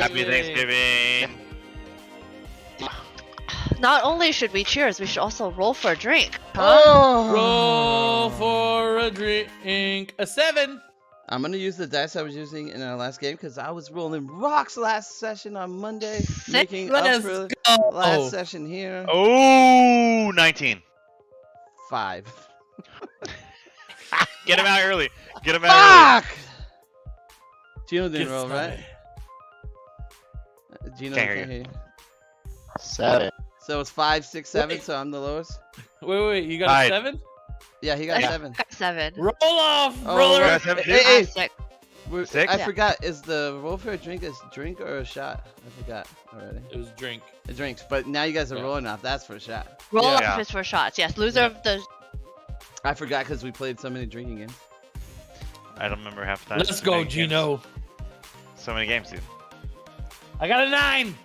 Happy Thanksgiving. Not only should we cheers, we should also roll for a drink. Roll for a drink. A 7. I'm gonna use the dice I was using in our last game because I was rolling rocks last session on Monday, making up Let's for go. last session here. Oh, 19. 5. Get him out early. Get him out Fuck! Gino didn't roll, right? Gino Can't can't hear hear you. 7. So it's 5, 6, 7. Wait. So I'm the lowest. Wait, you got Alright. a 7? Yeah, he got Yeah. 7. 7. Roll off, Oh, roller. You guys have Hey, two? hey, Six. Six? I Yeah. forgot. Is the roll for a drink a drink or a shot? I forgot already. It was drink. A drinks, but now you guys are Yeah. rolling off. That's for a shot. Roll Yeah. off Yeah. is for shots. Yes, loser Yeah. of the. I forgot because we played so many drinking games. I don't remember half the time. Let's So go, many games. Gino. So many games, dude. I got a 9.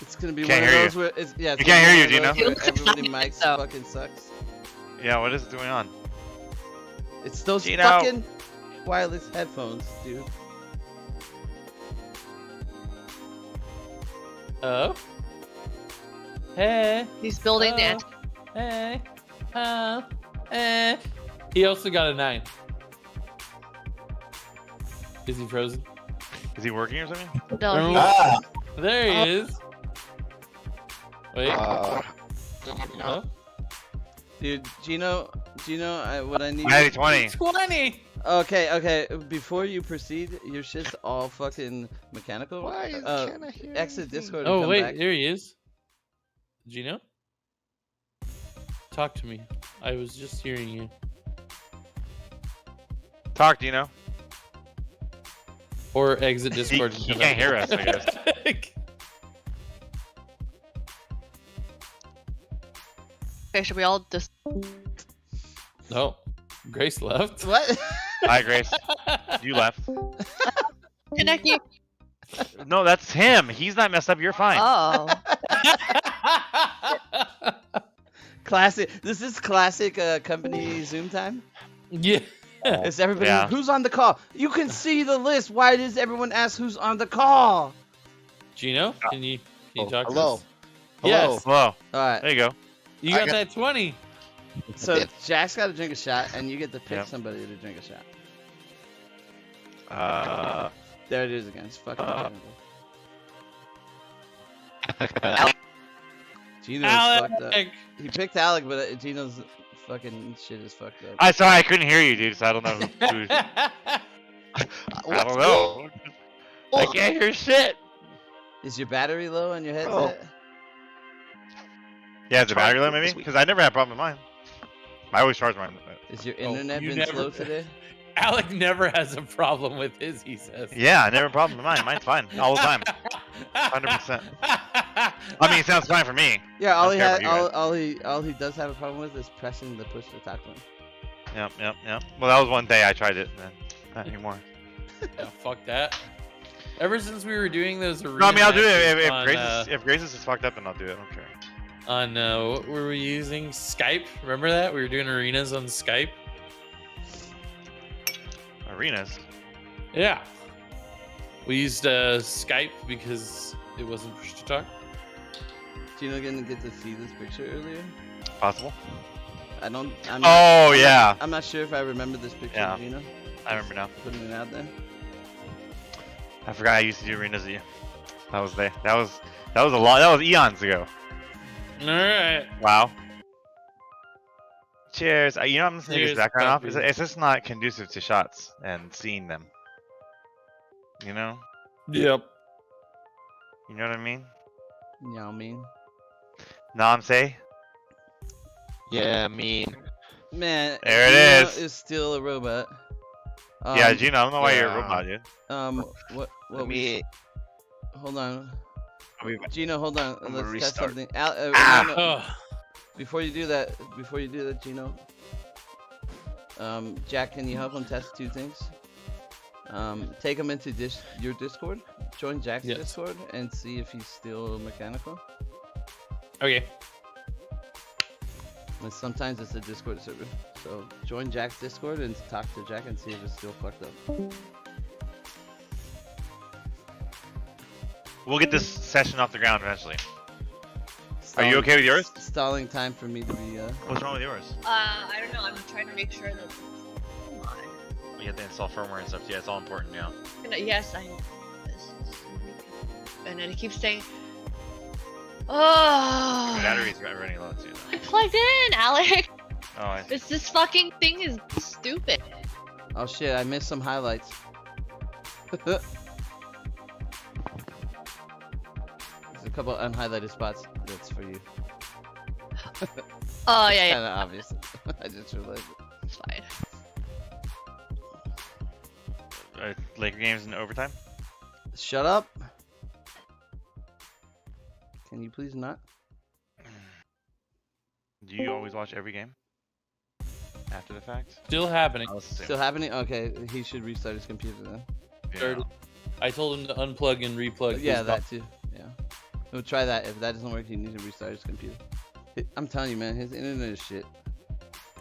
It's gonna be Can't one of hear those where it's yeah. It's You can't gonna hear be you, one of Gino. those where everybody You mics so. fucking sucks. Yeah, what is going on? It's those Gino. fucking wireless headphones, dude. Oh. Hey. He's building the. Oh. Hey. He also got a 9. Is he frozen? Is he working or something? No, Ah! There he Oh. is. Wait. Oh. Dude, Gino, what I need. Natty 20. 20. Okay. Before you proceed, your shit's all fucking mechanical. Why is Jenna here? Exit Discord. And Oh, come wait. back. There he is. Gino? Talk to me. I was just hearing you. Talk, Gino. Or exit Discord. He can't hear us, I guess. Okay, should we all just? No. Grace left. What? Hi, Grace. You left. Connect you. No, that's him. He's not messed up. You're fine. Oh. Classic. This is classic company Zoom time. Yeah. It's everybody. Yeah. Who's on the call? You can see the list. Why does everyone ask who's on the call? Gino, can you talk to Hello. us? Hello. Yes. Hello. All right. There you go. You I got got- that 20. So Jack's got to drink a shot, and you get to pick Yep. somebody to drink a shot. There it is again. It's fucking mechanical. Gino's fucked up. Alec. He picked Alec, but Gino's fucking shit is fucked up. I sorry, I couldn't hear you, dude. So I don't know who. I don't know. I can't hear shit. Is your battery low on your headset? Oh. Yeah, is the battery low This maybe? week. Because I never had a problem with mine. I always charge mine. Is your Oh, internet you been never- slow today? Alec never has a problem with his, he says. Yeah, I never had a problem with mine. Mine's fine all the time. 100%. I mean, it sounds fine for me. Yeah, all I he don't care had, about all he does have a problem with is pressing the push to talk button. Yep. Well, that was one day I tried it, and then not anymore. Yeah, fuck that. Ever since we were doing those arena No, I mean, I'll do it matches if on, Grace is fucked up, and I'll do it. I don't care. on what were we using? Skype. Remember that? We were doing arenas on Skype. Arenas. Yeah. We used Skype because it wasn't push to talk. Gino didn't get to see this picture earlier. Possible. I'm Oh, not- yeah. I'm not sure if I remember this picture, Yeah. Gino. I remember now. Putting it out there. I forgot I used to do arenas. That was there. That was a lot. That was eons ago. All right. Wow. Cheers. You know, I'm listening to this Cheers, background off. coffee. It's just not conducive to shots and seeing them. You know? Yep. You know what I mean? You know what I mean? Nom say? Yeah, mean. Man, There it Gino is. still a robot. Yeah, Gino, I don't know why you're a yeah. robot, dude. What Let we... me. Hold on. Let me- Gino, hold on. I'm Let's gonna test restart. something. Ah! Gino, Ugh. before you do that, Gino, Jack, can you help him test two things? Take him into your Discord, join Jack's Yes. Discord, and see if he's still mechanical. Okay. But sometimes it's a Discord server. So join Jack's Discord and talk to Jack and see if it's still fucked up. We'll get this session off the ground eventually. Are you okay with yours? Stalling time for me to be What's wrong with yours? I don't know. I'm trying to make sure that. Come on. We have to install firmware and stuff. Yeah, it's all important now. Yes, I know. And then it keeps saying, "Oh." The battery's running low too. I plugged in, Alex. Oh, I see. This fucking thing is stupid. Oh shit, I missed some highlights. There's a couple unhighlighted spots. That's for you. Oh yeah, yeah. Kinda obvious. I just realized it. It's fine. Laker games in overtime? Shut up. Can you please not? Do you always watch every game? After the fact? Still happening. Still happening? Okay, he should restart his computer then. Yeah. I told him to unplug and replug. Yeah, his that too. Yeah. We'll try that. If that doesn't work, he needs to restart his computer. I'm telling you, man, his internet is shit.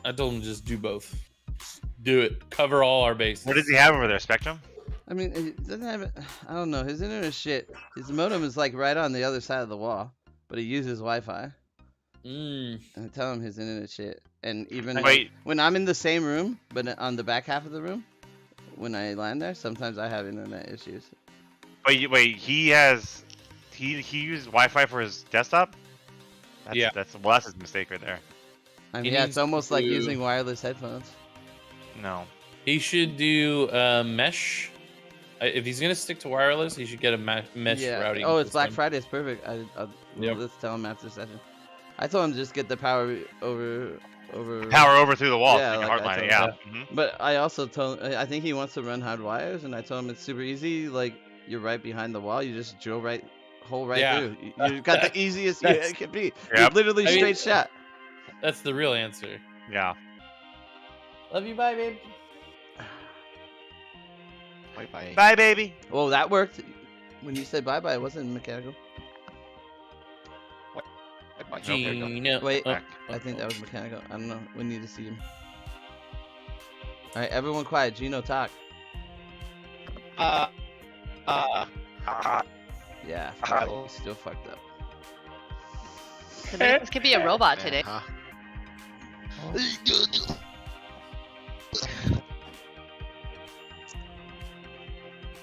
I told him to just do both. Just do it. Cover all our bases. What does he have over there? Spectrum? I mean, it doesn't have it. I don't know. His internet is shit. His modem is like right on the other side of the wall, but he uses Wi-Fi. And I tell him his internet shit. And even when I'm in the same room, but on the back half of the room, when I land there, sometimes I have internet issues. Wait, he uses Wi-Fi for his desktop? Yeah. That's his mistake right there. I mean, yeah, it's almost like using wireless headphones. No. He should do mesh. If he's gonna stick to wireless, he should get a mesh routing. Oh, it's Black system. Friday. It's perfect. Let's tell him after the session. I told him just get the power over through the wall. Yeah, so you like can I hardline it. told Yeah. him. But I also told him, I think he wants to run hard wires, and I told him it's super easy. Like, you're right behind the wall. You just drill hole right through. You got the easiest it can be. Yep. Literally straight shot. That's the real answer. Yeah. Love you, bye, babe. Bye-bye. Bye, baby. Well, that worked. When you said bye-bye, it wasn't mechanical. Bye-bye. Gino. Wait, Oh, I think that was mechanical. I don't know. We need to see him. All right, everyone quiet. Gino, talk. Yeah, he's still fucked up. This could be a robot today.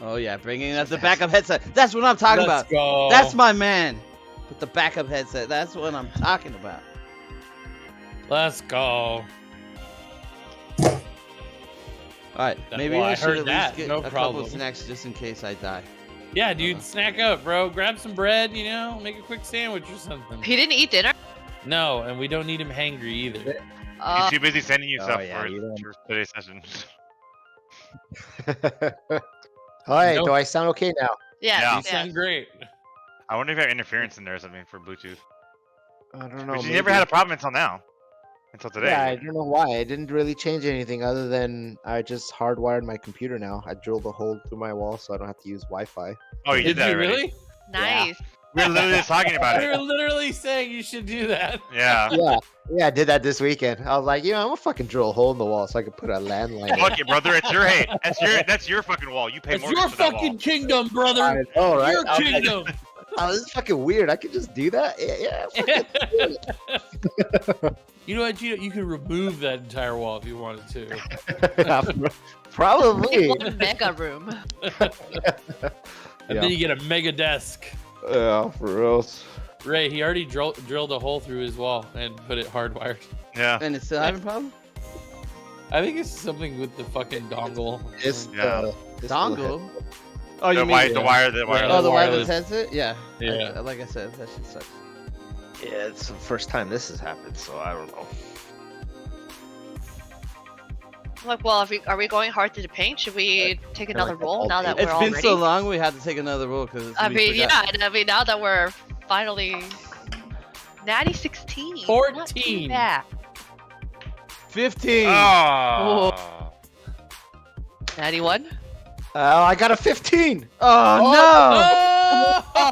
Oh yeah, bringing up the backup headset. That's what I'm talking about. Go. That's my man with the backup headset. That's what I'm talking about. Let's go. All right, maybe Well, I I should heard at least that. get No a couple problem. snacks just in case I die. Yeah, dude, snack up, bro. Grab some bread, make a quick sandwich or something. He didn't eat dinner. No, and we don't need him hangry either. He's too busy sending you stuff yeah, you don't- for today's session. Hi, Nope. do I sound okay now? Yeah. You sound great. I wonder if you have interference in there or something for Bluetooth. I don't know. Which you never had a problem until now. Until today. Yeah, I don't know why. I didn't really change anything other than I just hardwired my computer now. I drilled a hole through my wall so I don't have to use Wi-Fi. Oh, you did that you already? really? Nice. We were literally just talking about We it. were literally saying you should do that. Yeah. Yeah, I did that this weekend. I was like, I'm gonna fucking drill a hole in the wall so I can put a landline in. Fuck it, brother. It's your hate. That's your fucking wall. You pay It's more your for that wall. fucking kingdom, brother. Oh, right? Your I was like, kingdom. oh, this is fucking weird. I could just do that? Yeah. You know what, Gino? You could remove that entire wall if you wanted to. Probably. One mega room. And then you get a mega desk. Yeah, for real. Ray, he already drilled a hole through his wall and put it hardwired. Yeah. And it's still having a problem? I think it's something with the fucking dongle. It's Yeah. this Dongle? Oh, The you wire, mean the wire. Oh, the wireless wireless. headset? Yeah. Yeah. Like I said, that shit sucks. Yeah, it's the first time this has happened, so I don't know. Like, well, are we going hard to the paint? Should we take another like roll all now that day. we're It's all been ready? so long, we had to take another roll because I mean, yeah. And I mean, now that we're finally natty 16. 14. Yeah. 15. Oh. Natty 1. I got a 15. Oh, no. Oh!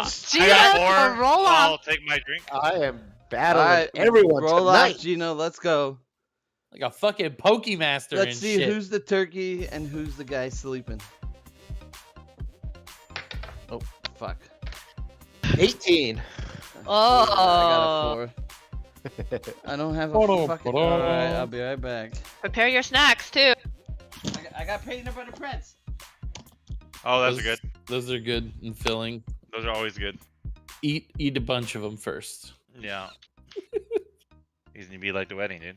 I Gina, got 4. roll I'll off. take my drink. I am battle All of right, everyone roll tonight. off, Gino. Let's go. Like a fucking Pokemaster Let's and see shit. who's the turkey and who's the guy sleeping. Oh, fuck. 18. Oh. I got a 4. I don't have a fucking. All right, I'll be right back. Prepare your snacks too. I got peanut butter pretz. Oh, that's Those- good. Those are good and filling. Those are always good. Eat a bunch of them first. Yeah. He's gonna be like the wedding, dude.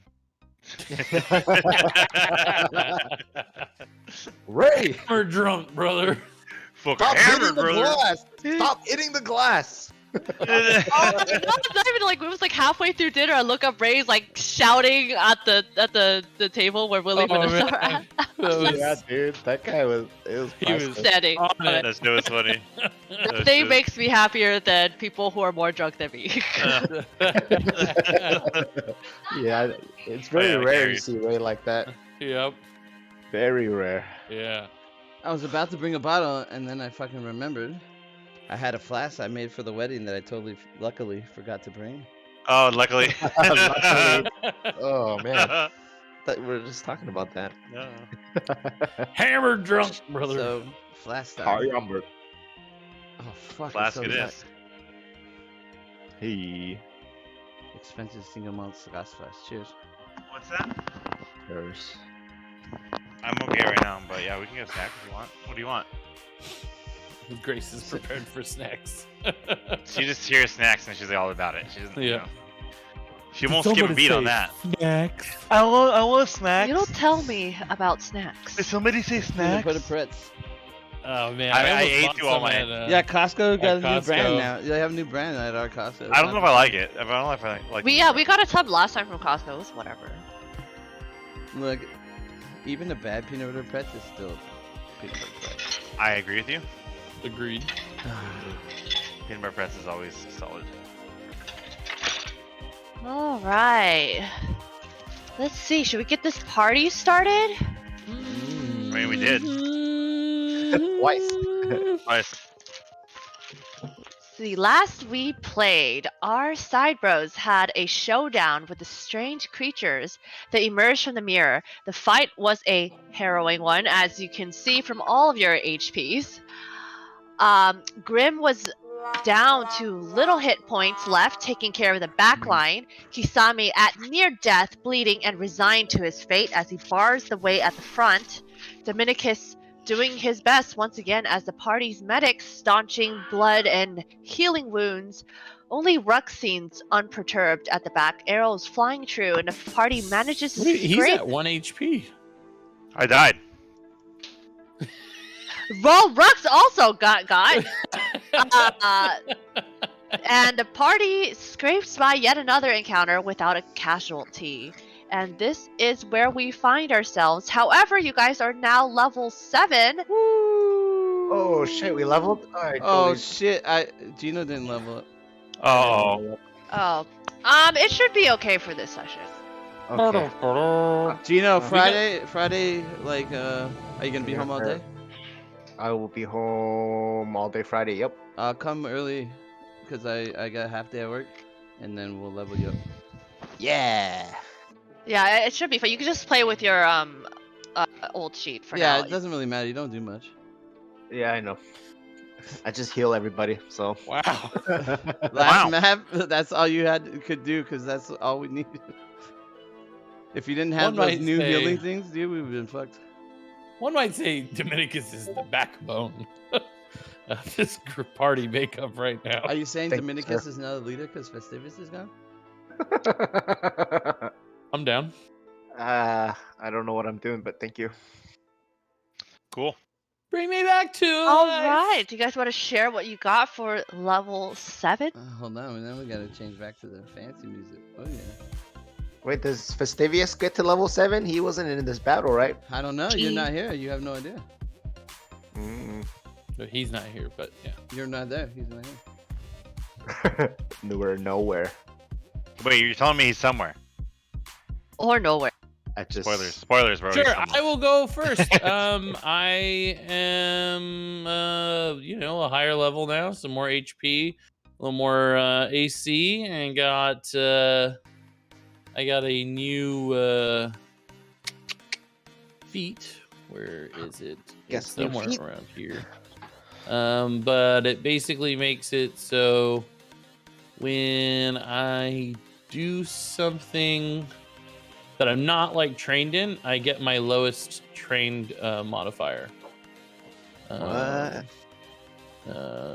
Ray, We're drunk, brother. Fuck stop hammer, hitting the brother. glass. Stop hitting the glass. Oh, no, it's not even like it was like halfway through dinner. I look up, Ray's like shouting at the table where Willie Oh, Vanessa man. are at. That was- Yeah, dude, that guy was. It was. He was- priceless. Standing. on it. That shit was funny. Nothing makes me happier than people who are more drunk than me. Yeah, it's very yeah, rare Gary. to see Ray like that. Yep. Very rare. Yeah. I was about to bring a bottle, and then I fucking remembered. I had a flask I made for the wedding that I totally, luckily, forgot to bring. Oh, luckily. Luckily. Oh man, we were just talking about that. No. Hammer drunk, brother. So, flask How time. yumber. Oh, fuck. it's Flask so it tight. is. Hey. Expensive single malt Scotch flask. Cheers. What's that? There's. I'm okay right now, but yeah, we can get snacks if you want. What do you want? Grace is prepared for snacks. She just hears snacks and she's all about it. She doesn't, you Yeah. know. She won't skip a beat on that. Snacks. I want snacks. You don't tell me about snacks. Did somebody say Peanut butter pretz. Oh man, I almost ate bought through all some mine. at, Yeah, Costco got a new Costco. brand now. They have a new brand at our Costco. I don't know if I like it. I don't know if I like We got a tub last time from Costco. It was whatever. Look, even a bad peanut butter pretz is still peanut butter pretz. I agree with you. Agreed. Peanut butter pretz is always solid. All right. Let's see. Should we get this party started? I mean, we did. Twice. Nice. See, last we played, our side bros had a showdown with the strange creatures that emerged from the mirror. The fight was a harrowing one, as you can see from all of your HPs. Grim was down to little hit points left, taking care of the back line. Kisame at near death, bleeding and resigned to his fate as he bars the way at the front. Dominicus doing his best once again as the party's medics, staunching blood and healing wounds. Only Rux seems unperturbed at the back, arrows flying true, and the party manages to He's scrape. at 1 HP. I died. Well, Rux also got. And the party scrapes by yet another encounter without a casualty. And this is where we find ourselves. However, you guys are now level 7. Oh shit, we leveled. All right. Oh shit! Gino didn't level up. Oh. Oh. It should be okay for this session. Okay. Gino, we Friday, like, are you gonna be home all day? I will be home all day Friday. Yep. I'll come early, cause I got a half day at work, and then we'll level you up. Yeah. Yeah, it should be fun. You can just play with your old sheet for Yeah, now. it doesn't really matter. You don't do much. Yeah, I know. I just heal everybody. So. Wow. Last map, that's all you could do, cause that's all we needed. If you didn't have One those might new say- healing things, dude, we've been fucked. One might say Dominicus is the backbone of this group party makeup right now. Are you saying Thank you, Dominicus sir. is now the leader because Festivus is gone? I'm down. I don't know what I'm doing, but thank you. Cool. Bring me back to All life. right. Do you guys want to share what you got for level 7? Hold on, and then we gotta change back to the fancy music. Oh yeah. Wait, does Festivius get to level 7? He wasn't in this battle, right? I don't know. You're not here. You have no idea. Mm. But he's not here, but yeah. You're not there. He's not here. Nowhere. Wait, you're telling me he's somewhere? Or nowhere? I just Spoilers, bro. Sure, He's somewhere. I will go first. I am, a higher level now, some more HP, little more AC, and got I got a new feat. Where is it? Yes, It's new somewhere feat. around here. But it basically makes it so when I do something that I'm not like trained in, I get my lowest trained modifier. What?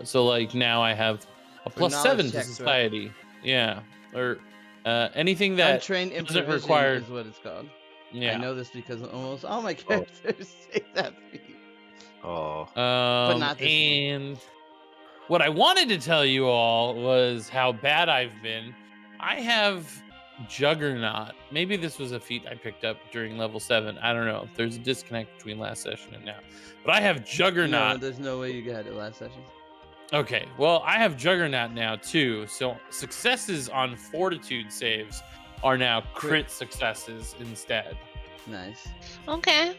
So like now I have a For +7 knowledge to checks, society. Yeah, or anything that Untrained doesn't improvision require. is what it's called. Yeah. I know this because almost all my characters say that feat. Oh. But not this one. And what I wanted to tell you all was how bad I've been. I have Juggernaut. Maybe this was a feat I picked up during level 7. I don't know. There's a disconnect between last session and now. But I have No, Juggernaut. there's no way you got it last session. Okay, well, I have Juggernaut now too. So successes on Fortitude saves are now crit successes instead. Nice. Okay.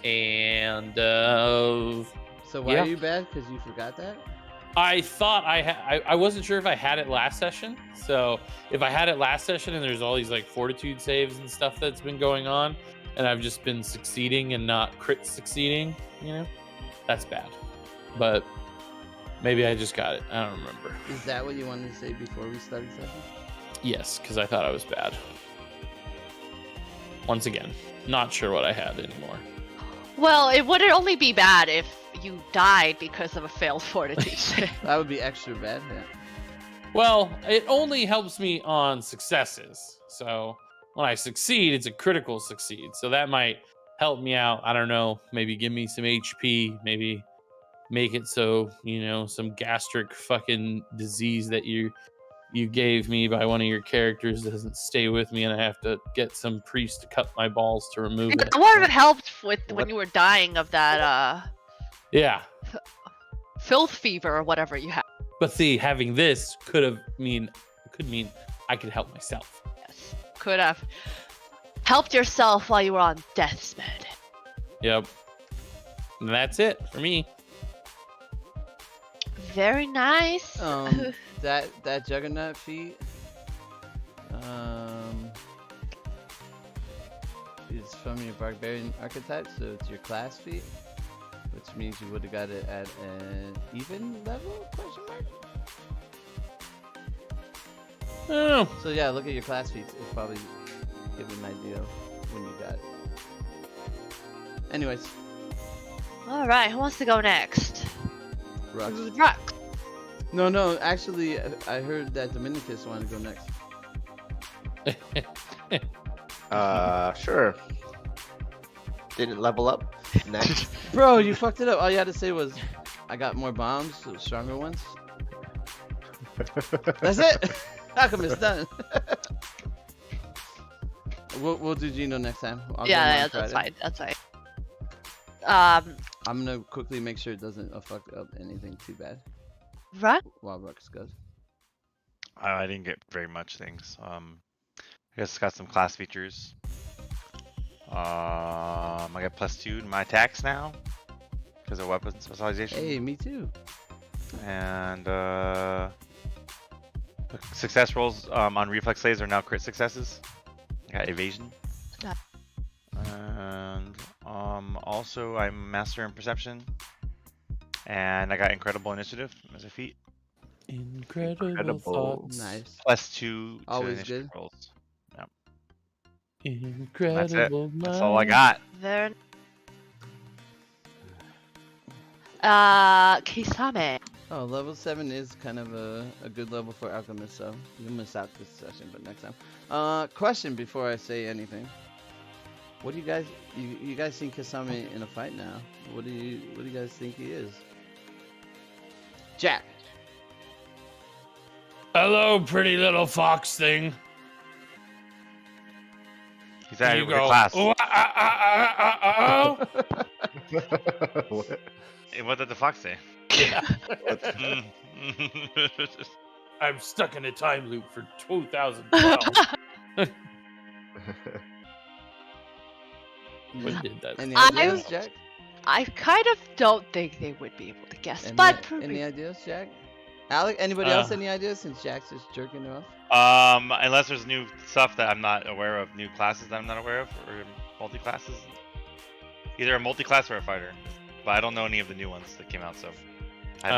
And So why Yeah. are you bad? Because you forgot that? I thought I wasn't sure if I had it last session. So if I had it last session and there's all these like Fortitude saves and stuff that's been going on, and I've just been succeeding and not crit succeeding, that's bad. But maybe I just got it. I don't remember. Is that what you wanted to say before we started session? Yes, because I thought I was bad. Once again, not sure what I had anymore. Well, it would only be bad if you died because of a failed fortitude save. That would be extra bad. Yeah. Well, it only helps me on successes. So when I succeed, it's a critical succeed. So that might help me out. I don't know. Maybe give me some HP. Maybe make it so, some gastric fucking disease that you gave me by one of your characters doesn't stay with me, and I have to get some priest to cut my balls to remove it. It would have helped when you were dying of that Yeah. filth fever or whatever you had. But see, having this could mean I could help myself. Yes, could have helped yourself while you were on death's bed. Yep. And that's it for me. Very nice. That Juggernaut feat is from your Barbarian archetype, so it's your class feat, which means you would have got it at an even level? Question mark. Oh, So yeah, look at your class feats. It'll probably give you an idea of when you got it. Anyways, All right, who wants to go next? Rux. Rux. No, actually, I heard that Dominicus wanted to go next. Sure. Didn't level up. Next. Bro, you fucked it up. All you had to say was, I got more bombs, so stronger ones. That's it. Alchemist done. We'll do Gino next time. I'll get him Yeah, on that's Friday. fine. That's fine. I'm gonna quickly make sure it doesn't fuck up anything too bad Right. while Rux goes. I didn't get very much things. I guess it's got some class features. I got +2 to my attacks now because of weapon specialization. Hey, me too. And success rolls on reflex saves are now crit successes. I got evasion. Got And also I'm master in perception. And I got incredible initiative as a feat. incredible thoughts. Nice. +2 to Always initiative good. rolls. Incredible. That's all I got. Very. Kisame. Oh, level 7 is kind of a good level for Alchemist, so you'll miss out this session, but next time. Question before I say anything. What do you guys you guys seen Kisame in a fight now? What do you guys think he is? Jack. Hello, pretty little fox thing. He's out You of your go. class. "Oh, What? Hey, what did the fox say? Yeah. Mm. I'm stuck in a time loop for 2012. When did that? Any I- ideas, Jack? I kind of don't think they would be able to guess, Any, but any ideas, Jack? Alec, anybody else any ideas since Jack's just jerking her off? Unless there's new stuff that I'm not aware of, new classes that I'm not aware of, or multi-classes. Either a multi-class or a fighter. But I don't know any of the new ones that came out, so. I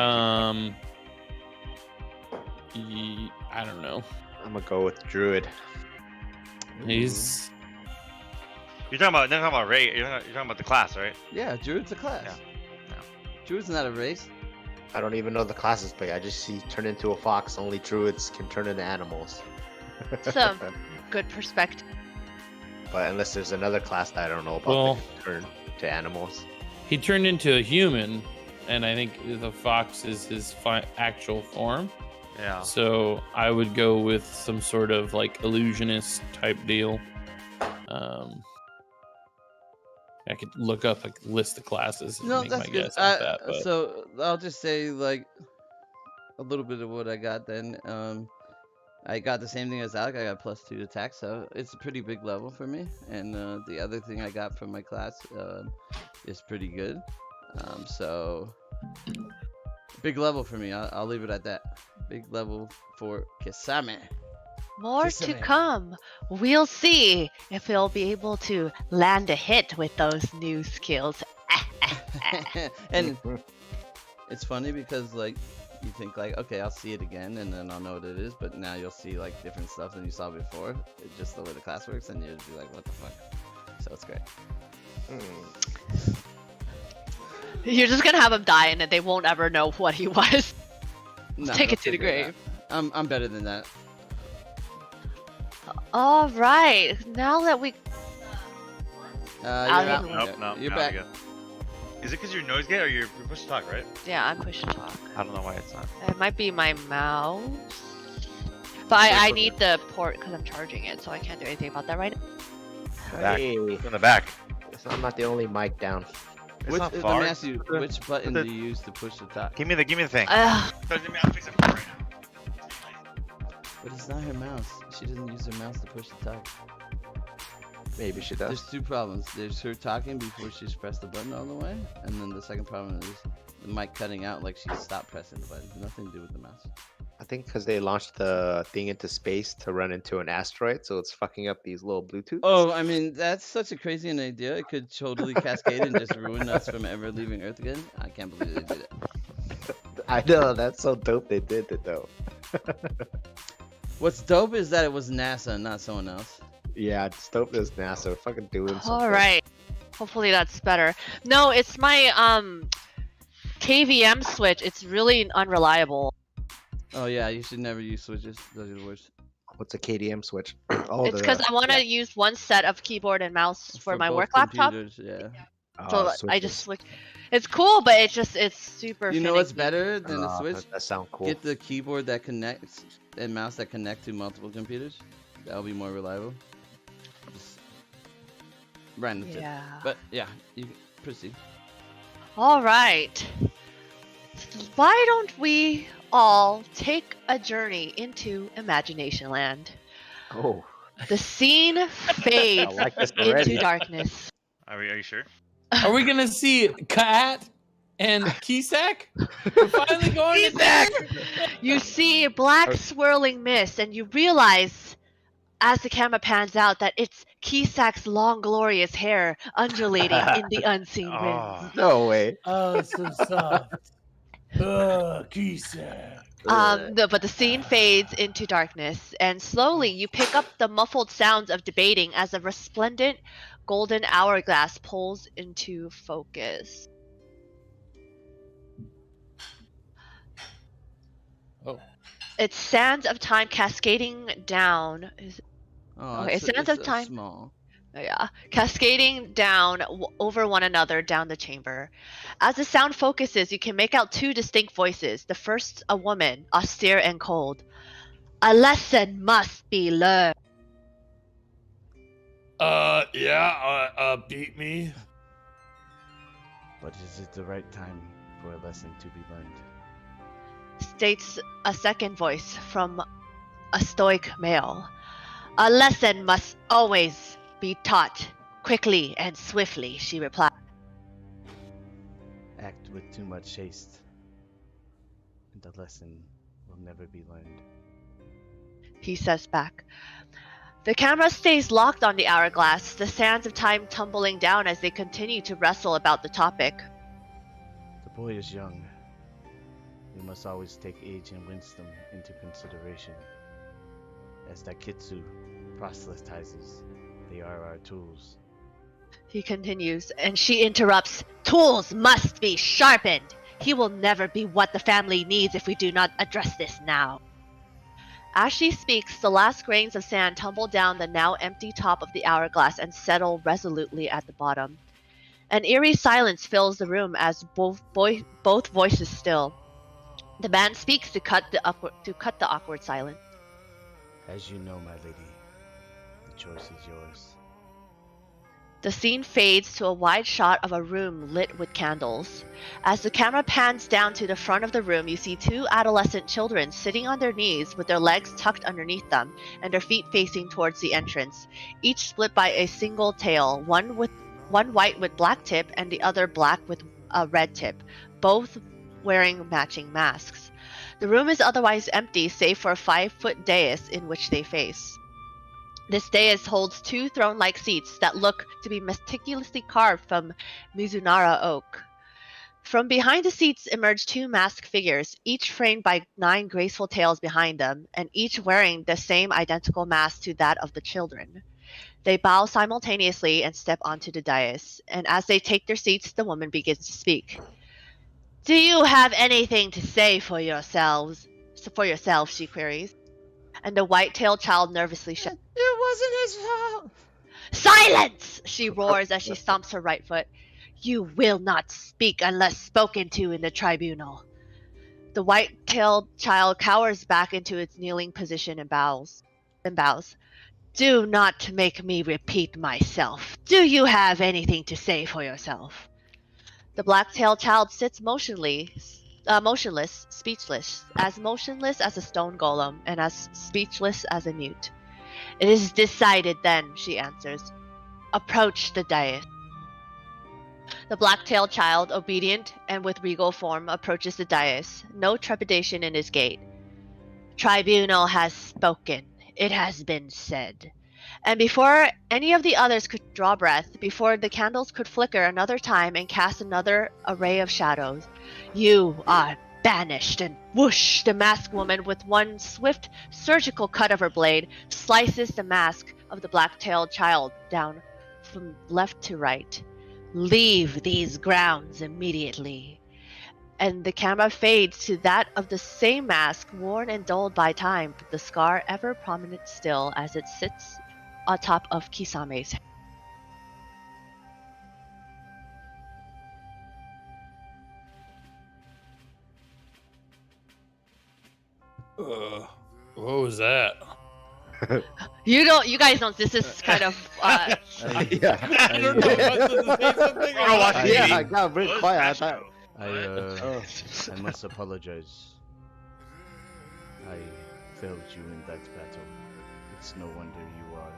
don't know. I'm gonna go with Druid. He's. You're talking about Ray. You're talking about the class, right? Yeah, Druid's a class. Yeah. Druid's not a race. I don't even know the classes, but I just see turn into a fox. Only druids can turn into animals. some good perspective. But unless there's another class that I don't know about that can turn to animals. He turned into a human, and I think the fox is his actual form. Yeah. So I would go with some sort of like illusionist type deal. I could look up a list of classes and No, make that's my good. guess at that. But... So I'll just say like a little bit of what I got then. I got the same thing as Alec. I got +2 to attack, so it's a pretty big level for me. And the other thing I got from my class is pretty good. So big level for me. I'll leave it at that. Big level for Kisame. More to come. We'll see if he'll be able to land a hit with those new skills. And it's funny because like you think like, okay, I'll see it again and then I'll know what it is, but now you'll see like different stuff than you saw before. It's just the way the class works, and you'll be like, what the fuck? So it's great. You're just gonna have him die and they won't ever know what he was. No, Take they'll it to the figure it grave. out. I'm better than that. All right, now that we You're Out out. of the Nope, no. You're now back. we go. Is it because your nose gate or your push to talk, right? yeah, I'm push to talk. I don't know why it's not. It might be my mouse, but I need the port because I'm charging it, so I can't do anything about that right now. Back. Hey, In the back. I'm not the only mic down. It's not Let me far. ask you, which button do you use to push the top? Give me the thing. Ugh. Let me fix it right now. But it's not her mouse. She doesn't use her mouse to push the talk. Maybe she There's does. two problems. There's her talking before she's pressed the button all the way, and then the second problem is the mic cutting out like she stopped pressing the button. Nothing to do with the mouse. I think because they launched the thing into space to run into an asteroid, so it's fucking up these little Bluetooth. Oh, I mean, that's such a crazy an idea. It could totally cascade and just ruin us from ever leaving Earth again. I can't believe they did it. I know, that's so dope they did it though. What's dope is that it was NASA and not someone else. Yeah, it's dope as NASA fucking doing something. All right. Hopefully that's better. No, it's my KVM switch. It's really unreliable. Oh yeah, you should never use switches. Those are the worst. What's a KDM switch? Oh, It's because I want to use one set of keyboard and mouse for my both work laptop. computers, yeah. So I just switch. It's cool, but it's super. You know what's finicky. better than a switch? That sound cool. Get the keyboard that connects and mouse that connect to multiple computers. That'll be more reliable. Just random tip. Yeah. But yeah, you can proceed. All right. Why don't we all take a journey into Imagination Land? Oh, The scene fades like this already. into darkness. Are you sure? Are we gonna see Kat and Kisak? We're finally going to that. You see black swirling mist, and you realize, as the camera pans out, that it's Kisak's long, glorious hair undulating in the unseen winds. Oh. no way. Oh, it's so soft. Kisak. But the scene fades into darkness, and slowly you pick up the muffled sounds of debating as a resplendent golden hourglass pulls into focus. Oh. It's sands of time cascading down. Oh, Okay, sands of time. Small. Yeah, cascading down over one another down the chamber. As the sound focuses, you can make out two distinct voices. The first, a woman, austere and cold. A lesson must be learned. Beat me. But is it the right time for a lesson to be learned? States a second voice from a stoic male. A lesson must always be taught quickly and swiftly, she replied. too much haste, and the lesson will never be learned. He says back. The camera stays locked on the hourglass, the sands of time tumbling down as they continue to wrestle about the topic. The boy is young. We must always take age and wisdom into consideration. As Daikitsu proselytizes, they are our tools. He continues, and she interrupts. Tools must be sharpened. He will never be what the family needs if we do not address this now. As she speaks, the last grains of sand tumble down the now empty top of the hourglass and settle resolutely at the bottom. An eerie silence fills the room as both voices still. The man speaks to cut the awkward silence. As you know, my lady, the choice is yours. The scene fades to a wide shot of a room lit with candles. As the camera pans down to the front of the room, you see two adolescent children sitting on their knees with their legs tucked underneath them and their feet facing towards the entrance, each split by a single tail, one white with black tip and the other black with a red tip, both wearing matching masks. The room is otherwise empty save for a 5-foot dais in which they face. This dais holds two throne-like seats that look to be meticulously carved from Mizunara oak. From behind the seats emerge two masked figures, each framed by 9 graceful tails behind them, and each wearing the same identical mask to that of the children. They bow simultaneously and step onto the dais, and as they take their seats, the woman begins to speak. Do you have anything to say for yourselves? For yourself, she queries. And the white-tailed child nervously shouts, It wasn't his fault! Silence! She roars as she stomps her right foot. You will not speak unless spoken to in the tribunal. The white-tailed child cowers back into its kneeling position and bows. Do not make me repeat myself. Do you have anything to say for yourself? The black-tailed child sits motionless, speechless, as motionless as a stone golem, and as speechless as a mute. It is decided then, she answers. Approach the dais. The black-tailed child, obedient and with regal form, approaches the dais, no trepidation in his gait. Tribunal has spoken. It has been said. And before any of the others could draw breath, before the candles could flicker another time and cast another array of shadows, you are banished, and whoosh, the masked woman, with one swift surgical cut of her blade, slices the mask of the black-tailed child down from left to right. Leave these grounds immediately. And the camera fades to that of the same mask, worn and dulled by time, but the scar ever prominent still as it sits atop of Kisame's head. What was that? You guys don't. This is kind of. I don't know. I got very quiet. I thought. I must apologize. I failed you in that battle. It's no wonder you are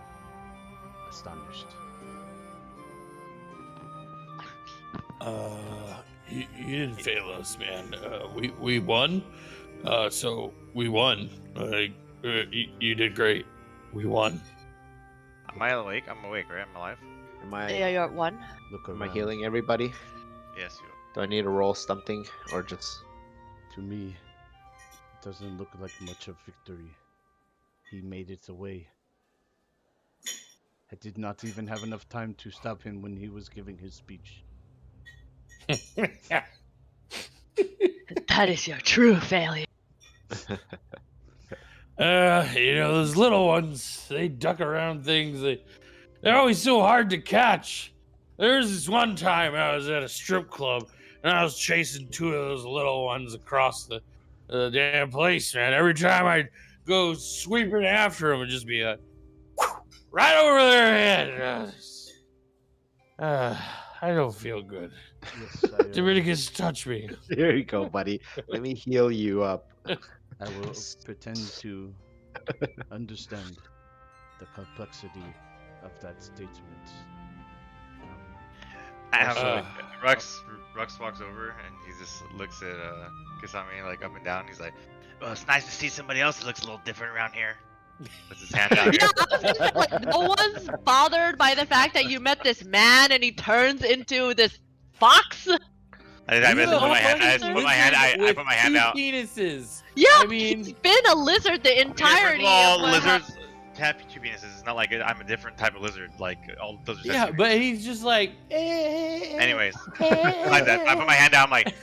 astonished. You didn't fail us, man. We won. So we won. You did great. We won. Am I awake? I'm awake, right? I'm alive? Yeah, you're at 1. Look Am around. I healing everybody? Yes, you. Do I need to roll something or just? To me, it doesn't look like much of victory. He made it away. I did not even have enough time to stop him when he was giving his speech. That is your true failure. Those little ones, they duck around things. They're always so hard to catch. There's this one time I was at a strip club and I was chasing 2 of those little ones across the damn place, man. Every time I'd go sweeping after them, it'd just be right over their head. I don't feel good. Yes, Dominicus, touch me. There you go, buddy. Let me heal you up. I will pretend to understand the complexity of that statement. Rux walks over and just looks at Kasami like up and down. He's like, "Well, it's nice to see somebody else that looks a little different around here." Puts his hand out. Yeah, I was gonna say, like, no one's bothered by the fact that you met this man and he turns into this fox. I just put my hand. I put my hand out. Penises. Yeah, I mean, he's been a lizard the entirety. Well, of what lizards have two penises. It's not like I'm a different type of lizard. Like all lizards. yeah, have but he's just like. Anyways, like that. I put my hand out. I'm like,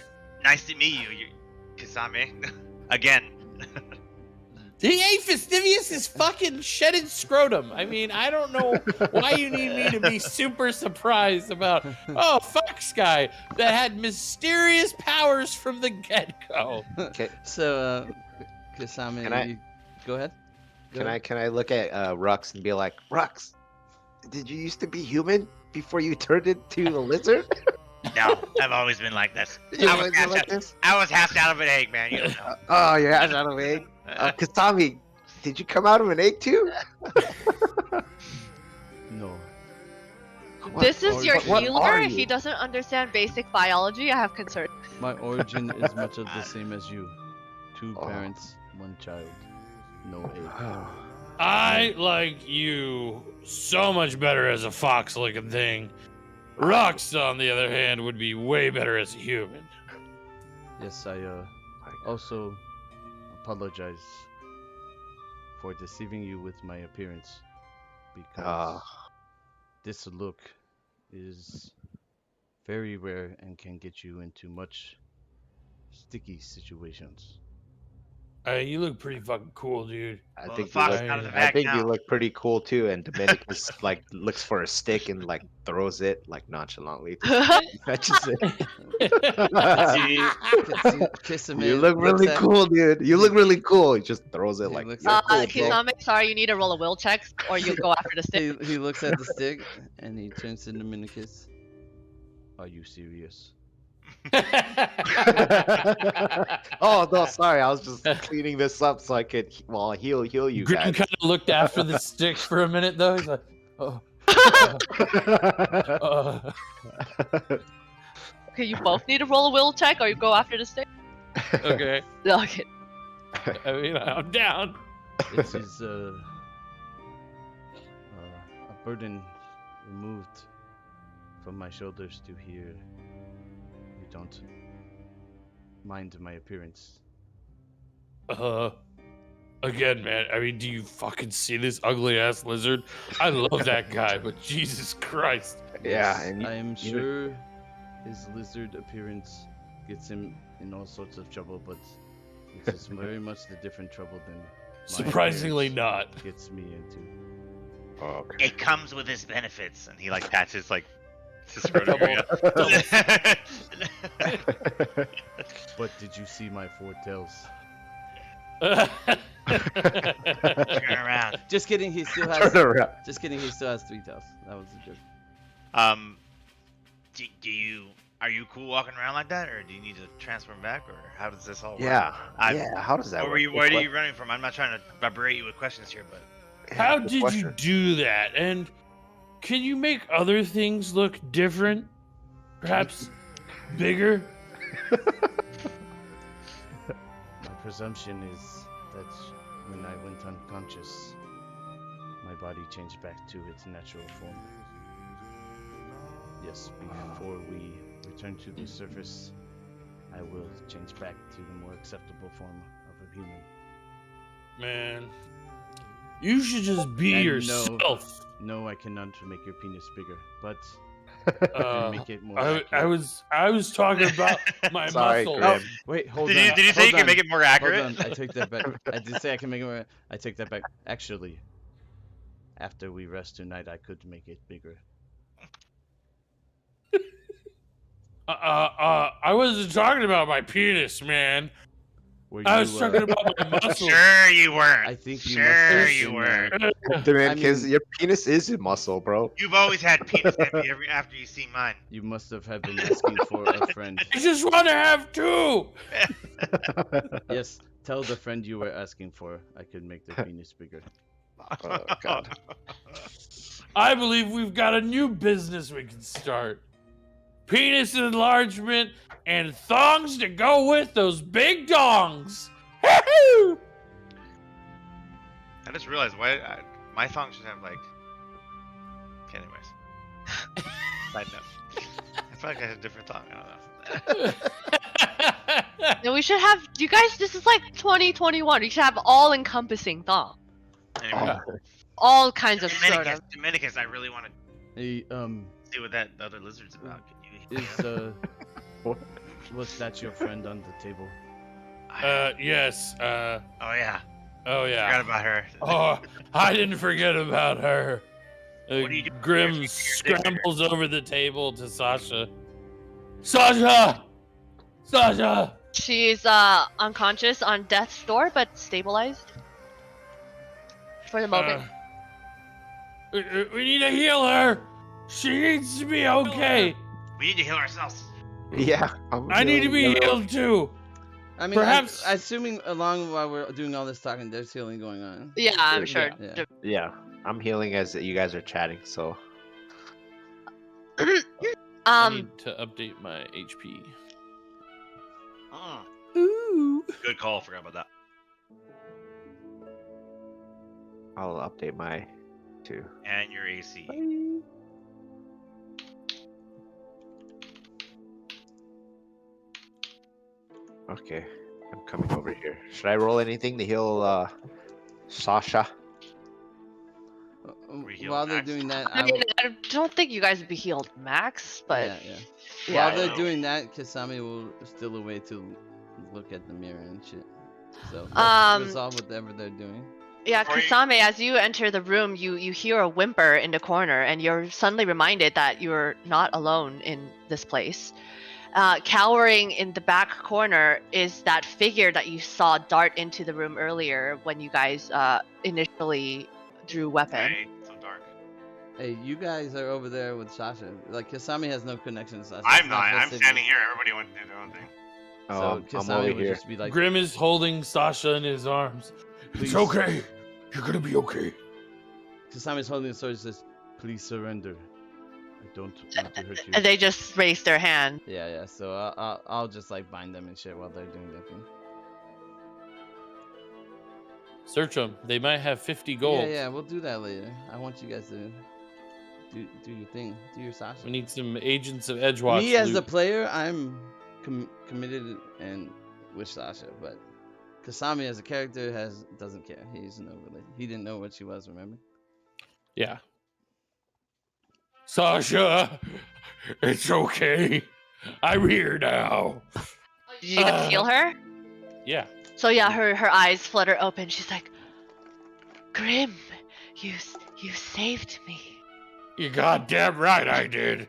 "Nice to meet you, Kasame." Again. Hey, Fastidious is fucking shedded scrotum. I mean, I don't know why you need me to be super surprised about, Fox guy that had mysterious powers from the get-go. Okay. So, Kasame, go ahead. Can I look at Rux and be like, Rux, did you used to be human before you turned into a lizard? No, I've always been like this. I was hatched out of an egg, man. You don't know. Oh, you're hatched out of an egg? Kasami, did you come out of an egg too? No. This is your what healer. are you? He doesn't understand basic biology. I have concern. My origin is much of the same as you. 2 parents, 1 child. No egg. I like you so much better as a fox-looking thing. Rux, on the other hand, would be way better as a human. Yes, I also apologize for deceiving you with my appearance, because this look is very rare and can get you into much sticky situations. You look pretty fucking cool, dude. I Well, think the fox you out of look, the I bag think you now. look pretty cool too. And Dominicus like looks for a stick and like throws it like nonchalantly. Fetches it. Kiss him You in, look really looks at- cool, dude. You look really cool. He just throws it He like. looks "You're at- cool, bro." Kisame, sorry, you need to roll a will check or you go after the stick. He looks at the stick and he turns to Dominicus. Are you serious? Oh no, sorry. I was just cleaning this up so I could heal you Grim guys. kind of looked after the stick for a minute, though. He's like, oh. Okay, you both need to roll a will check or you go after the stick. Okay. Okay. I mean, I'm down. It is a burden removed from my shoulders to hear you don't mind my appearance. Again, man. I mean, do you fucking see this ugly ass lizard? I love that guy, but Jesus Christ. Yeah, and I am sure his lizard appearance gets him in all sorts of trouble, but it is very much the different trouble than my Surprisingly appearance not. gets me into. Oh, okay. It comes with its benefits, and he like pats his like his scrotum Double- area. But did you see my 4 tails? Turn around. Just kidding, he still has. Turn around. Just kidding, he still has 3 tails. That was a joke. Are you cool walking around like that, or do you need to transform back, or how does this all work? Yeah. I- Yeah. How does that Where work? where are you running from? I'm not trying to berate you with questions here, but How Good did you question. do that? And can you make other things look different? Perhaps bigger? My presumption is that when I went unconscious, my body changed back to its natural form. Yes, before we return to the surface, I will change back to the more acceptable form of a human. Man, you should just be And yourself. No, I cannot make your penis bigger, but Uh, make it more I accurate. was talking about my Sorry, muscles. Grim. Wait, hold did on. you say hold you can on, make it more hold accurate? on, I take that back. I did say I can make it more. I take that back. Actually, after we rest tonight, I could make it bigger. I wasn't talking about my penis, man. Were I was you, talking about my muscles. Sure you weren't. I think you Sure must have you been, were. Dominicus, mean- your penis is a muscle, bro. You've always had penis envy after you see mine. You must have been asking for a friend. I just want to have 2. Yes, tell the friend you were asking for. I could make the penis bigger. Oh, God. I believe we've got a new business we can start. penis enlargement, and thongs to go with those big dongs. Woo-hoo! I just realized why my thong should have like. Okay, anyways. Side note. I feel like I had a different thong. I don't know. No, we should have. You guys, this is like 2021. We should have all-encompassing thong. Anyway, All kinds of sort of. Dominicus, I really want to Hey, see what that other lizard's about. Can you? is was that your friend on the table? Yes. Oh yeah. Oh yeah. Forgot about her. Oh, I didn't forget about her. What are you doing? Grim You're scrambles over the table to Sasha. Sasha! Sasha! She's unconscious on death's door, but stabilized for the moment. We need to heal her. She needs to be okay. We need to heal ourselves. Yeah. I need to be healed too. I mean, Perhaps- assuming along while we're doing all this talking, there's healing going on. Yeah, I'm sure. Yeah. Yeah. I'm healing as you guys are chatting, so. I need to update my HP. Ooh. Good call. Forgot about that. I'll update my too. And your AC. Okay. I'm coming over here. Should I roll anything to heal Sasha? Reheal While they're max. doing that, I mean, I don't think you guys would be healed max, but yeah. yeah. While they're doing that, Kasami will steal away to look at the mirror and shit. So let's resolve whatever they're doing. Yeah, Before you- Kasame, as you enter the room, you hear a whimper in the corner, and you're suddenly reminded that you're not alone in this place. Cowering in the back corner is that figure that you saw dart into the room earlier when you guys initially drew weapon. Hey, so dark. Hey, you guys are over there with Sasha. Like Kasami has no connection to Sasha. I'm It's not. I'm Sasha. standing here. Everybody wants to do their own thing. Oh, So I'm Kasami over would here. just be like, Grim is holding Sasha in his arms. Please. It's okay. You're gonna be okay. Kasami's holding the sword and says, Please surrender. I don't want to hurt you. And they just raise their hand. yeah. So I'll just like bind them and shit while they're doing their thing. Search them. They might have 50 gold. Yeah, we'll do that later. I want you guys to do your thing. Do your Sasha. We need some agents of Edgewatch. Me as the loot. player, I'm committed and with Sasha, but Kasami as a character doesn't care. He's no relation. He didn't know what she was. Remember? Yeah. Sasha, it's okay. I'm here now. Did you guys heal her? Yeah. So yeah, her eyes flutter open. She's like, Grim, you saved me. You goddamn right I did.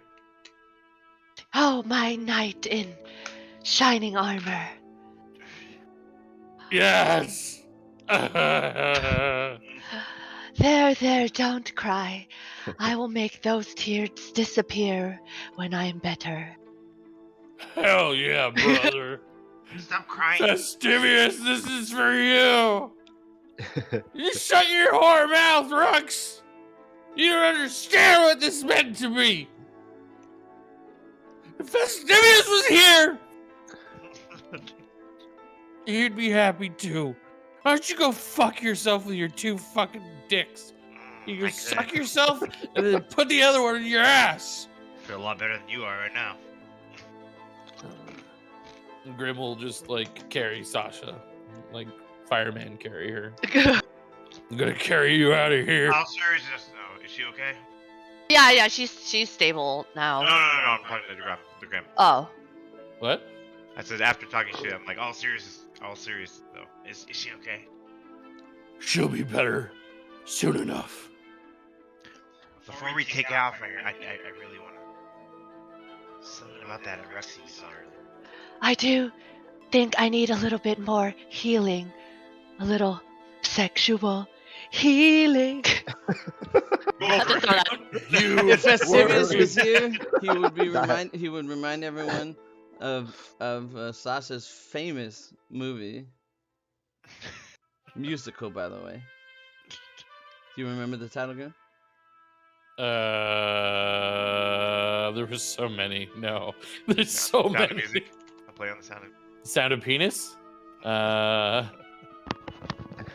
Oh, my knight in shining armor. Yes. There, don't cry. I will make those tears disappear when I am better. Hell yeah, brother. Stop crying. Fastivious, this is for you. You shut your whore mouth, Rux. You don't understand what this meant to me. If Fastivious was here, he'd be happy too. Why don't you go fuck yourself with your two fucking dicks? You I can could. suck yourself and then put the other one in your ass. Feel a lot better than you are right now. Grim will just like carry Sasha, like fireman carry her. I'm gonna carry you out of here. How serious is this though? Is she okay? Yeah, she's stable now. No. I'm talking to the Grim. Oh, What? I said after talking shit, I'm like, all serious though. Is she okay? She'll be better soon enough. Before we take off from here, I really want to. Something about that Rexy we saw earlier. I do think I need a little bit more healing. A little sexual healing. Go for it. If Fastivious was here, he would remind everyone of Sasha's famous movie musical, by the way. Do you remember the title, Grim? no, there was so many. No, there's so Sound of many. music. I'll play on the sound of. Sound of penis.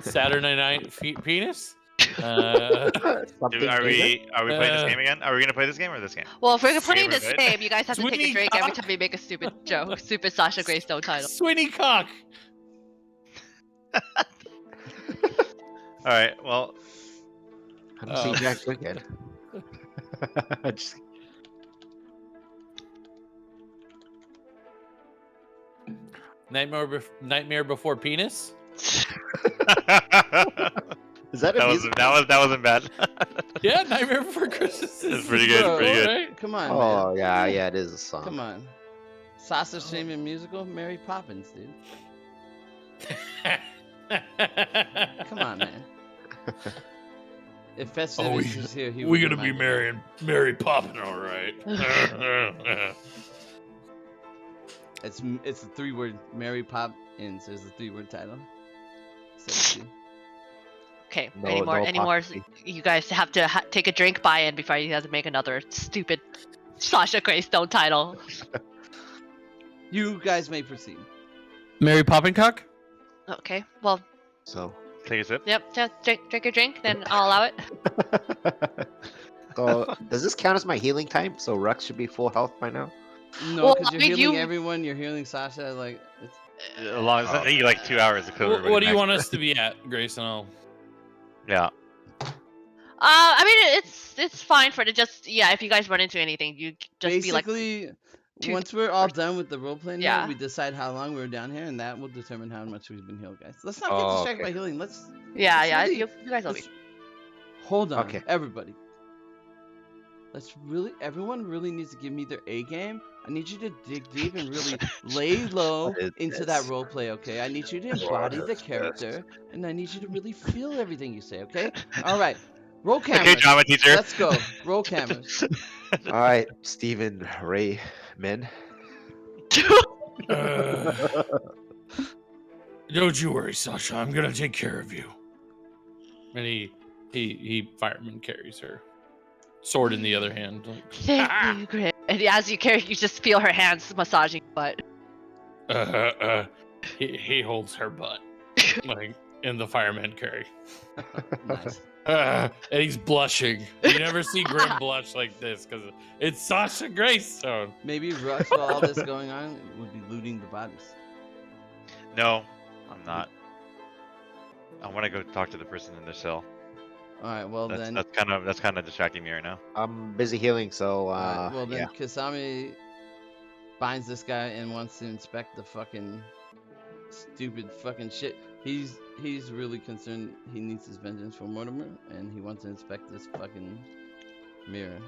Saturday night penis. Are we playing this Uh, game again? Are we gonna play this game or this game? Well, if we're This playing game or this this? game, you guys have to take Sweeney a drink every cock. time we make a stupid joke, stupid Sasha Greystone title. Sweeney cock. All right. Well, I don't see Jack Wicked. Just- Nightmare Before Penis. Is that a that music? wasn't bad. Yeah, Nightmare Before Christmas. It's pretty good. Bro, Pretty good. Right? Come on, man. Oh yeah, yeah, it is a song. Come on. Sausage Shaming musical, Mary Poppins, dude. Come on, man. If Festivities was here, he would We're gonna be remind me. Mary Poppin', all right. It's a 3-word Mary Poppins. There's a 3-word title. 17. Okay, No- any more? no Any more? apocryphy. You guys have to take a drink buy-in before you have to make another stupid Sasha Greystone title. You guys may proceed. Mary Poppincock? Okay, well, So. Take a sip. yep, just drink your drink, then I'll allow it. So does this count as my healing time? So Rux should be full health by now. No, Well, because I you're mean, healing you- everyone. You're healing Sasha. Like, it's... As long as I think you like 2 hours to kill everybody. What do you max. want us to be at, Grayson? Yeah. I mean, it's fine for the just if you guys run into anything, you just be like, basically, two- once we're all done with the role playing, Yeah. we decide how long we're down here, and that will determine how much we've been healed, guys. Let's not get Oh, distracted okay. by healing. Let's you guys will be. let's- hold on, Okay. everybody. Everyone really needs to give me their A game. I need you to dig deep and really lay low What is into this? that role play, okay? I need you to embody the character, and I need you to really feel everything you say, okay? All right, roll cameras. Okay, drama teacher. Let's go. Roll cameras. All right, Stephen Ray Men. Don't you worry, Sasha. I'm gonna take care of you. And he fireman carries her sword in the other hand. Like, Thank you, Grit. And as you carry, you just feel her hands massaging your butt. he holds her butt like in the fireman carry. Nice. And he's blushing. You never see Grim blush like this because it's Sasha Greystone. Maybe Rush, while all this going on, would be looting the bodies. No, I'm not. I want to go talk to the person in their cell. All right, well That's then. that's kind of distracting me right now. I'm busy healing, so Alright, well then, yeah. Kasami binds this guy and wants to inspect the fucking stupid fucking shit. He's really concerned. He needs his vengeance for Mortimer, and he wants to inspect this fucking mirror.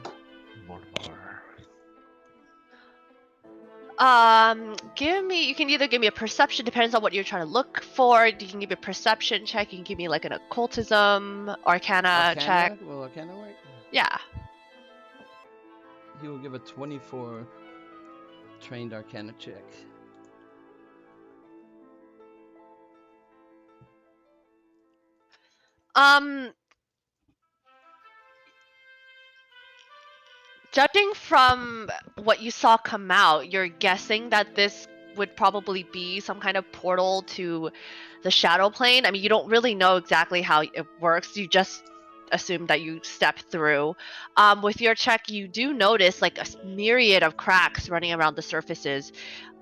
You can either give me a perception, depends on what you're trying to look for. You can give me a perception check. You can give me like an occultism, arcana check. Will Arcana work? Yeah. He will give a 24 trained Arcana check. Judging from what you saw come out, you're guessing that this would probably be some kind of portal to the shadow plane. I mean, you don't really know exactly how it works. You just assume that you step through. With your check, you do notice like a myriad of cracks running around the surfaces.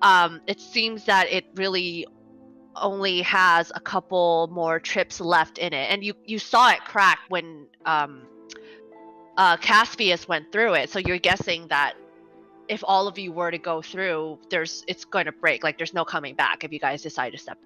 It seems that it really only has a couple more trips left in it, and you saw it crack when Caspius went through it, so you're guessing that if all of you were to go through, it's going to break. Like there's no coming back if you guys decide to step.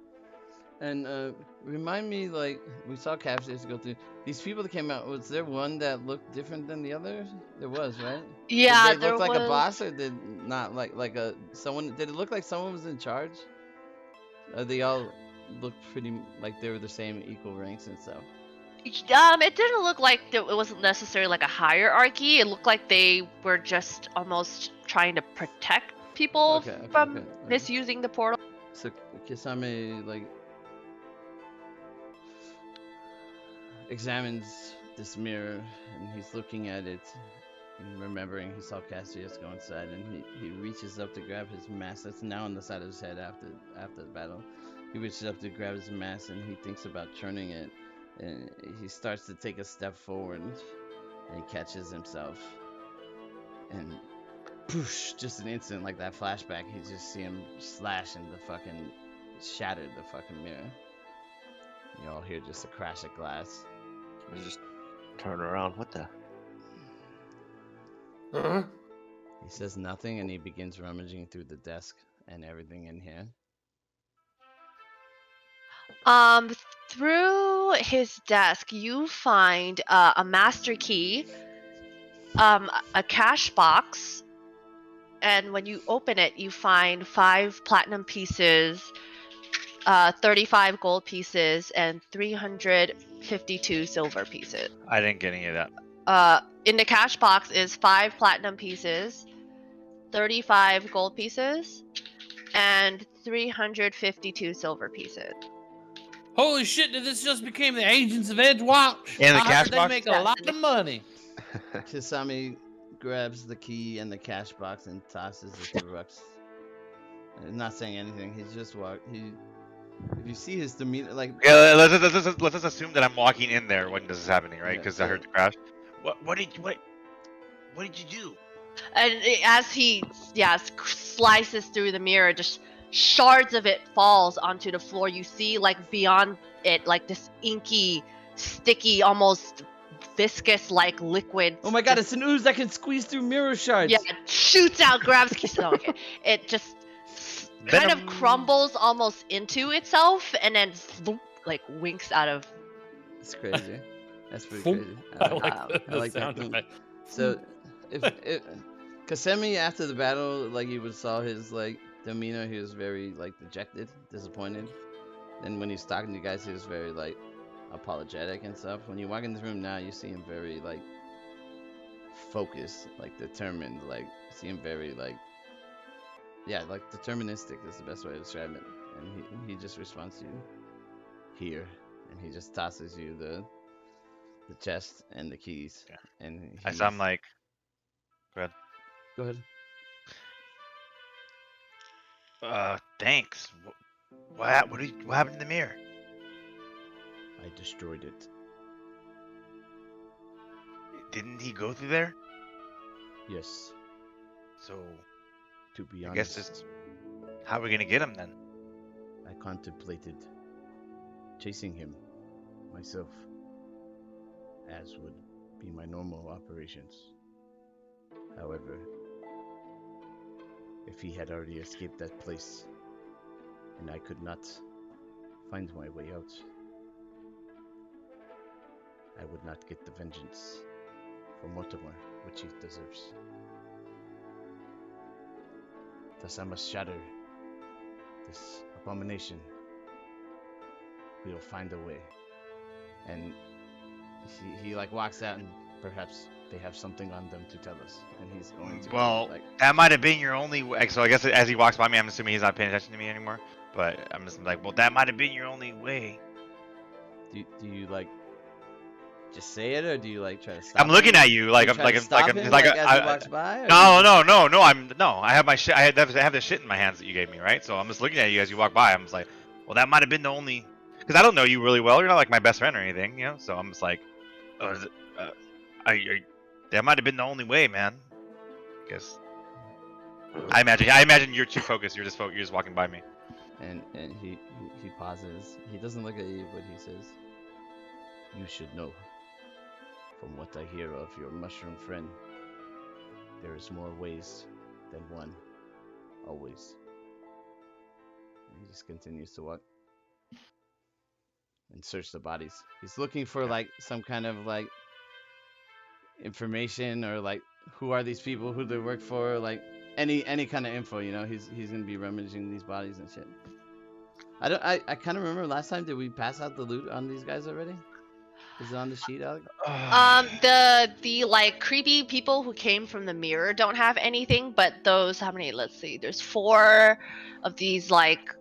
And remind me, like, we saw Cassius go through. These people that came out, was there one that looked different than the others? There was, right? Yeah, did they there look like was. a boss, or did not like a someone? Did it look like someone was in charge? They all looked pretty like they were the same equal ranks and stuff. It didn't look like it wasn't necessarily like a hierarchy. It looked like they were just almost trying to protect people from Okay. misusing the portal. So Kisame like examines this mirror and he's looking at it remembering he saw Cassius go inside, and he reaches up to grab his mask that's now on the side of his head after the battle. He reaches up to grab his mask, and he thinks about turning it, and he starts to take a step forward, and he catches himself, and poosh, just an instant, like that flashback, you just see him slash and the fucking shattered the fucking mirror. You all hear just a crash of glass. I just turn around. What the? He says nothing, and he begins rummaging through the desk and everything in here. Through his desk, you find a master key, a cash box, and when you open it, you find 5 platinum pieces, 35 gold pieces, and 352 silver pieces. I didn't get any of that. In the cash box is 5 platinum pieces, 35 gold pieces, and 352 silver pieces. Holy shit! Did this just became the Agents of Edgewatch? And the I cash heard box? they make a lot of money. Kisame grabs the key and the cash box and tosses it to Rux. Not saying anything. He's just if you see his demeanor, like Yeah, let's just assume that I'm walking in there when this is happening, right? Because I heard the crash. What did you do? And as he slices through the mirror, just shards of it falls onto the floor. You see, like, beyond it, like this inky, sticky, almost viscous like liquid. Oh my god, it's an ooze that can squeeze through mirror shards. Yeah, it shoots out, grabs Kisame. Okay. It just kind of crumbles almost into itself, and then like winks out of. It's crazy. That's pretty Foom. crazy. I like the like sound that. effect. So, if Kasemi after the battle, like you saw his like demeanor, he was very like dejected, disappointed. Then when he's talking to you guys, he was very like apologetic and stuff. When you walk in this room now, you see him very like focused, like determined, like you see him very like like deterministic is the best way to describe it. And he just responds to you here, and he just tosses you the chest and the keys. Yeah. And As I'm like, go go ahead. Thanks. What happened to the mirror? I destroyed it. Didn't he go through there? Yes. So To be I honest, guess it's how are we gonna get him then? I contemplated chasing him myself, as would be my normal operations. However, if he had already escaped that place, and I could not find my way out, I would not get the vengeance for Mortimer which he deserves. Thus I must shatter this abomination. We'll find a way. And he like walks out, and perhaps they have something on them to tell us. And he's going to that might have been your only way. So I guess as he walks by me, I'm assuming he's not paying attention to me anymore. But I'm just like, well, that might have been your only way. Do you like just say it, or do you like try to stop I'm looking him? at you like You I'm try like to I'm stop like him, I'm like as he walks by, or no. I have my shit. I have the shit in my hands that you gave me, right? So I'm just looking at you as you walk by. I'm just like, well, that might have been the only, because I don't know you really well. You're not like my best friend or anything, you know. So I'm just like, that might have been the only way, man. I guess. I imagine you're too focused. You're just walking by me. And he pauses. He doesn't look at you, but he says, "You should know. From what I hear of your mushroom friend, there is more ways than one. Always." And he just continues to walk and search the bodies. He's looking for like some kind of like information, or like who are these people, who they work for, like any kind of info, you know. He's gonna be rummaging these bodies and shit. I kind of remember last time, did we pass out the loot on these guys already? Is it on the sheet, Alec? The like creepy people who came from the mirror don't have anything, but those, how many? Let's see. There's 4 of these like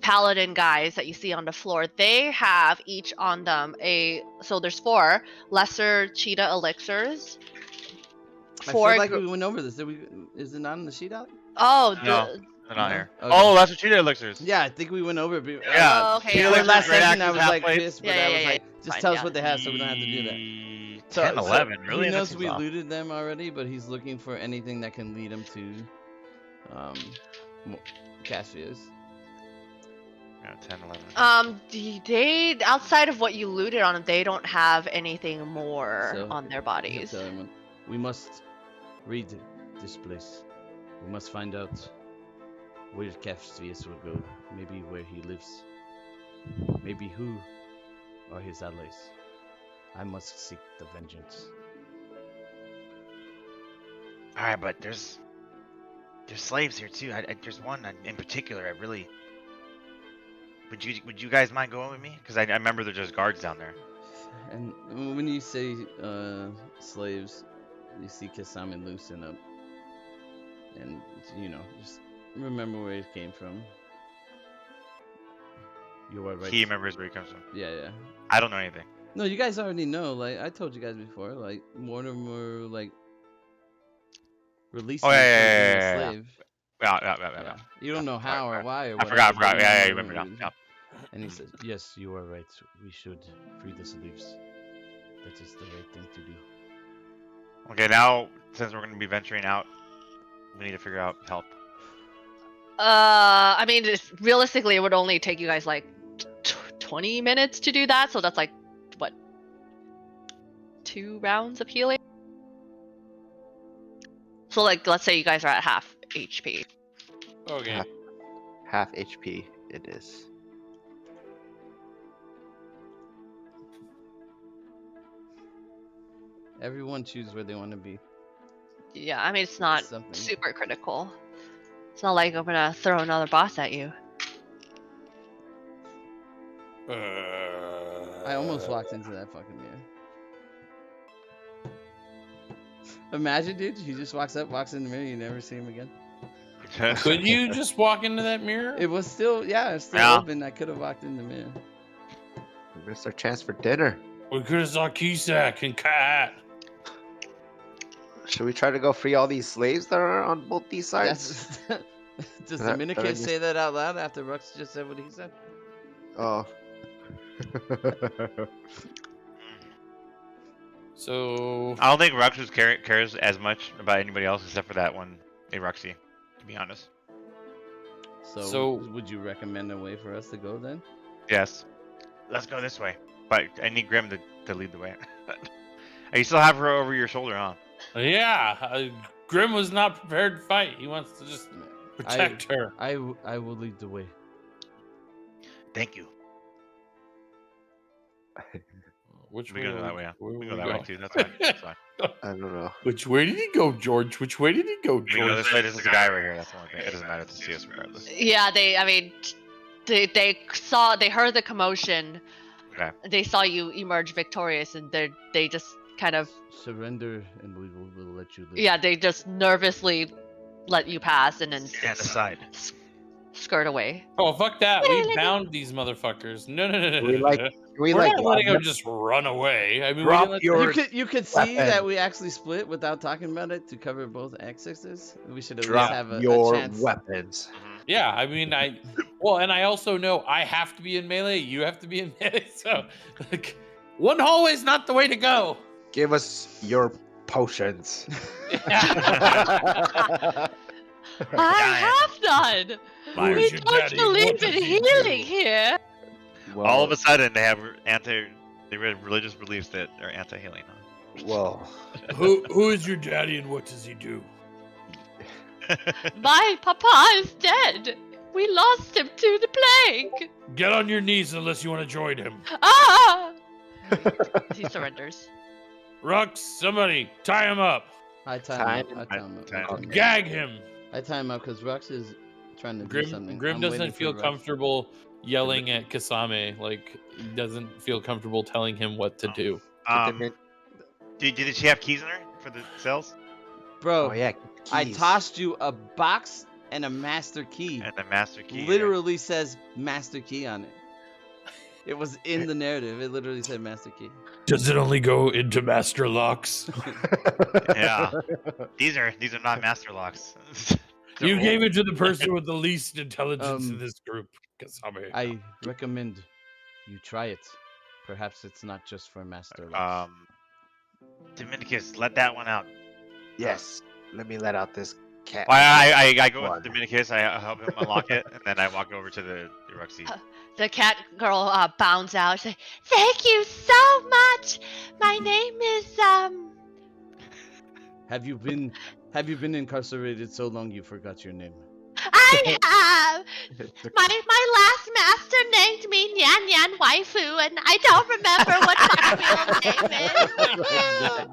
paladin guys that you see on the floor. They have each on them so there's 4 lesser cheetah elixirs. I four. feel like we went over this. Is it not in the sheet, Alex? Oh, No. They're not No? here. Okay. Oh, that's what cheetah elixirs. Yeah, I think we went over it. Yeah. Oh, okay, cheetah yeah. For the elixirs, last great section, I axes, was half like plates. pissed, but Yeah, I yeah, was yeah, like, it's just fine, tell us yeah. what they have so we don't have to do that. 10, 11, really? He That knows seems we off. looted them already, but he's looking for anything that can lead him to Castrios. Yeah, 10, 11. They outside of what you looted on them, they don't have anything more So, on their He'll bodies. tell him, we must read this place. We must find out where Castrios will go. Maybe where he lives. Maybe who are his allies. I must seek the vengeance. All right, but there's slaves here too. There's one in particular. I really would you guys mind going with me? Because I remember there's just guards down there. And when you say slaves, you see Kasami loosen up. And, just remember where he came from. You are right. He remembers where he comes from. Yeah. I don't know anything. No, you guys already know. Like, I told you guys before. Like, Mortimer, like, released Oh, me yeah, for yeah, being yeah, a yeah. slave. Yeah. You don't know how or why or I whatever. forgot. but Yeah, I you remember now. Yeah. And he says, yes, you are right. We should free the slaves. That is the right thing to do. Okay, now since we're going to be venturing out, we need to figure out help. I mean, realistically, it would only take you guys like 20 minutes to do that. So that's like, what, 2 rounds of healing? So like, let's say you guys are at half HP. Okay. Half HP it is. Everyone choose where they want to be. Yeah, I mean, it's not Something. super critical. It's not like I'm gonna throw another boss at you. I almost walked into that fucking mirror. Imagine, dude, he just walks in the mirror, you never see him again. Could you just walk into that mirror? It was still, it's still Yeah. open. I could have walked in the mirror. We missed our chance for dinner. We could have saw Kisak and Kat. Should we try to go free all these slaves that are on both these sides? That's, does That- Dominican that say that out loud after Rux just said what he said? Oh. So I don't think Ruxus cares as much about anybody else except for that one Ruxy, to be honest. So, would you recommend a way for us to go then? Yes. Let's go this way. But I need Grim to lead the way. You still have her over your shoulder, huh? yeah, Grim was not prepared to fight. He wants to just protect her. I will lead the way. Thank you. Which We way? go that way. Yeah. Where We we go that way go? too. That's fine. That's fine. I don't know. Which way did he go, George? Which way did he go, We go George? this way. This is a guy right here. That's the only thing. It doesn't matter to see us regardless. Yeah, they heard the commotion. Okay. They saw you emerge victorious, and they just kind of, Surrender, and we will let you live. yeah, they just nervously let you pass and then Stand aside. skirt away. Oh, fuck that. We bound these motherfuckers. No. We like we We're like not letting them just run away. I mean, Drop we didn't let your- You could see weapon. that we actually split without talking about it to cover both accesses. We should at least drop have a your chance. weapons. Yeah, I mean, and I also know I have to be in melee. You have to be in melee. So, like, one hallway is not the way to go. Give us your potions. I have none. Myers. We your don't daddy? believe What in does he healing do? here. All of a sudden, they have religious beliefs that are anti-healing. Huh? Well, Who is your daddy and what does he do? My papa is dead. We lost him to the plague. Get on your knees unless you want to join him. Ah! He surrenders. Rux, somebody, tie him up. I time him up. I time him up. Time him. Gag him. I time him up because Rux is trying to do something. Grim I'm doesn't waiting for feel Rux. comfortable yelling at Kasame. Like, he doesn't feel comfortable telling him what to do. Did she have keys in her for the cells? Bro, oh yeah. I keys. tossed you a box and a master key. And the master key. Literally says master key on it. It was in the narrative. It literally said master key. Does it only go into master locks? Yeah. These are not master locks. You gave it to the person with the least intelligence in this group. I recommend you try it. Perhaps it's not just for master locks. Dominicus, let that one out. Yes. Let me let out this cat. I go with Dominicus, I help him unlock it, and then I walk over to the Ruxy. The cat girl bounds out. She's like, thank you so much. My name is Have you been incarcerated so long you forgot your name? I have. My last master named me Nyan Nyan Waifu, and I don't remember what my real name is.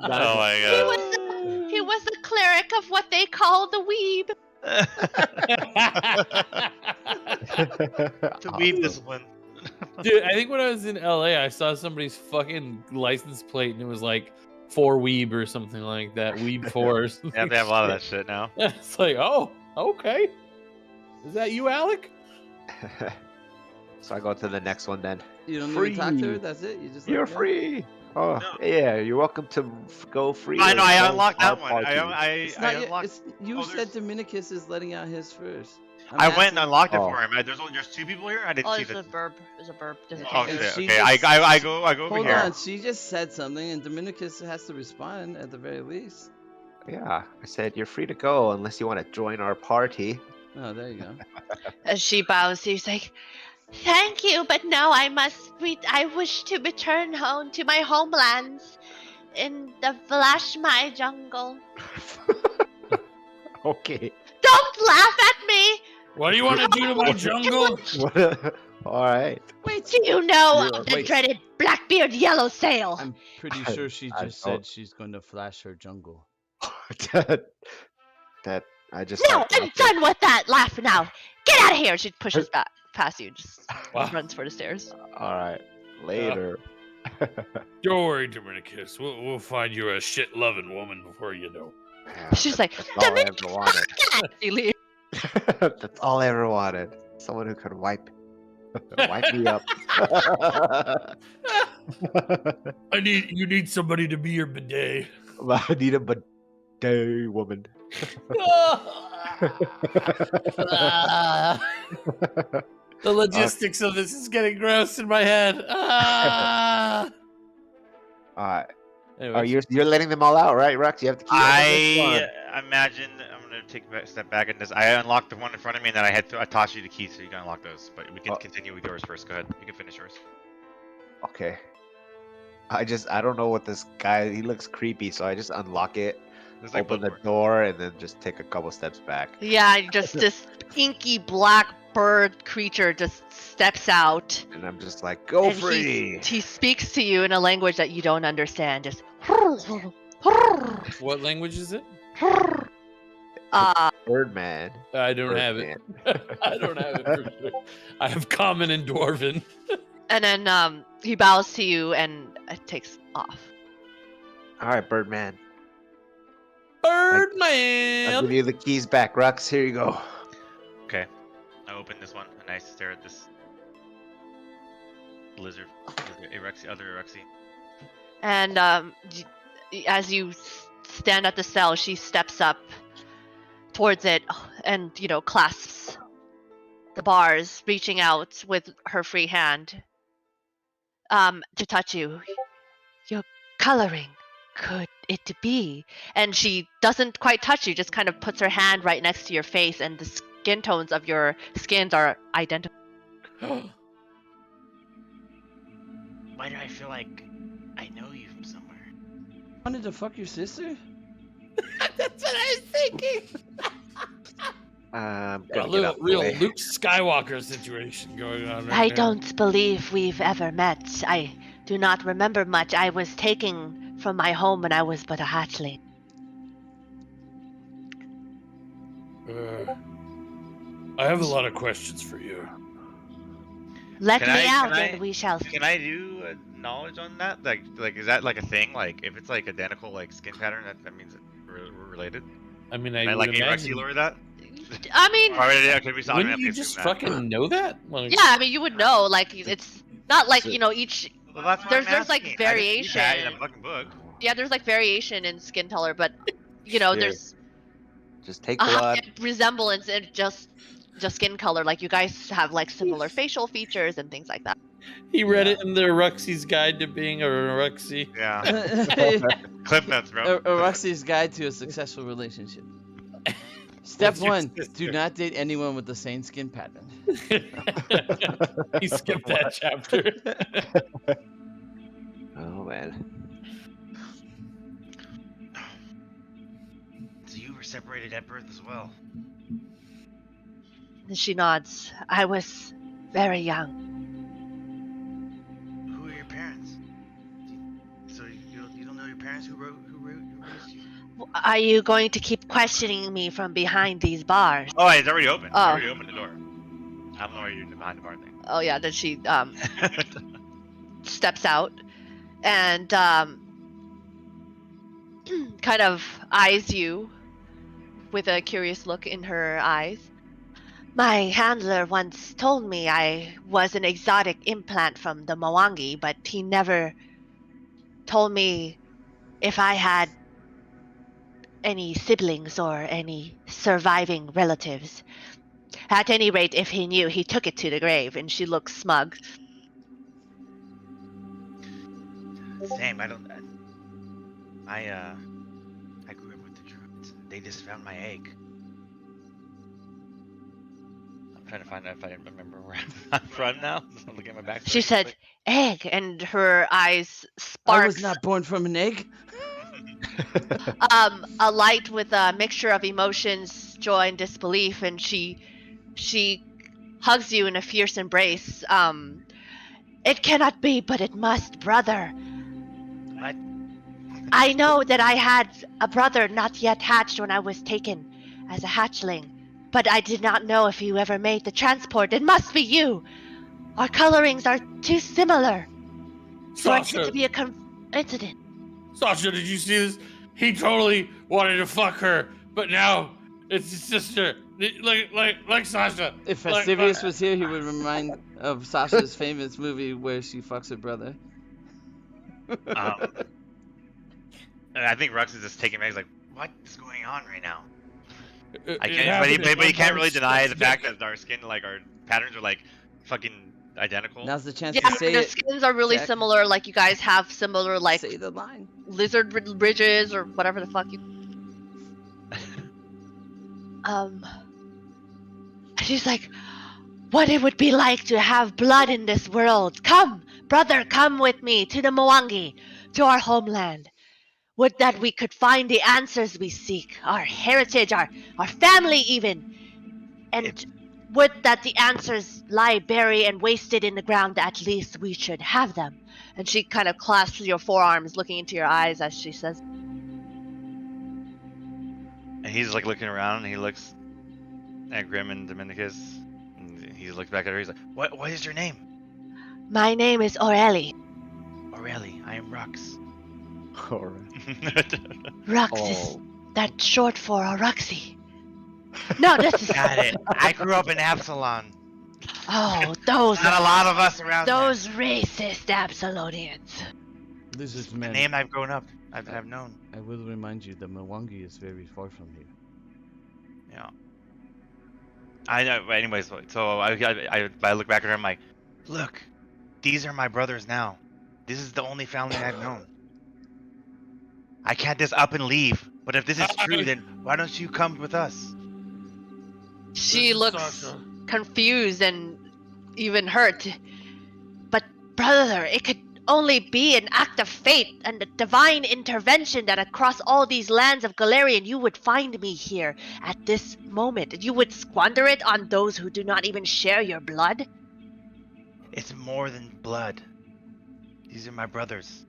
Oh my god. He was a cleric of what they call the weeb. The weeb discipline. Dude, I think when I was in LA, I saw somebody's fucking license plate, and it was like 4 weeb or something like that. Weeb 4 or something. Yeah, they have a lot of that shit now. It's like, oh, okay. Is that you, Alec? So I go to the next one then. You don't Free. need to talk to her. That's it. You just You're let her go? free. Oh, No. yeah. You're welcome to go free. I know, I Go unlocked our that one. party. It's I not yet- unlocked. it's- you Oh, said there's- Dominicus is letting out his first. I'm I went and asking- unlocked it Oh. for him. There's 2 people here. I didn't Oh, see it's the. a verb. It's a verb. Doesn't Oh change. shit. She Okay, just- I go over Hold here. on, she just said something, and Dominicus has to respond at the very least. Yeah, I said you're free to go unless you want to join our party. Oh, there you go. As she bows, she's like, thank you, but no, I wish to return home to my homelands in the Vlashmai jungle. Okay. Don't laugh at me! What do you want to do to my jungle? All right. Wait, Do you know Yeah, of the wait. dreaded Blackbeard Yellow Sail? I'm pretty sure she I just don't- said she's going to flash her jungle. that I just. No, thought I'm about done with that laugh now. Get out of here! She pushes back past you, just Wow. runs for the stairs. that. All right. Later. Don't worry, Dominicus. We'll find you a shit-loving woman before you know. Yeah, She's like, that's all I Dominic, ever wanted. She leaves. That's all I ever wanted. Someone who could wipe me up. You need somebody to be your bidet. I need a bidet woman. The logistics of this is getting gross in my head. All right. Anyways. You're letting them all out, right, Rex? You have to keep. I imagine I'm gonna take a step back and this. I unlocked the one in front of me, and then I tossed you the key so you can unlock those. But we can continue with yours first. Go ahead. You can finish yours. Okay. I don't know what this guy. He looks creepy, so I just unlock it, There's like open the Bloodborne. door, and then just take a couple steps back. Yeah, just this inky black bird creature just steps out. And I'm just like, go and free. He speaks to you in a language that you don't understand. Just. What language is it? Birdman. I don't have it. I don't have it. For sure. I have common and dwarven. And then he bows to you and takes off. All right, Birdman. Birdman. I'll give you the keys back, Rux. Here you go. Okay. I open this one and I stare at this lizard, other Erexi. And as you stand at the cell, she steps up towards it and, clasps the bars, reaching out with her free hand to touch you. Your coloring, could it be? And she doesn't quite touch you, just kind of puts her hand right next to your face, and the skin tones of your skins are identical. Why do I feel like I know you from somewhere? Wanted to fuck your sister? That's what I was thinking. Gonna A get little out the real way. Luke Skywalker situation going on right I now. don't believe we've ever met. I do not remember much. I was taken from my home when I was but a hatchling. I have a lot of questions for you. Let Can me I- out can I- and we shall Can I do knowledge on that? Like, is that like a thing? Like, if it's like identical, like skin pattern, that means that we're related. I mean, Can I I would like a imagine. Rexy lore that? I mean, Or, okay, we saw Wouldn't you just fucking know that? Like, yeah, I mean, you would know. Like, it's Not like So- each. Well, that's what There's I'm like asking. I didn't see that in variation. a fucking book. Yeah, there's like variation in skin color, but Here. there's Just take a blood. high resemblance in just skin color. Like you guys have like similar facial features and things like that. He read Yeah. it in the Ruxy's Guide to Being a Ruxy. Yeah. Cliff notes, bro. Roxy's Guide to a Successful Relationship. Step What's your 1: sister? do not date anyone with the same skin pattern. He skipped that chapter. Oh man. So you were separated at birth as well. And she nods. I was very young. Who are your parents? So you don't know your parents who raised you? Are you going to keep questioning me from behind these bars? Oh, it's already open. Oh. I already opened the door. I don't know why you're behind the bar thing. Oh yeah, then she steps out and kind of eyes you with a curious look in her eyes. My handler once told me I was an exotic implant from the Mwangi, but he never told me if I had any siblings or any surviving relatives. At any rate, if he knew, he took it to the grave. And she looks smug. Same. I grew up with the druids. They just found my egg. I'm trying to find out if I remember where I'm from now. I'm looking at my back. She said, egg, and her eyes I sparks. was not born from an egg. A light with a mixture of emotions, joy, and disbelief, and she hugs you in a fierce embrace. It cannot be, but it must, brother. What? I know that I had a brother not yet hatched when I was taken as a hatchling, but I did not know if you ever made the transport. It must be you. Our colorings are too similar for it Sasha, to be a coincidence. Sasha, did you see this? He totally wanted to fuck her, but now it's his sister. Like Sasha. If Like- Fastivius was here, he would remind of Sasha's famous movie where she fucks her brother. And I think Rux is just taking back. He's like, what is going on right now? It I can't, happened but you in can't really one deny the specific- fact that our skin, like our patterns, are like fucking identical. Now's the chance Yeah, to say the it. skins are really Jack. similar. Like you guys have similar, like Say the line. lizard ridges or whatever the fuck you. She's like, what it would be like to have blood in this world. Come, brother, come with me to the Mwangi, to our homeland. Would that we could find the answers we seek, our heritage, our family even. And would that the answers lie buried and wasted in the ground, at least we should have them. And she kind of clasps your forearms, looking into your eyes as she says, And he's like looking around, and he looks at Grim and Dominicus, and he looks back at her. He's like, "What is your name?" my name is Aurelie. Aurelie, I am Rux. Alright. Rux is that short for Aruxy. No, this is... Got it. I grew up in Absalon. Oh, those Not a lot of us around. those racist Absalonians. This is there. man. A name I've grown up. I've known. I will remind you, the Mwangi is very far from here. Yeah. I know. But anyways, so I look back at her. I'm like, look, these are my brothers now. This is the only family I've known. I can't just up and leave. But if this is true, then why don't you come with us? She looks Sasha. confused and even hurt. But brother, it could only be an act of fate and a divine intervention that across all these lands of Galarian you would find me here at this moment. You would squander it on those who do not even share your blood? It's more than blood. These are my brothers.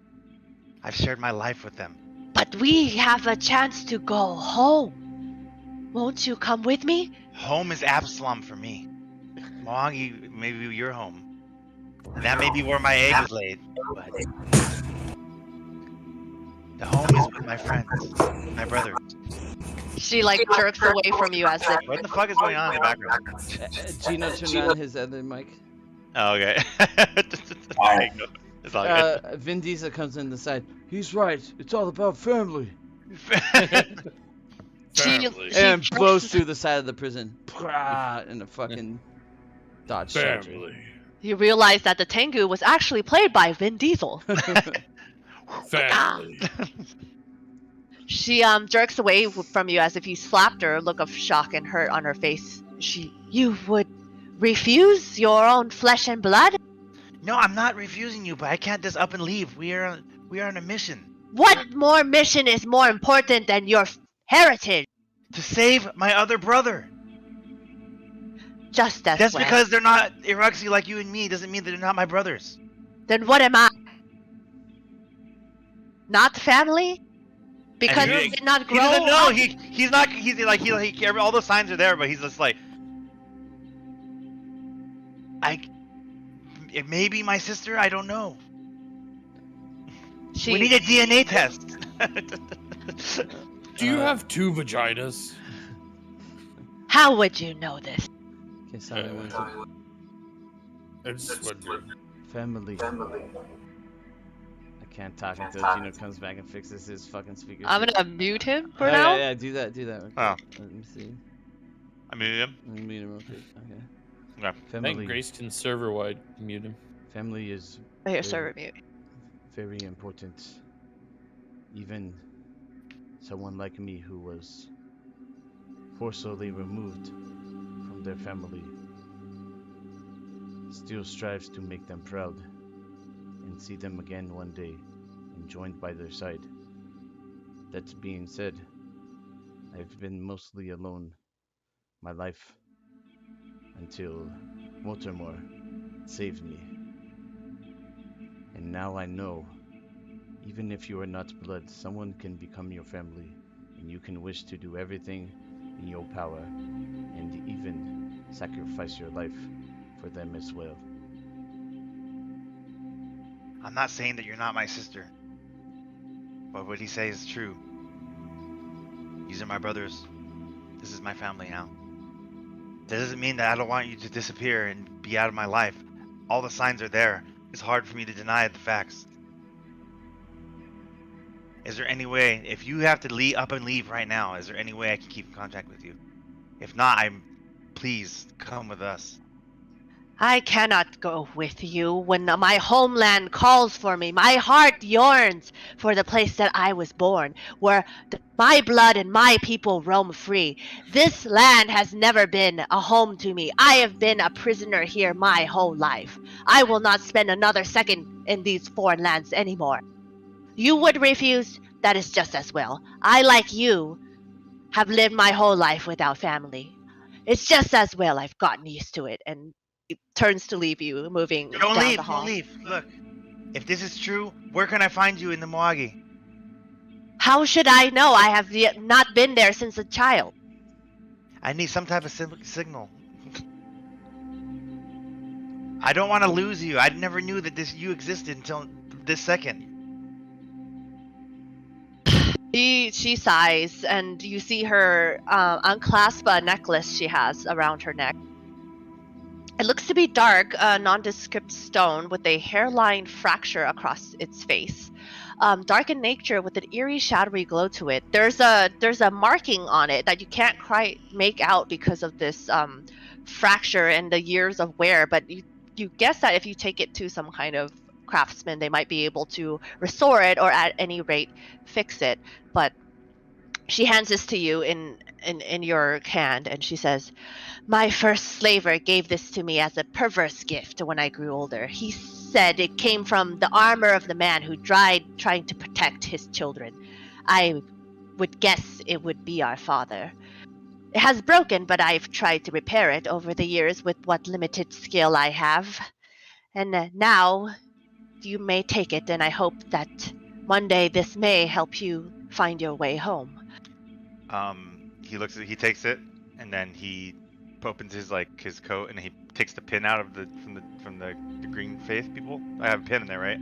I've shared my life with them. But we have a chance to go home. Won't you come with me? Home is Absalom for me. Mwangi, maybe your home. And that may be where my egg was laid. But the home is with my friends, my brothers. She like jerks away from you as if What the fuck is going on in the background? Gino turned on his other mic. Oh, okay. It's all good. Vin Diesel comes in the side. He's right. It's all about family. And blows through the side of the prison. In a fucking Dodge Charger. You realize that the Tengu was actually played by Vin Diesel. Family. She jerks away from you as if you slapped her, a look of shock and hurt on her face. You would refuse your own flesh and blood? No, I'm not refusing you, but I can't just up and leave. We are on a mission. What more mission is more important than your heritage? To save my other brother. Just as Just well. because they're not Iruxi like you and me doesn't mean that they're not my brothers. Then what am I? Not family? Because And he did not grow He doesn't know. up? He's not. He's like he all the signs are there, but he's just like. It may be my sister. I don't know. We need a DNA test. Do you have 2 vaginas? How would you know this? Guess I went to It's family. I can't talk until Gino comes back and fixes his fucking speaker. I'm gonna mute him for Oh, now. Yeah, do that. Okay. Oh. Let me see. I mean him. Let me mute him real quick. Okay. Okay. I think Family. Grace can server-wide mute him. Family is I hear server mute. very important. Even someone like me who was forcibly removed from their family still strives to make them proud and see them again one day and joined by their side. That being said, I've been mostly alone my life until Mortimer saved me. And now I know, even if you are not blood, someone can become your family, and you can wish to do everything in your power, and even sacrifice your life for them as well. I'm not saying that you're not my sister, but what he says is true. These are my brothers. This is my family now. That doesn't mean that I don't want you to disappear and be out of my life. All the signs are there. It's hard for me to deny the facts. Is there any way, if you have to up and leave right now, is there any way I can keep in contact with you? If not, please come with us. I cannot go with you when my homeland calls for me. My heart yearns for the place that I was born, where my blood and my people roam free. This land has never been a home to me. I have been a prisoner here my whole life. I will not spend another second in these foreign lands anymore. You would refuse, that is just as well. I, like you, have lived my whole life without family. It's just as well I've gotten used to it, and turns to leave you, moving down the hall. Don't leave. Look, if this is true, where can I find you in the Moagi? How should I know? I have not been there since a child. I need some type of signal. I don't want to lose you. I never knew that you existed until this second. She sighs, and you see her unclasp a necklace she has around her neck. It looks to be dark, nondescript stone with a hairline fracture across its face. Dark in nature with an eerie, shadowy glow to it. There's a marking on it that you can't quite make out because of this fracture and the years of wear, but you guess that if you take it to some kind of craftsman, they might be able to restore it or at any rate fix it. But she hands this to you in your hand, and she says, "My first slaver gave this to me as a perverse gift when I grew older. He said it came from the armor of the man who died trying to protect his children. I would guess it would be our father. It has broken, but I've tried to repair it over the years with what limited skill I have. And now you may take it, and I hope that one day this may help you find your way home." He takes it, and then he opens his coat, and he takes the pin out of from the green faith people. I have a pin in there, right?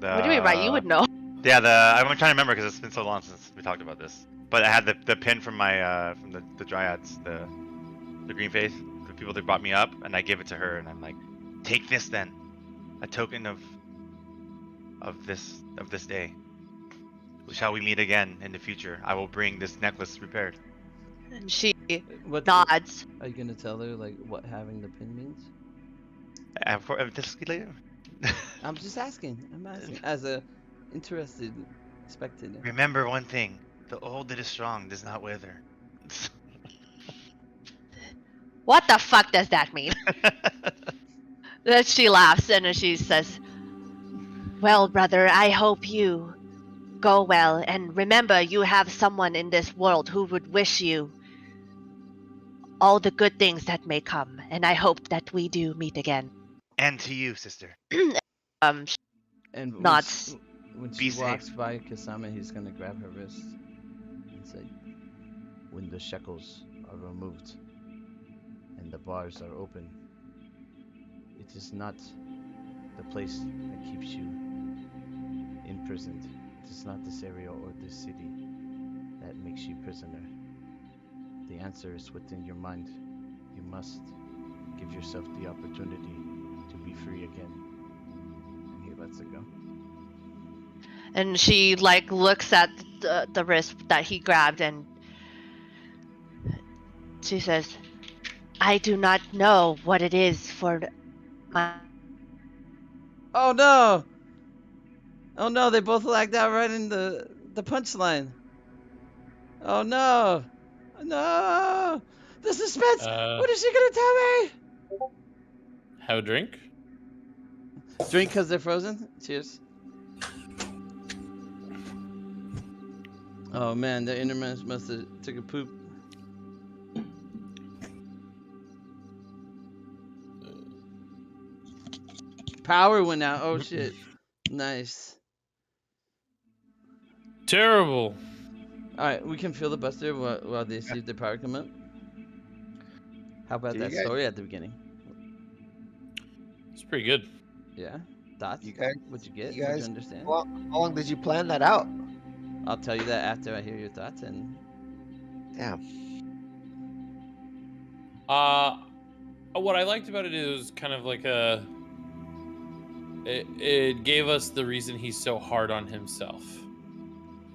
What do you mean, right? You would know. Yeah, I'm trying to remember because it's been so long since we talked about this. But I had the pin from my from the dryads, the green faith, people that brought me up, and I give it to her, and I'm like, take this then, a token of this day. Shall we meet again in the future? I will bring this necklace repaired. And she What nods. are you gonna tell her like what having the pin means? And for this later. I'm just asking. I'm asking as a interested spectator. Remember one thing: the old that is strong does not wither. What the fuck does that mean? Then she laughs and she says, "Well, brother, I hope you go well, and remember you have someone in this world who would wish you all the good things that may come, and I hope that we do meet again." And to you, sister. She And nods. when Be she walks safe. by Kasama, he's gonna grab her wrist and say, When the shackles are removed and the bars are open, it is not the place that keeps you imprisoned. It is not this area or this city that makes you prisoner. The answer is within your mind. You must give yourself the opportunity to be free again. And he lets it go. And she like looks at the wrist that he grabbed, and she says, "I do not know what it is for my." "Oh no! Oh no! They both lagged out right in the punchline. Oh no! No! The suspense! What is she gonna tell me?" Have a drink? Drink because they're frozen. Cheers. Oh man, the internet must have took a poop. Power went out. Oh shit. Nice. Terrible. Alright, we can feel the buster while they see if the power come up. How about Do that you guys- story at the beginning? It's pretty good. Yeah? Thoughts? You guys- What'd you get? you What'd guys- you understand? Well, how long did you plan that out? I'll tell you that after I hear your thoughts and Damn. What I liked about it is kind of like it gave us the reason he's so hard on himself.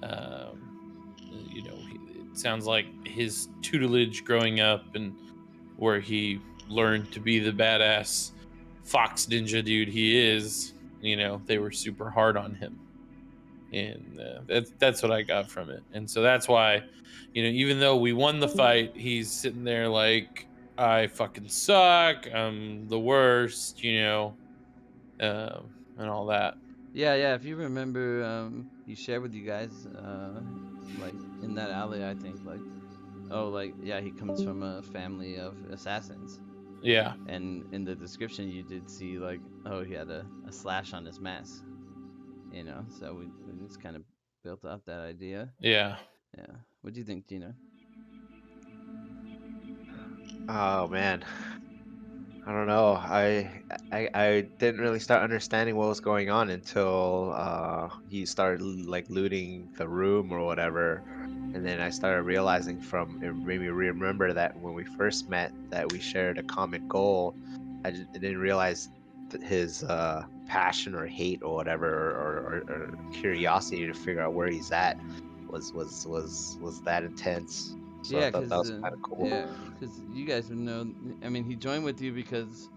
You know, it sounds like his tutelage growing up and where he learned to be the badass fox ninja dude he is, you know, they were super hard on him. And that's what I got from it. And so that's why, you know, even though we won the fight, he's sitting there like, I fucking suck, I'm the worst, you know, and all that. yeah, if you remember, he shared with you guys, like in that alley, I think, like, oh, like, yeah, he comes from a family of assassins. Yeah. And in the description, you did see, like, oh, he had a slash on his mask, you know, so we just kind of built up that idea. Yeah. Yeah. What do you think, Gino? Oh man. I don't know. I didn't really start understanding what was going on until he started like looting the room or whatever, and then I started realizing it made me remember that when we first met that we shared a common goal. I didn't realize that his passion or hate or whatever or curiosity to figure out where he's at was that intense. So Yeah, I thought that was because kind of cool. yeah, because you guys would know. I mean, he joined with you because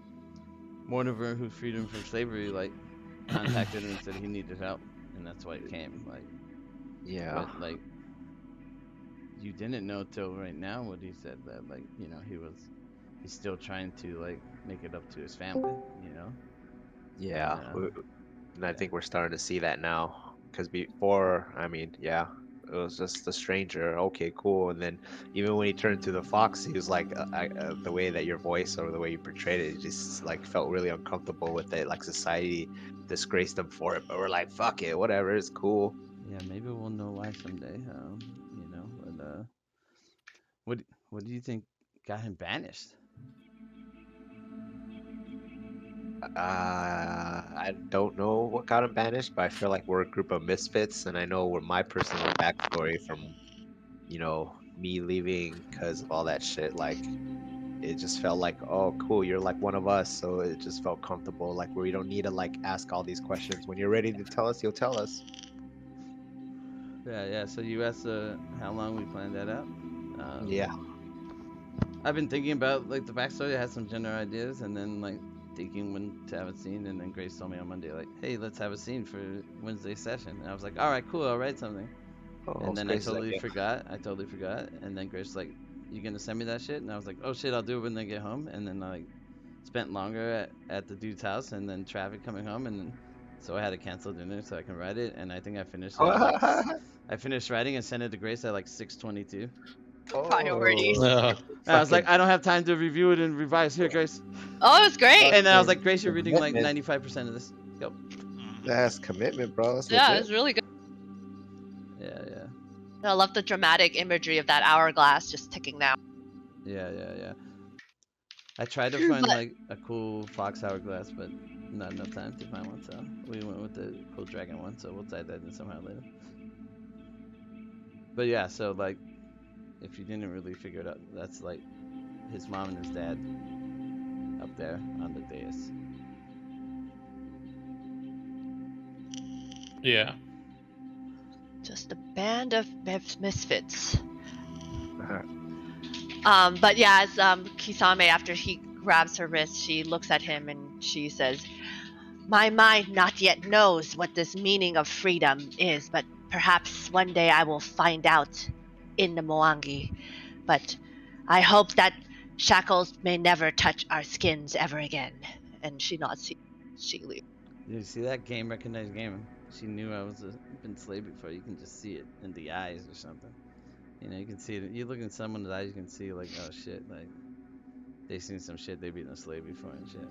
Mortimer, who freed him from slavery, like contacted him and said he needed help, and that's why he came. Like, Yeah. but like, you didn't know till right now what he said, that like, you know, he's still trying to like make it up to his family, you know. Yeah, Yeah. and I think we're starting to see that now. Because before, I mean, yeah, it was just the stranger. Okay, cool. And then even when he turned to the fox, he was like, the way that your voice or the way you portrayed it, just like felt really uncomfortable with it. Like society disgraced him for it, but we're like, fuck it, whatever, it's cool. Yeah, maybe we'll know why someday. You know, but what do you think got him banished? I don't know what got him banished, but I feel like we're a group of misfits, and I know where my personal backstory from, you know, me leaving because of all that shit. Like, it just felt like, oh, cool, you're like one of us. So it just felt comfortable, like where you don't need to like ask all these questions. When you're ready to tell us, you'll tell us. Yeah. So you asked how long we planned that out. Yeah. I've been thinking about like the backstory. I had some general ideas, and then like thinking when to have a scene. And then Grace told me on Monday, like, "Hey, let's have a scene for Wednesday's session." And I was like, "All right, cool. I'll write something." Oh, And then Grace is totally like, forgot. I totally forgot. And then Grace was like, "You gonna send me that shit?" And I was like, "Oh shit, I'll do it when they get home." And then I like spent longer at the dude's house, and then traffic coming home, and then so I had to cancel dinner so I can write it. And I think I finished it at like I finised writing and sent it to Grace at like 6:22. Priorities. Uh, I was like, fucking I don't have time to review it and revise. Here, Grace. Oh, it was great. And then I was like, Grace, you're reading like commitment. 95% of this. Yep. That's commitment, bro. That's Yeah, it legit. was really good. Yeah. I love the dramatic imagery of that hourglass just ticking down. Yeah. I tried to find like a cool fox hourglass, but not enough time to find one. So we went with the cool dragon one. So we'll tie that in somehow later. But yeah, so like, if you didn't really figure it out, that's like his mom and his dad up there on the dais. yeah. Just a band of misfits. Uh-huh. But yeah, as Kisame, after he grabs her wrist, she looks at him and she says, "My mind not yet knows what this meaning of freedom is, but perhaps one day I will find out in the Moangi. But I hope that shackles may never touch our skins ever again." And she nods. She leaves. You see that game recognized game? She knew I was been slave before. You can just see it in the eyes or something. You know, you can see it. You look in someone's eyes, you can see like, oh shit, like they seen some shit they've been a slave before and shit.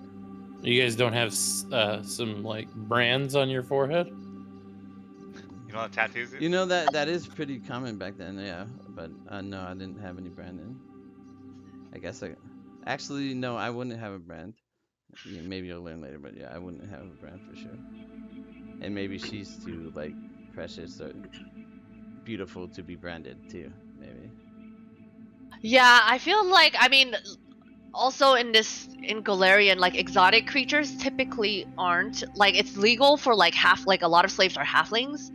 You guys don't have some like brands on your forehead? You don't have tattoos? You know that is pretty common back then, yeah. But no, I didn't have any branding. I guess actually no, I wouldn't have a brand. Yeah, maybe you'll learn later, but yeah, I wouldn't have a brand for sure. And maybe she's too like precious or beautiful to be branded too, maybe. Yeah, I feel like, I mean, also in Galarian, like exotic creatures typically aren't like, it's legal for like a lot of slaves are halflings,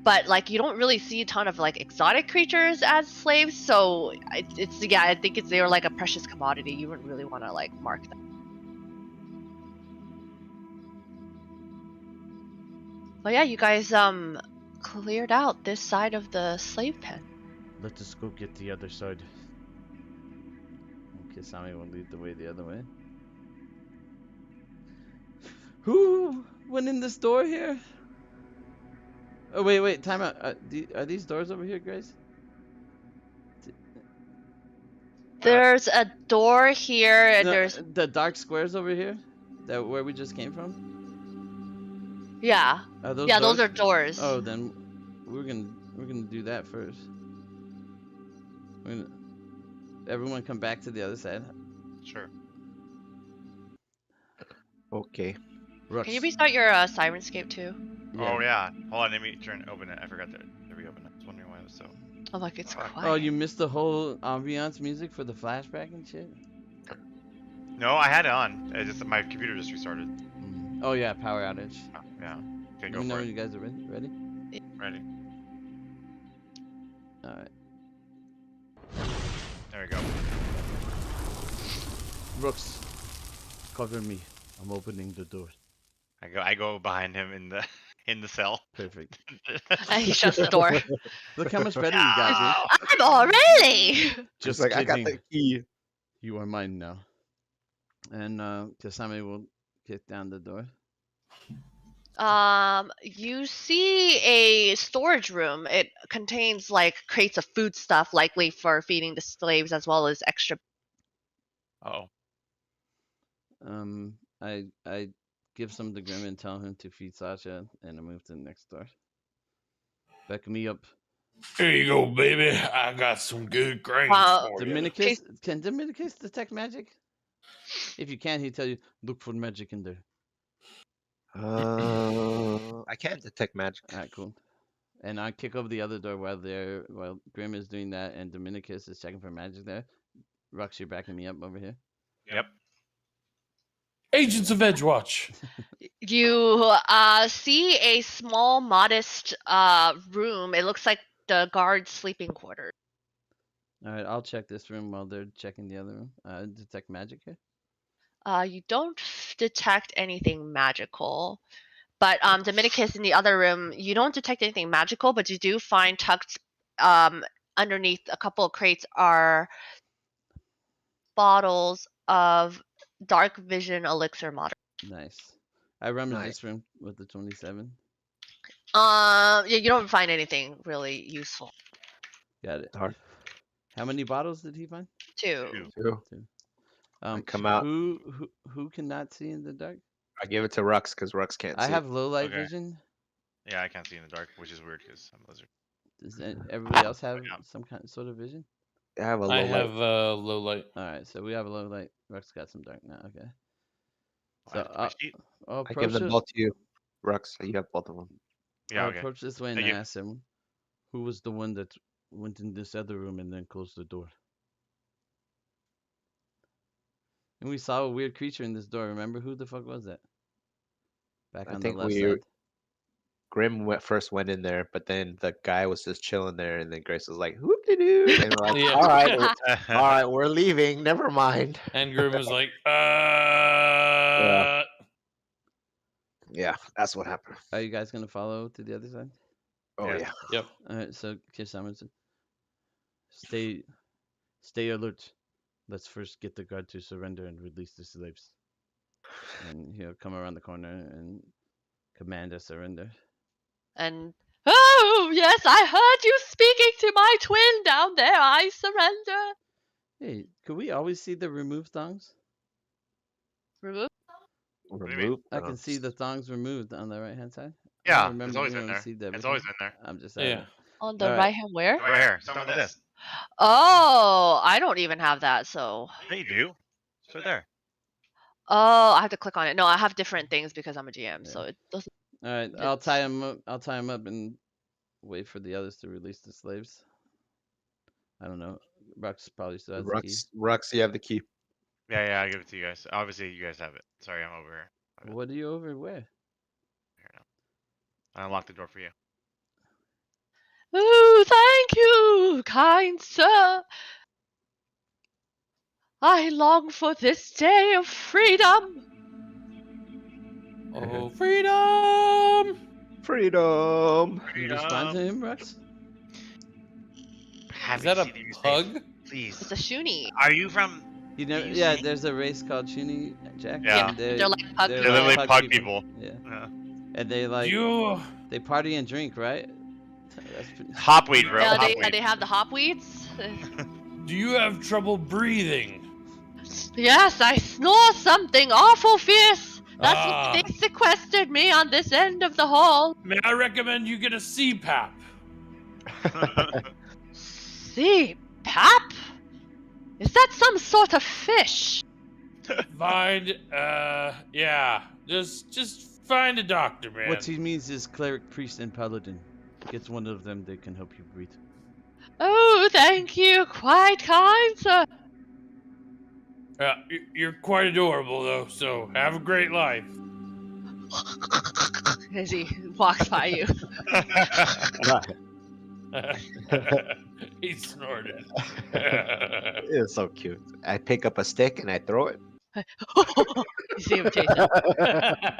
but like you don't really see a ton of like exotic creatures as slaves. So I think they were like a precious commodity. You wouldn't really want to like mark them. But yeah, you guys cleared out this side of the slave pen. Let us go get the other side. Kisame will lead the way the other way. Who went in this door here? Oh wait, time out. Are these doors over here, Grace? There's a door here, and there's the dark squares over here. That where we just came from. Yeah. Are those yeah, doors? those are doors. Oh, then we're gonna do that first. Everyone come back to the other side. Sure. Okay. Rux. Can you restart your Sirenscape too? Oh yeah. Hold on, let me open it. I forgot to reopen it. I was wondering why it was so. Oh, like it's quiet. Oh, you missed the whole ambiance music for the flashback and shit. No, I had it on. It just my computer just restarted. Oh yeah, power outage. Oh, yeah. Okay, Let go me know for when it. you guys are ready. Ready. All right. There we go. Rux, cover me. I'm opening the door. I go behind him in the cell. Perfect. And he shuts the door. Look how much better you got, dude. I'm already. Just like kidding. I got the key. You are mine now. And Kasame will kick down the door. You see a storage room. It contains like crates of food stuff, likely for feeding the slaves, as well as extra. Oh. I give some to Grim and tell him to feed Sasha, and I move to the next door. Back me up. Here you go, baby. I got some good grains for you. Dominicus, can Dominicus detect magic? If you can, he'll tell you, look for magic in there. I can't detect magic. Alright, cool. And I kick over the other door while Grim is doing that, and Dominicus is checking for magic there. Rux, you're backing me up over here. Yep. Agents of Edgewatch. You see a small, modest room. It looks like the guard's sleeping quarters. All right, I'll check this room while they're checking the other room. Detect magic here. You don't detect anything magical. But Dominicus, in the other room, you don't detect anything magical, but you do find tucked underneath a couple of crates are bottles of dark vision elixir modern. Nice. I rummage Nice. this room with the 27. Yeah, you don't find anything really useful. Got it. Dark. How many bottles did he find? Two. Two. Come out. Who cannot see in the dark? I give it to Rux because Rux can't see. I have low light Okay. vision. Yeah, I can't see in the dark, which is weird because I'm a lizard. Does everybody else have Yeah. some kind of sort of vision? I have a low I light. have low light. All right, so we have a low light. Rux got some dark now. Okay. I'll add it to my sheet. I'll I give them both to you, Rux. You have both of them. Yeah, I'll okay. approach this way and Thank you. ask him, who was the one that went in this other room and then closed the door? And we saw a weird creature in this door. Remember, who the fuck was that? Back I on the think left side. Grim first went in there, but then the guy was just chilling there, and then Grace was like, "Whoop-de-doo," and we're like, Yeah. all right, all right, we're leaving. Never mind. And Grim was like, Yeah, that's what happened. Are you guys gonna follow to the other side? Oh Yes. yeah. Yep. All right, so Kisaman, stay alert. Let's first get the guard to surrender and release the slaves. And he'll come around the corner and command a surrender. And oh yes, I heard you speaking to my twin down there. I surrender. Hey, could we always see the removed thongs? Remove. do you mean? Remove. I can see the thongs removed on the right hand side. I Yeah, remember it's always being in able there. to see It's everything. always in there. I'm just Yeah. On the All right. right hand where? Right here. Someone with this. Oh, I don't even have that, so. Yeah, you do. It's right there. Oh, I have to click on it. No, I have different things because I'm a GM, so Yeah. it doesn't. All right, I'll tie him up. I'll tie him up and wait for the others to release the slaves. I don't know. Rux probably still has the key. Rux, you have the key. Yeah, I give it to you guys. Obviously, you guys have it. Sorry, I'm over here. What are you over where? Here now. I unlocked the door for you. Oh, thank you, kind sir. I long for this day of freedom. Oh, freedom! Freedom. You respond to him, Rux? Is that a pug? Please. It's a shoonie. Are you from? You know, you yeah. see- There's a race called Shuni Jack. Yeah. and They're like pug They're people. literally pug people. Yeah, Yeah. and they like You. they party and drink, right? That's pretty... Hopweed, bro. Yeah, Hopweed. they have the hop weeds. Do you have trouble breathing? Yes, I snore something awful fierce. That's Ah. why they sequestered me on this end of the hall. May I recommend you get a CPAP? See, pap? Is that some sort of fish? Find, yeah. Just find a doctor, man. What he means is cleric, priest, and paladin. Gets one of them that can help you breathe. Oh, thank you. Quite kind, sir. You're quite adorable, though, so have a great life. As he walks by you. He snorted. It's so cute. I pick up a stick and I throw it. You see him chase him.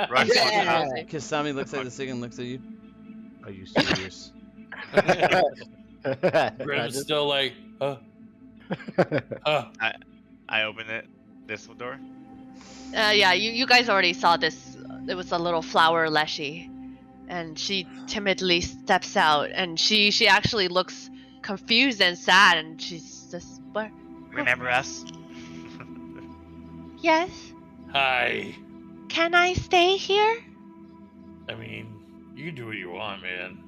Rux, Yeah. Kisami looks at the stick and looks at you. Are you serious? Grim's still like, I open it. This door. Yeah, you guys already saw this. It was a little flower leshy. And she timidly steps out. And she actually looks confused and sad. And she's just, what? Remember us? Yes? hi. Can I stay here? I mean, you can do what you want, man.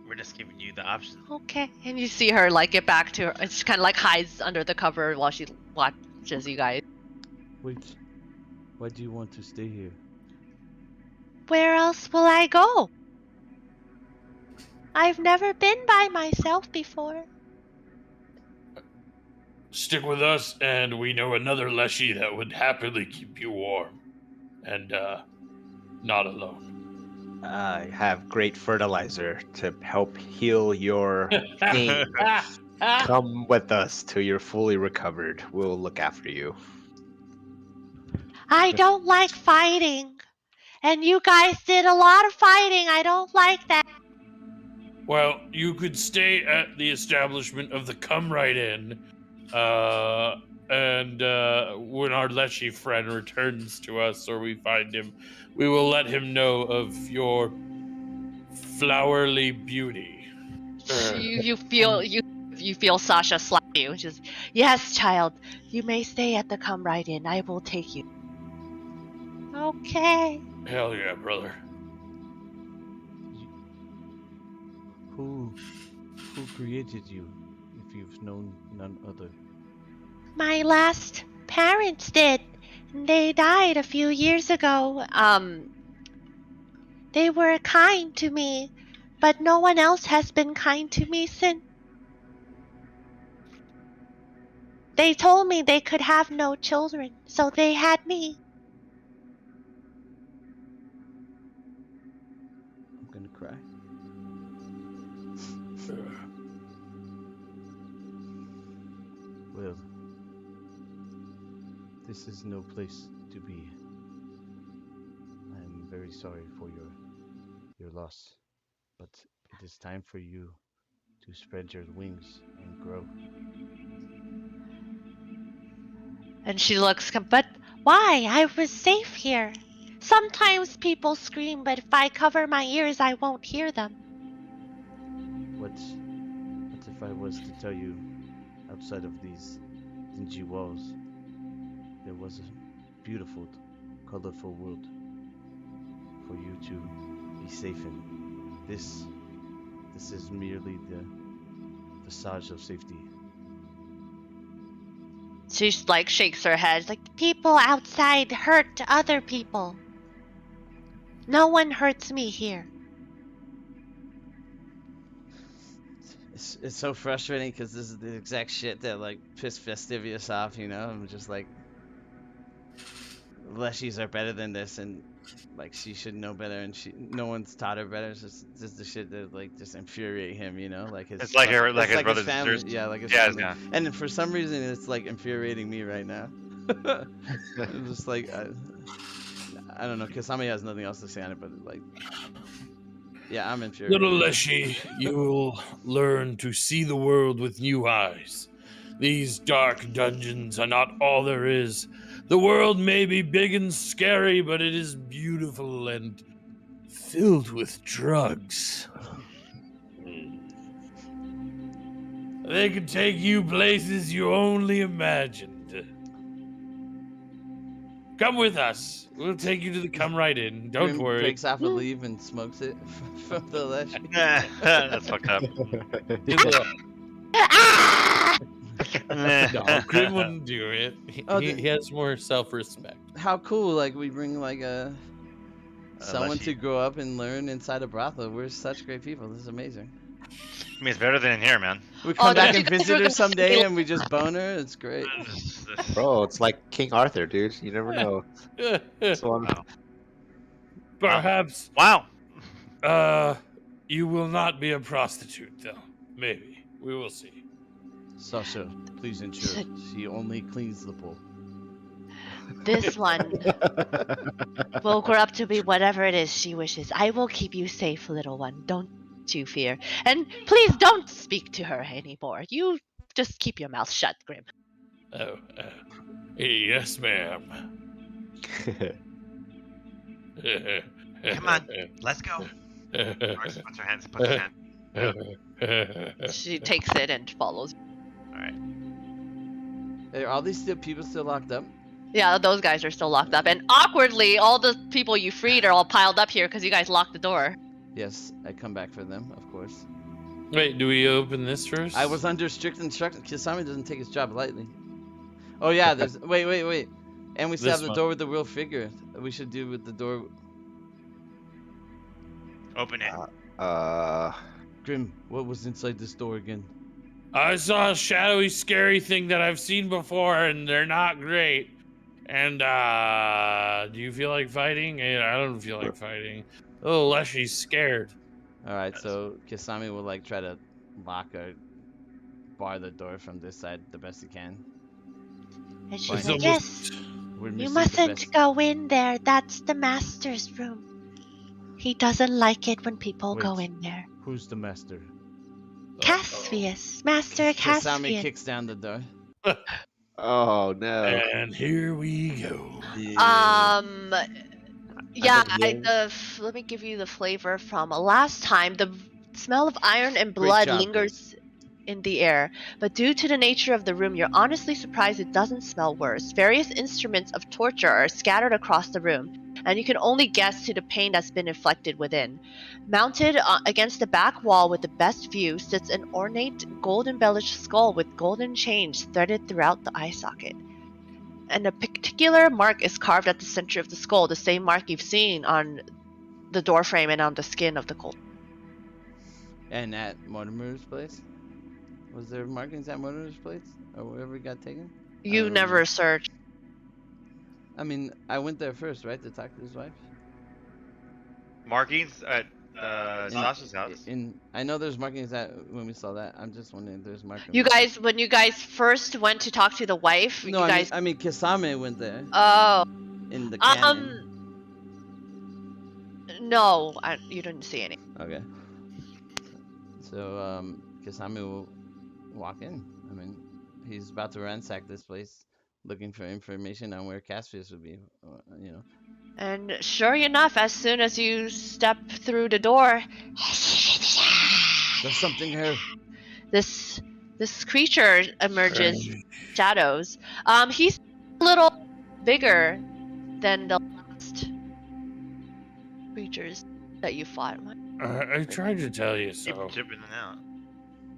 We're just giving you the option. Okay. And you see her like get back to her. It's kind of like hides under the cover while she watches you guys. Wait. Why do you want to stay here? Where else will I go? I've never been by myself before. stick with us, and we know another Leshy that would happily keep you warm and not alone. I have great fertilizer to help heal your pain. Come with us till you're fully recovered. We'll look after you. I don't like fighting. And you guys did a lot of fighting. I don't like that. Well, you could stay at the establishment of the Come Right In, and when our Leshy friend returns to us or we find him, we will let him know of your flowery beauty. You feel Sasha slap you. Just, yes, child, you may stay at the Come Right In. I will take you. Okay. Hell yeah, brother. Who created you, if you've known none other? My last parents did. They died a few years ago. They were kind to me, but no one else has been kind to me since. They told me they could have no children, so they had me. I'm gonna cry. Well, this is no place to be. I'm very sorry for your loss, but it is time for you to spread your wings and grow. And she looks, but why? I was safe here. Sometimes people scream, but if I cover my ears, I won't hear them. What if I was to tell you, outside of these dingy walls, there was a beautiful, colorful world for you to be safe in? This is merely the visage of safety. She like shakes her head, like people outside hurt other people. No one hurts me here. It's so frustrating because this is the exact shit that like pissed Festivius off, you know? I'm just like, Leshies are better than this, and like she should know better, and no one's taught her better. It's just the shit that like just infuriate him, you know? Like his It's like her, like his brothers and family. sisters. Yeah, like his Yeah, family. yeah. And for some reason, it's like infuriating me right now. I'm just like, I don't know. Kasami has nothing else to say on it, but like, yeah, I'm infuriated. Little Leshy, you will learn to see the world with new eyes. These dark dungeons are not all there is. The world may be big and scary, but it is beautiful and filled with drugs. They can take you places you only imagined. Come with us. We'll take you to the Come Right In. Don't Grim worry. breaks off a leaf and smokes it from the Leshy. That's fucked up. No, Grim wouldn't do it. He has more self-respect. How cool! Like we bring like someone Leshy. to grow up and learn inside a brothel. We're such great people. This is amazing. I mean, it's better than in here, man. We come back you and guys visit were her gonna someday, say- and we just bone her. It's great. Bro, it's like King Arthur, dude. You never know. So Wow. Perhaps, Wow. you will not be a prostitute, though. Maybe. We will see. Sasha, please ensure she only cleans the bowl. This one will grow up to be whatever it is she wishes. I will keep you safe, little one. Don't you fear. And please don't speak to her anymore. You just keep your mouth shut, Grim. Oh, yes, ma'am. Come on, let's go. Marcy puts her hand. She takes it and follows. All right. Are all these people still locked up? Yeah, those guys are still locked up. And awkwardly, all the people you freed are all piled up here because you guys locked the door. Yes, I come back for them, of course. Wait, do we open this first? I was under strict instructions. Kisame doesn't take his job lightly. Oh yeah, there's wait. And we still have This the one. door with the real figure. We should do with the door. Open it. Grim, what was inside this door again? I saw a shadowy, scary thing that I've seen before, and they're not great. And do you feel like fighting? I don't feel like fighting. Oh, Leshy's scared. All right, so Kisame will like try to lock or bar the door from this side the best he can. And she's Fine. like, It's yes, We're you missing the mustn't best- go in there. That's the master's room. He doesn't like it when people go Wait. in there. Who's the master? Caspius, Master Kisame Caspian. kicks down the door. Oh no. And here we go. Yeah, think, let me give you the flavor from last time. The smell of iron and Great blood job, lingers in the air, but due to the nature of the room, you're honestly surprised it doesn't smell worse. Various instruments of torture are scattered across the room, and you can only guess to the pain that's been inflicted within. Mounted against the back wall with the best view sits an ornate, gold-embellished skull with golden chains threaded throughout the eye socket. And a particular mark is carved at the center of the skull, the same mark you've seen on the doorframe and on the skin of the cult. And at Mortimer's place? Was there markings at Mortimer's place? Or wherever he got taken? You don't never remember. searched. I mean, I went there first, right, to talk to his wife? Markings at Sasha's house. I know there's markings at when we saw that. I'm just wondering if there's markings. You guys, when you guys first went to talk to the wife, No, you guys. I mean Kisame went there Oh. in the canyon. No, you didn't see any. Okay. So Kisame will walk in. I mean, he's about to ransack this place, looking for information on where Caspius would be. You know. And sure enough, as soon as you step through the door, There's something here. this creature emerges, shadows. He's a little bigger than the last creatures that you fought. I tried to tell you Keep so. chipping in and out.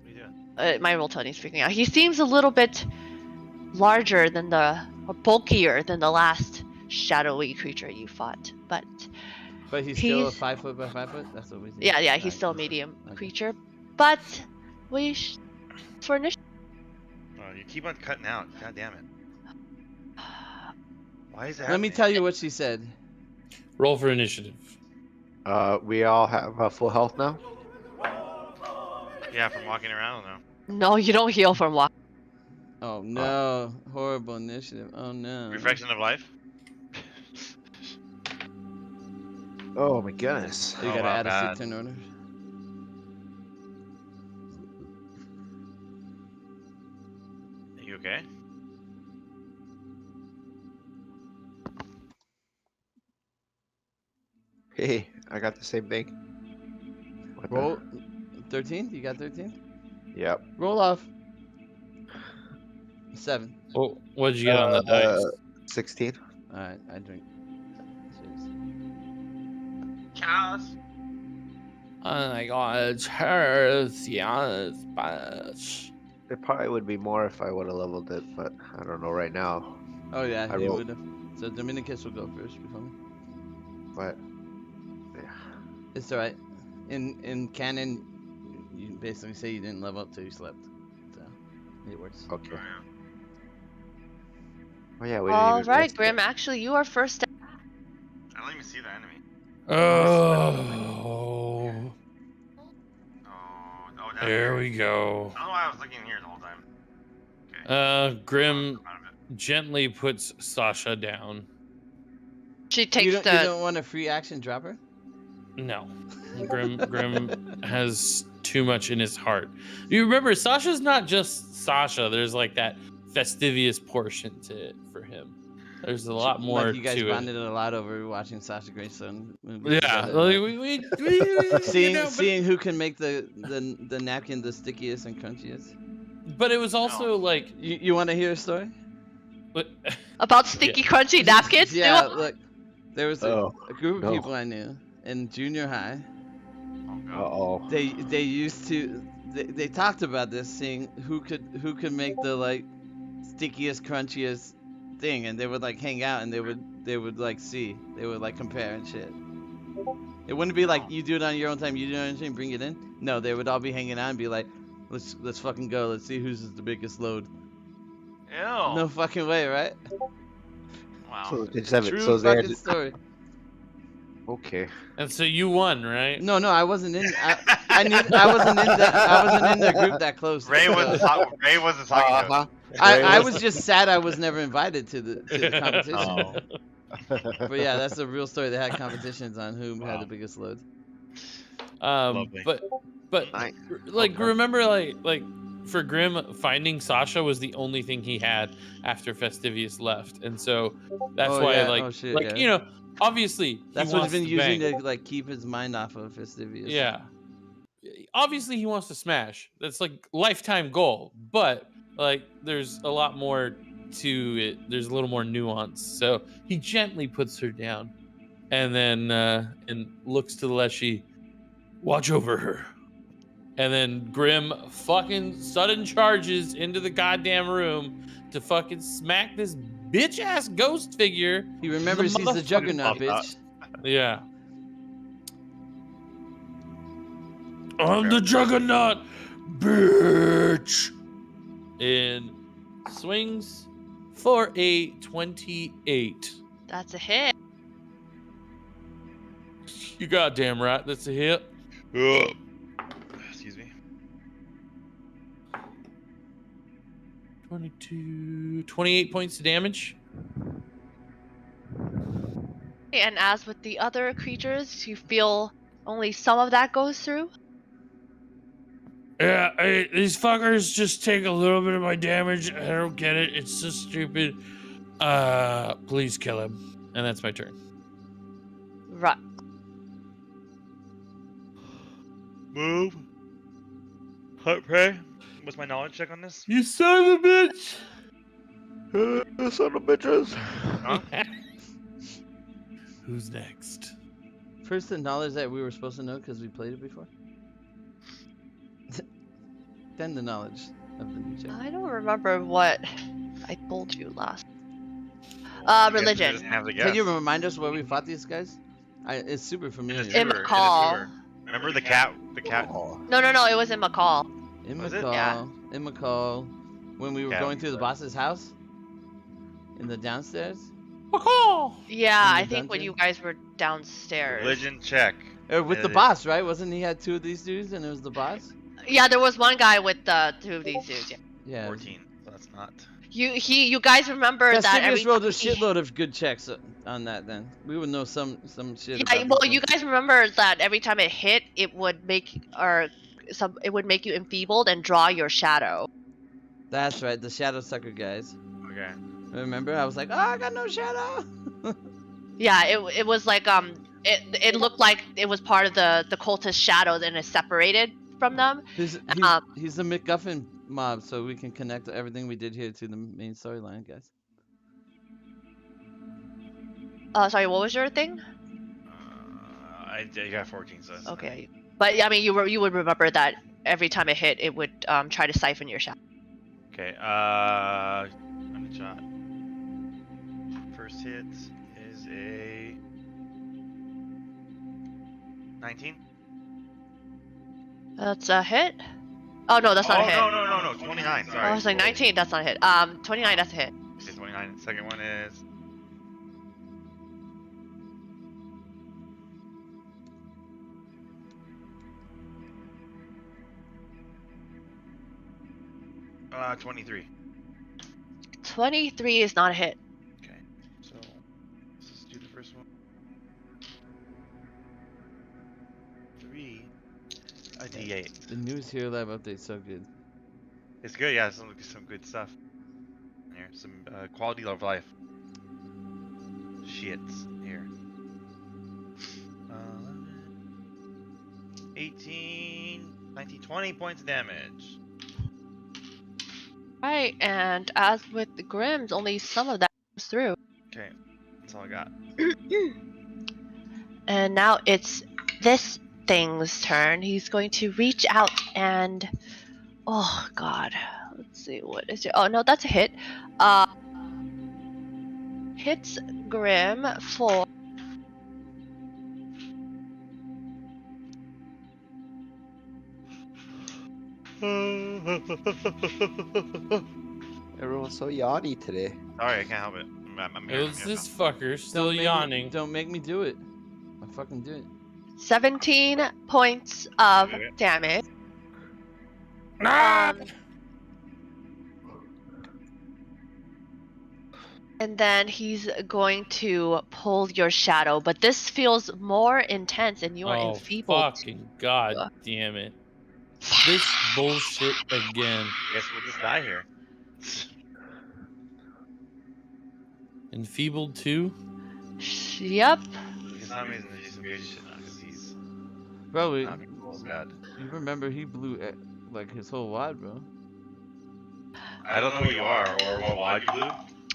What are you doing? My roll 20 is freaking out. He seems a little bit larger than or bulkier than the last shadowy creature you fought, but But still a 5 foot by 5 foot. That's what we see. yeah, he's still a medium creature. But we for initiative. Oh, you keep on cutting out. God damn it. Why is that? Let me tell you what she said. Roll for initiative. We all have full health now. Yeah, from walking around now. No, you don't heal from walking. Oh no, horrible initiative. Oh no. Reflection of life. Oh my goodness. You Oh, gotta wow, add bad. a C10 order. Are you okay? Hey, I got the same thing. What the- Roll 13. You got 13. Yep. Roll off. 7. Well, what did you get on the dice? 16. All right, I drink. Cheers. Chaos. Oh my god, cheers, yes, bitch. It probably would be more if I would have leveled it, but I don't know right now. Oh yeah, I you rolled. would have. So Dominicus will go first before me. But It's alright. In canon, you basically say you didn't level up till you slept. So it works. okay. Oh yeah, we didn't All even right, rest Grim. yet. Actually, you are first. I don't even see the enemy. Oh, Oh, down there we go. I don't know why I was looking here the whole time. Okay. Grim I'm out of it. gently puts Sasha down. She You takes don't, the. you don't want a free action dropper? No, Grim has too much in his heart. You remember, Sasha's not just Sasha. There's like that fastidious portion to it for him. There's a lot more Like you guys to it. bonded a lot over watching Sasha Grayson. movies Yeah, together, like, like, we seeing you know, seeing who can make the napkin the stickiest and crunchiest. but it was also like, You want to hear a story? About sticky, crunchy napkins. Yeah, too? look, there was Oh, a group no. of people I knew in junior high. Oh god. Uh-oh. They used to they talked about this, seeing who could make the like stickiest, crunchiest thing, and they would like hang out and they would like see, they would like compare and shit. It wouldn't be like you do it on your own time, you do it on your own time, bring it in. No, they would all be hanging out and be like, Let's fucking go. Let's see who's the biggest load. Ew. No fucking way, right? Wow. So they just have it. True So they had fucking story. okay. And so you won, right? No, I wasn't in. I wasn't in the group that close. Ray wasn't talking to us. I was just sad I was never invited to the competition. Oh. But yeah, that's a real story. They had competitions on who had Wow. the biggest load. Lovely. But Nice. like Okay. remember like for Grim, finding Sasha was the only thing he had after Festivius left, and so that's Oh, why yeah. like Oh, shit, like yeah. you know obviously That's he what he's wants been to using bang. to like keep his mind off of Festivius. Yeah. Obviously he wants to smash. That's like lifetime goal. But like there's a lot more to it. There's a little more nuance. So he gently puts her down and then and looks to the Leshy. Watch over her. And then Grim fucking sudden charges into the goddamn room to fucking smack this bitch ass ghost figure. He remembers he's the Juggernaut, bitch. Yeah. I'm the Juggernaut, bitch. And swings for a 28. That's a hit. You goddamn right, that's a hit. Excuse me. 28 points of damage. And as with the other creatures, you feel only some of that goes through? Yeah, these fuckers just take a little bit of my damage. I don't get it. It's so stupid. Please kill him. And that's my turn. Right. Move. Hunt prey. What's my knowledge check on this? You son of a bitch! Son of bitches. Huh? Who's next? First, the knowledge that we were supposed to know because we played it before. Then the knowledge of the new check. I don't remember what I told you last. Guess we Religion. just have to Can guess. you remind us where we fought these guys? It's super familiar. In In the sewer, McCall. Remember the cat? The cat. No, it was in McCall. In Was it? McCall. Yeah. In McCall. When we were Yeah. going through the boss's house. In the downstairs. Yeah, In I the think when dungeon? you guys were downstairs. Religion check. With the boss, right? Wasn't he had two of these dudes and it was the boss? Yeah, there was one guy with two of these dudes. Yeah. Yeah. 14. So that's not. You guys remember that every Festivius rolled a time he- shitload of good checks on that then. We would know some shit Yeah, about well, this you one. guys remember that every time it hit, it would make it would make you enfeebled and draw your shadow. That's right, the shadow sucker guys. Okay. Remember? I was like, oh, I got no shadow. Yeah, it was like it looked like it was part of the cultist shadows and it's separated from them. He's the MacGuffin mob, so we can connect everything we did here to the main storyline, guys. Sorry, what was your thing? I got 14, so that's Okay, but yeah, I mean you would remember that every time it hit, it would try to siphon your shadow. Okay. I'm shot. First hit is a 19. That's a hit. Oh no, that's not a hit. No. 29. Sorry. I was like 19. That's not a hit. 29. That's a hit. Okay, 29. Second one is. Uh, 23. 23 is not a hit. Okay, so let's just do the first one. 3. A D8. The newest Hero Lab update's so good. It's good, yeah. Some good stuff. Here, some quality of life. Shits here. 18, 19, 20 points of damage. Right, and as with the Grims, only some of that comes through. Okay, that's all I got. And now it's this thing's turn. He's going to reach out and, oh god, let's see, what is it? Oh no, that's a hit. Hits Grim for Everyone's so yawny today. Sorry, I can't help it. I'm here. It's this fucker still yawning. Don't make me do it. I fucking do it. 17 points of damage. Ah! And then he's going to pull your shadow, but this feels more intense and you are Oh, enfeebled. fucking god damn it. This bullshit again. Guess we'll just die here. Enfeebled 2? Yep. He's not amazing. He's some crazy shit now because he's Bro, not as bad. you remember he blew like his whole wad, bro. I don't know who you are or what wad you blew.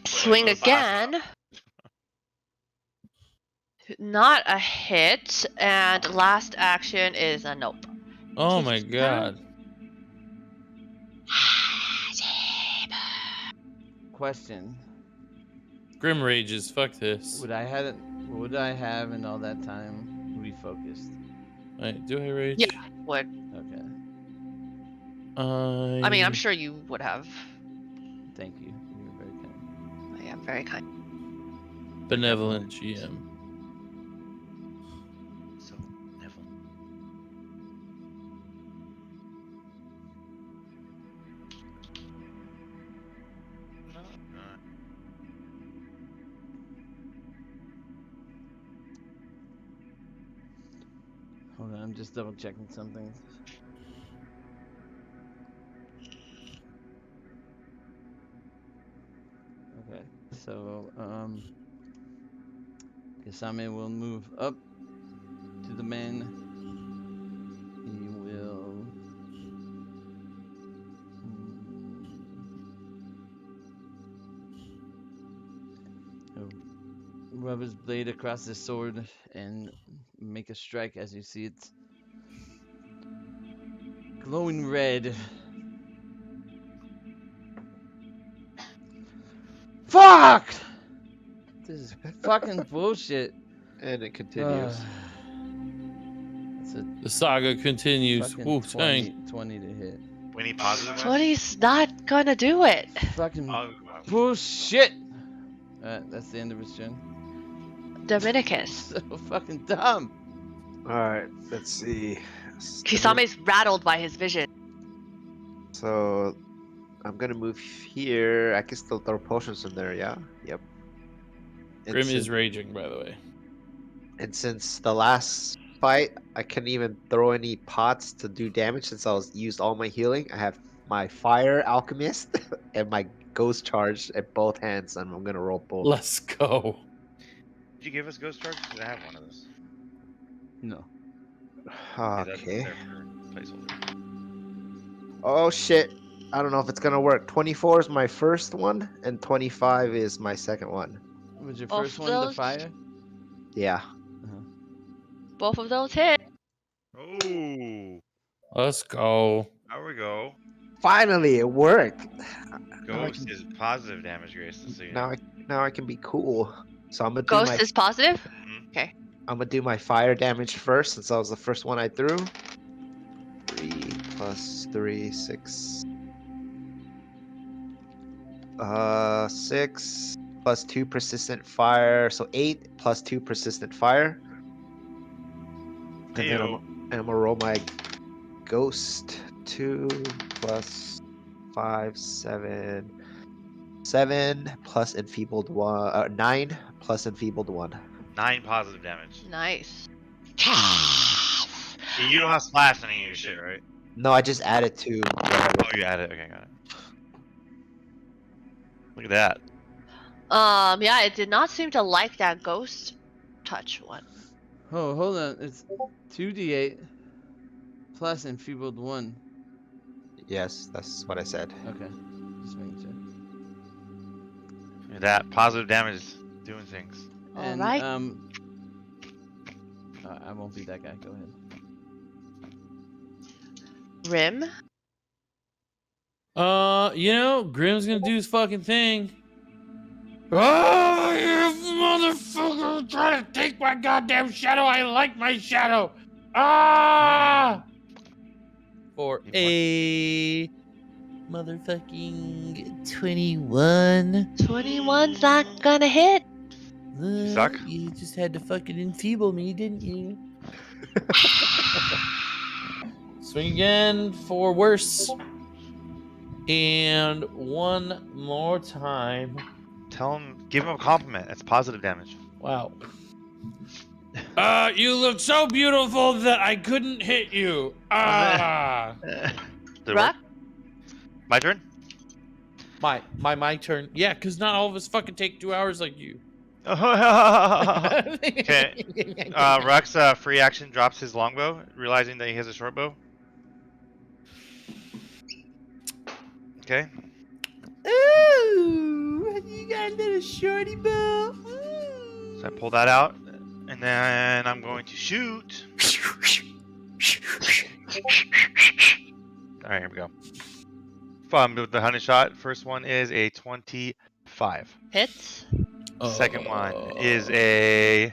Swing again. Not a hit. And last action is a nope. Oh my god. Question: Grim rages, fuck this. Would I have in all that time refocused? Wait, do I rage? Yeah, would. Okay, I mean, I'm sure you would have. thank you. You were very kind. I am very kind. Benevolent GM. So never. Hold on, I'm just double checking something. Okay, so Kasame will move up to the man. He will he'll rub his blade across his sword and make a strike as you see it glowing red. Fuck! This is fucking bullshit. And it continues. It's a The saga continues. fucking Wu 20, Tang. 20 to hit. We need positive. 20's not gonna do it. Fucking Oh, bullshit! That's the end of his turn. Dominicus. So fucking dumb. Alright, let's see. Kisame's rattled by his vision. So I'm gonna move here. I can still throw potions in there, yeah? Yep. And Grim since- is raging, by the way. And since the last fight, I couldn't even throw any pots to do damage since I used all my healing. I have my Fire Alchemist and my Ghost Charge at both hands, and I'm gonna roll both. Let's go. Did you give us ghost charge? Because I have one of those. No. Yeah, that's Okay. there for placeholder. Oh shit. I don't know if it's gonna work. 24 is my first one, and 25 is my second one. Was your Both first one the those? fire? Yeah. Both of those hit. Oh, Let's go. there we go. Finally, it worked. Ghost is positive damage, Grace. So Now I can be cool. So I'm gonna do Ghost my is positive. I'm gonna do my fire damage first since that was the first one I threw. 3 plus 3, 6. 6 plus 2 persistent fire, so 8 plus 2 persistent fire. And then I'm gonna roll my ghost. 2 plus 5, 7. 7 plus enfeebled 1. 9 plus enfeebled 1. 9 positive damage. Nice. You don't have splash in any of your shit, right? No, I just added 2. Oh, you added. Okay, got it. Look at that. Yeah, it did not seem to like that ghost touch one. Oh, hold on. It's 2d8 plus enfeebled 1. Yes, that's what I said. Okay. Just making sure. Look at that positive damage is doing things. And, Alright. I won't be that guy. Go ahead. Rim. Grim's gonna do his fucking thing. Oh, you motherfucker! Trying to take my goddamn shadow. I like my shadow. Ah! for Need a motherfucking 21. 21's not gonna hit. You suck. You just had to fucking enfeeble me, didn't you? Swing again for worse. And one more time. Tell him, give him a compliment. It's positive damage. Wow. You look so beautiful that I couldn't hit you. Did it Rock? work? My turn? My turn. Yeah, because not all of us fucking take 2 hours like you. Okay. Rux, free action, drops his longbow, realizing that he has a short bow. Okay. Ooh, you got a little shorty bow. So I pull that out, and then I'm going to shoot. All right, here we go. With the 100 shot. First one is a 25. Hits. Second one is a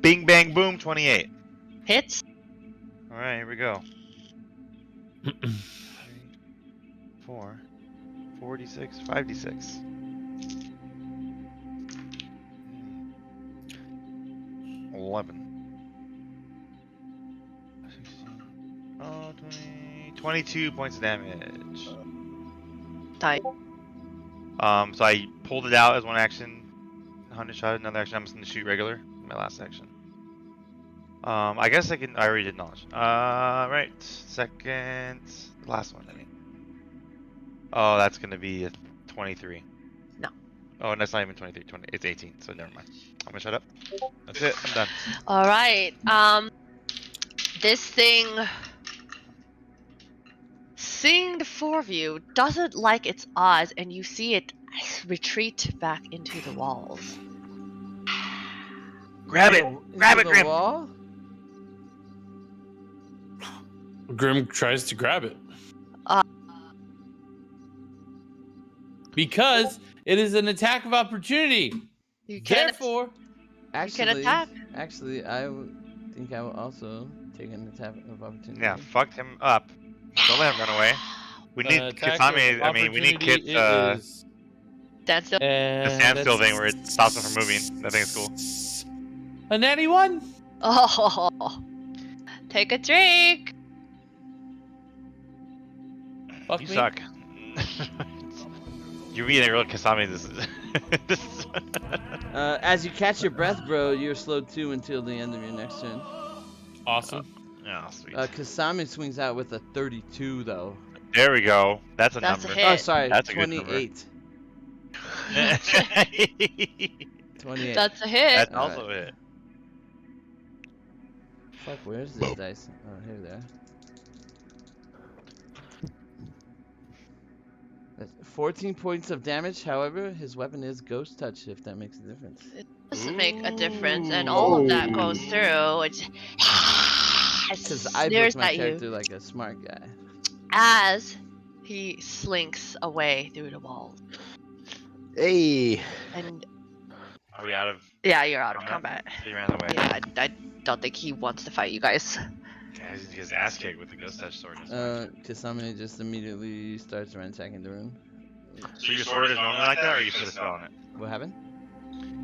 bing bang boom 28. Hits. All right, here we go. 4, 46, 5d6. 11. 16. Oh, 20, 22 points of damage. Tight. So I pulled it out as one action. 100 shot, another action. I'm just gonna shoot regular. My last action. I guess I can. I already did knowledge. Right. Second, last one. I mean. Oh, that's gonna be a 23. No. Oh, and that's not even 23. 20. It's 18. So never mind. I'm gonna shut up. That's it. I'm done. All right. This thing, seeing the four of you, doesn't like its odds, and you see it retreat back into the walls. Grab it! Grab it, the Grim! wall? Grim tries to grab it. Uh. Because it is an attack of opportunity. You can Therefore, Actually, attack. Actually, I think I will also take an attack of opportunity. Yeah, fucked him up. Don't let him run away. We need attack Kasami. of I mean, we need opportunity Kit. is- That's the. The standstill thing where it stops him from moving. I think it's cool. A natty one. Oh, take a drink. Fuck You me. suck. You're being a real Kasami. This is. As you catch your breath, bro, you're slowed 2 until the end of your next turn. Awesome. Oh, sweet. Kasami swings out with a 32, though. There we go. That's a That's a number. hit. Oh, sorry, That's a good number. 28. 28. That's a hit. That's also it. Fuck, where's this dice? Oh, here they are. That's 14 points of damage. However, his weapon is Ghost Touch, if that makes a difference. It doesn't make a difference, and all of that goes through. It Because I sneers built my at you character like a smart guy. as he slinks away through the walls. Hey. And Are we out of? yeah, you're out of combat. He ran away. Yeah, I don't think he wants to fight you guys. Yeah, he's his ass kicked with the Ghost Touch sword. Kasami just immediately starts ransacking the room. So your sword is normally like that, or you put a spell on it? What happened?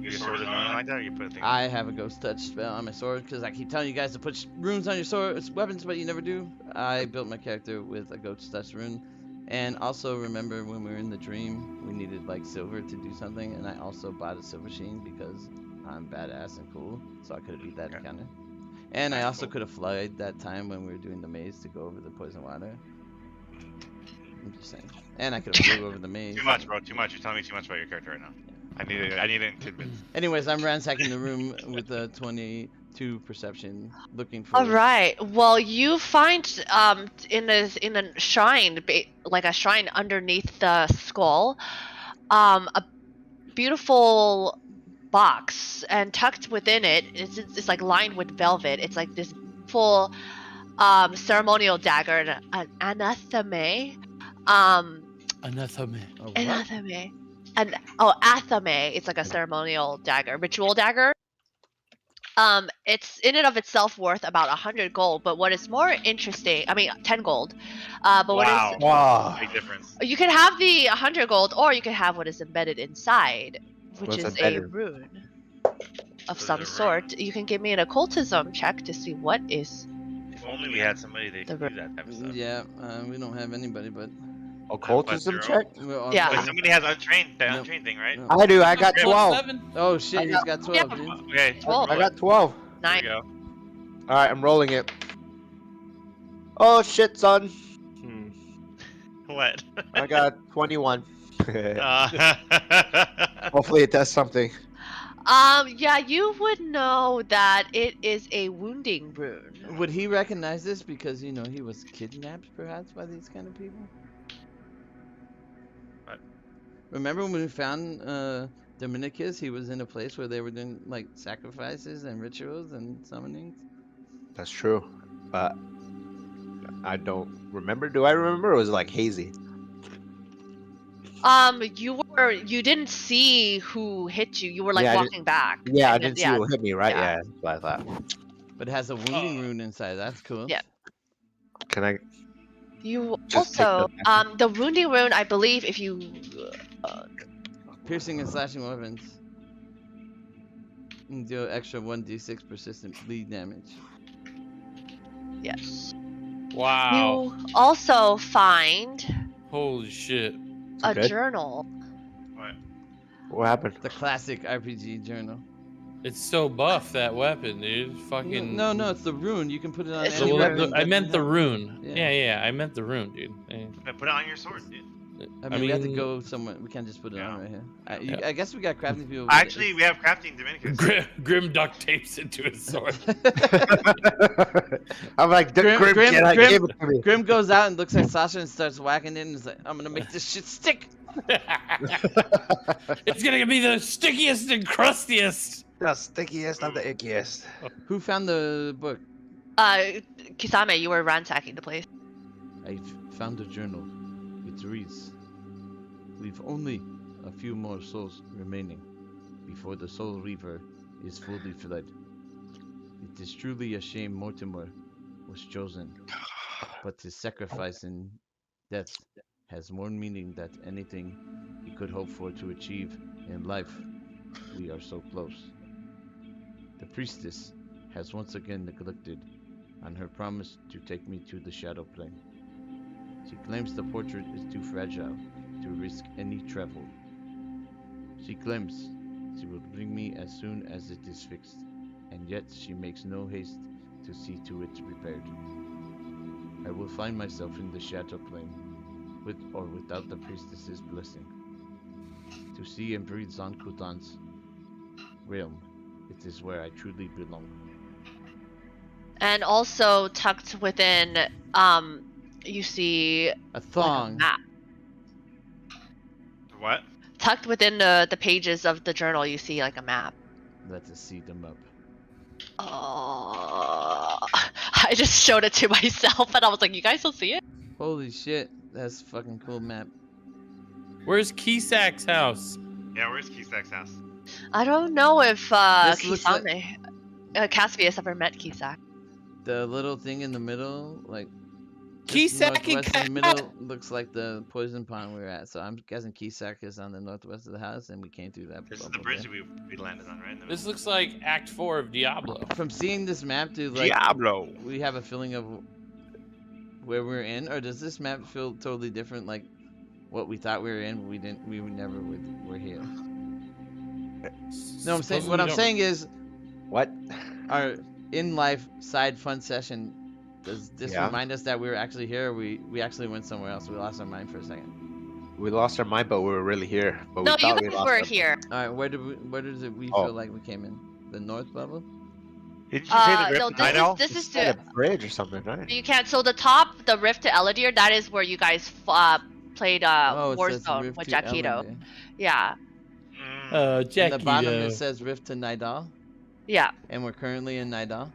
Your sword is normally like that, or you put a thing? I have a Ghost Touch spell on my sword because I keep telling you guys to put runes on your sword weapons, but you never do. I built my character with a Ghost Touch rune. And also remember when we were in the dream, we needed like silver to do something, and I also bought a silver sheen because I'm badass and cool, so I could have beat that encounter. And I also could have flied that time when we were doing the maze to go over the poison water. I'm just saying. And I could have flew over the maze. Too much, bro. Too much. You're telling me too much about your character right now. I need it tidbit. Anyways, I'm ransacking the room with a 22 perception, looking for. All right. Well, you find in a shrine, like a shrine underneath the skull, a beautiful box, and tucked within it, it's like lined with velvet. It's like this full ceremonial dagger, an anatheme. Anathema. Anatheme. And athame. It's like a ceremonial dagger, ritual dagger. It's in and of itself worth about 100 gold. But what is more interesting, 10 gold. But what is Wow. Big difference. you can have the 100 gold, or you can have what is embedded inside, which What's is a embedded? rune of So some there's a sort. You can give me an occultism check to see what is If only we had somebody that The could do that type of stuff. Yeah, we don't have anybody, but Occultism Plus check? we're all Yeah. Wait, somebody has untrained, the Nope. untrained thing, right? No. I do. I got Okay. 12. 7. Oh shit, he's got 12, Yeah. dude. Okay. 12. I got 12. Here we 9. go. All right, I'm rolling it. Oh shit, son. What? I got 21. Uh, Hopefully it does something. Yeah, you would know that it is a wounding rune. Would he recognize this because he was kidnapped perhaps by these kind of people? What? Remember when we found Dominicus? He was in a place where they were doing like sacrifices and rituals and summonings. That's true, but I don't remember. Do I remember? It was like hazy. You didn't see who hit you. You were like Yeah, I walking back. Yeah, I And didn't see yeah, who hit me, right? yeah. Yeah, that's what I thought. But it has a wounding rune inside. That's cool. Yeah. Can I? You Just take also the wounding rune, I believe, if you Piercing and slashing weapons. And deal extra 1d6 persistent bleed damage. yes. Wow. You also find Holy shit. a Okay. journal. What? What happened? The classic RPG journal. It's so buff, that weapon, dude. Fucking. No, it's the rune. You can put it on It's any the weapon. rune. I meant the doesn't have- rune. Yeah. Yeah, I meant the rune, dude. Put it on your sword, dude. I mean, we have to go somewhere. We can't just put it on right here. I guess we got crafting people. but Actually, we have crafting Dominicus. Grim duct tapes into his sword. I'm like, Grim- Grim, Grim- get out, Grim- give it to me. Grim goes out and looks at Sasha and starts whacking it and is like, I'm gonna make this shit stick. It's gonna be the stickiest and crustiest. The stickiest of the ickiest. Who found the book? Kisame, you were ransacking the place. I found a journal. It reads, "We've only a few more souls remaining before the Soul Reaver is fully fled. It is truly a shame Mortimer was chosen, but his sacrifice in death has more meaning than anything he could hope for to achieve in life. We are so close. The priestess has once again neglected on her promise to take me to the Shadow Plane. She claims the portrait is too fragile to risk any travel. She claims she will bring me as soon as it is fixed, and yet she makes no haste to see to it repaired. I will find myself in the Shadow Plane, with or without the priestess's blessing, to see and breathe Zon-Kutan's realm. It is where I truly belong." And also tucked within, you see A like a thong. map. What? Tucked within the pages of the journal, you see like a map. Let us see them up. Oh, I just showed it to myself, and I was like, "You guys don't see it?" Holy shit, that's a fucking cool map. Where's Kisak's house? Yeah, where's Kisak's house? I don't know if This looks like- Kisame, Caspius ever met Kisak. The little thing in the middle, like Kisak and northwest in the Kat. middle, looks like the poison pond we were at. So I'm guessing Kisak is on the northwest of the house, and we came through that. This is the bubble bridge there. we landed on, right? In the This middle. looks like Act 4 of Diablo. From seeing this map, dude, like Diablo. we have a feeling of where we're in, or does this map feel totally different? Like what we thought we were in, but we didn't. We never were here. No, I'm saying what I'm saying is What? our in-life side fun session. Does this Yeah. remind us that we were actually here? Or we actually went somewhere else. We lost our mind for a second. We lost our mind, but we were really here. But No, we you thought we guys lost were our- here. All right, where does it we Oh. feel like we came in? The north bubble? Didn't you say the rift No, of Night Owl? this is It's at the a bridge or something, right? you can't. So the top, the rift to Eladir, that is where you guys played it says Warzone Rift with to Jackito. Elendil. Yeah, Mm. On the bottom it says Rift to Nidal, yeah. and we're currently in Nidal.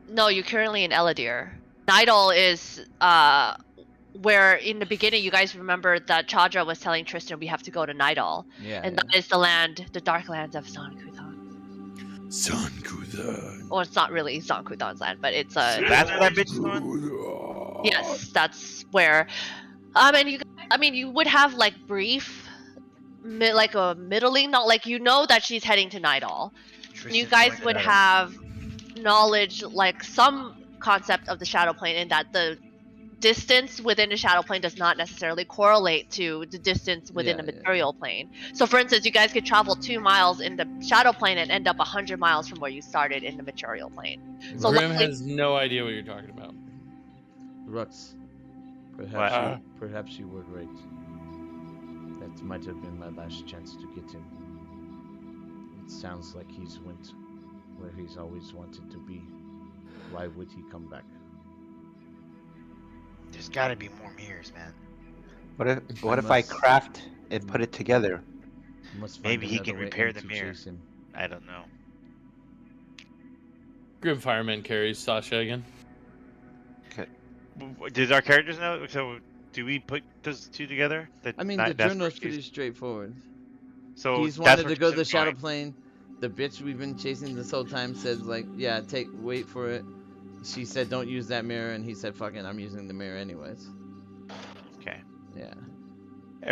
No, you're currently in Eladir. Nidal is where in the beginning you guys remember that Chadra was telling Tristan we have to go to Nidal, Yeah. and yeah. that is the land, the dark lands of Zon-Kutan. Sankudan. Well, it's not really Zankudan's land, but it's That's where that bitch is going? Yes, that's where. And you would have like brief, like a middling, not like that she's heading to Nightall. You guys would have knowledge, like some concept of the shadow plane, in that the distance within the shadow plane does not necessarily correlate to the distance within the material plane. So, for instance, you guys could travel 2 miles in the shadow plane and end up 100 miles from where you started in the material plane. So Grim has no idea what you're talking about. Rux, perhaps you were right. That might have been my last chance to get him. It sounds like he's went where he's always wanted to be. Why would he come back? There's gotta be more mirrors, man. What if I craft and put it together? Maybe he can repair the mirror. I don't know. Grim Fireman carries Sasha again. Okay. Did our characters know? So, do we put those two together? I mean, the journal's pretty straightforward. So he's wanted to go to the shadow plane. The bitch we've been chasing this whole time says like, yeah, wait for it. She said don't use that mirror, and he said fucking I'm using the mirror anyways. Okay. Yeah.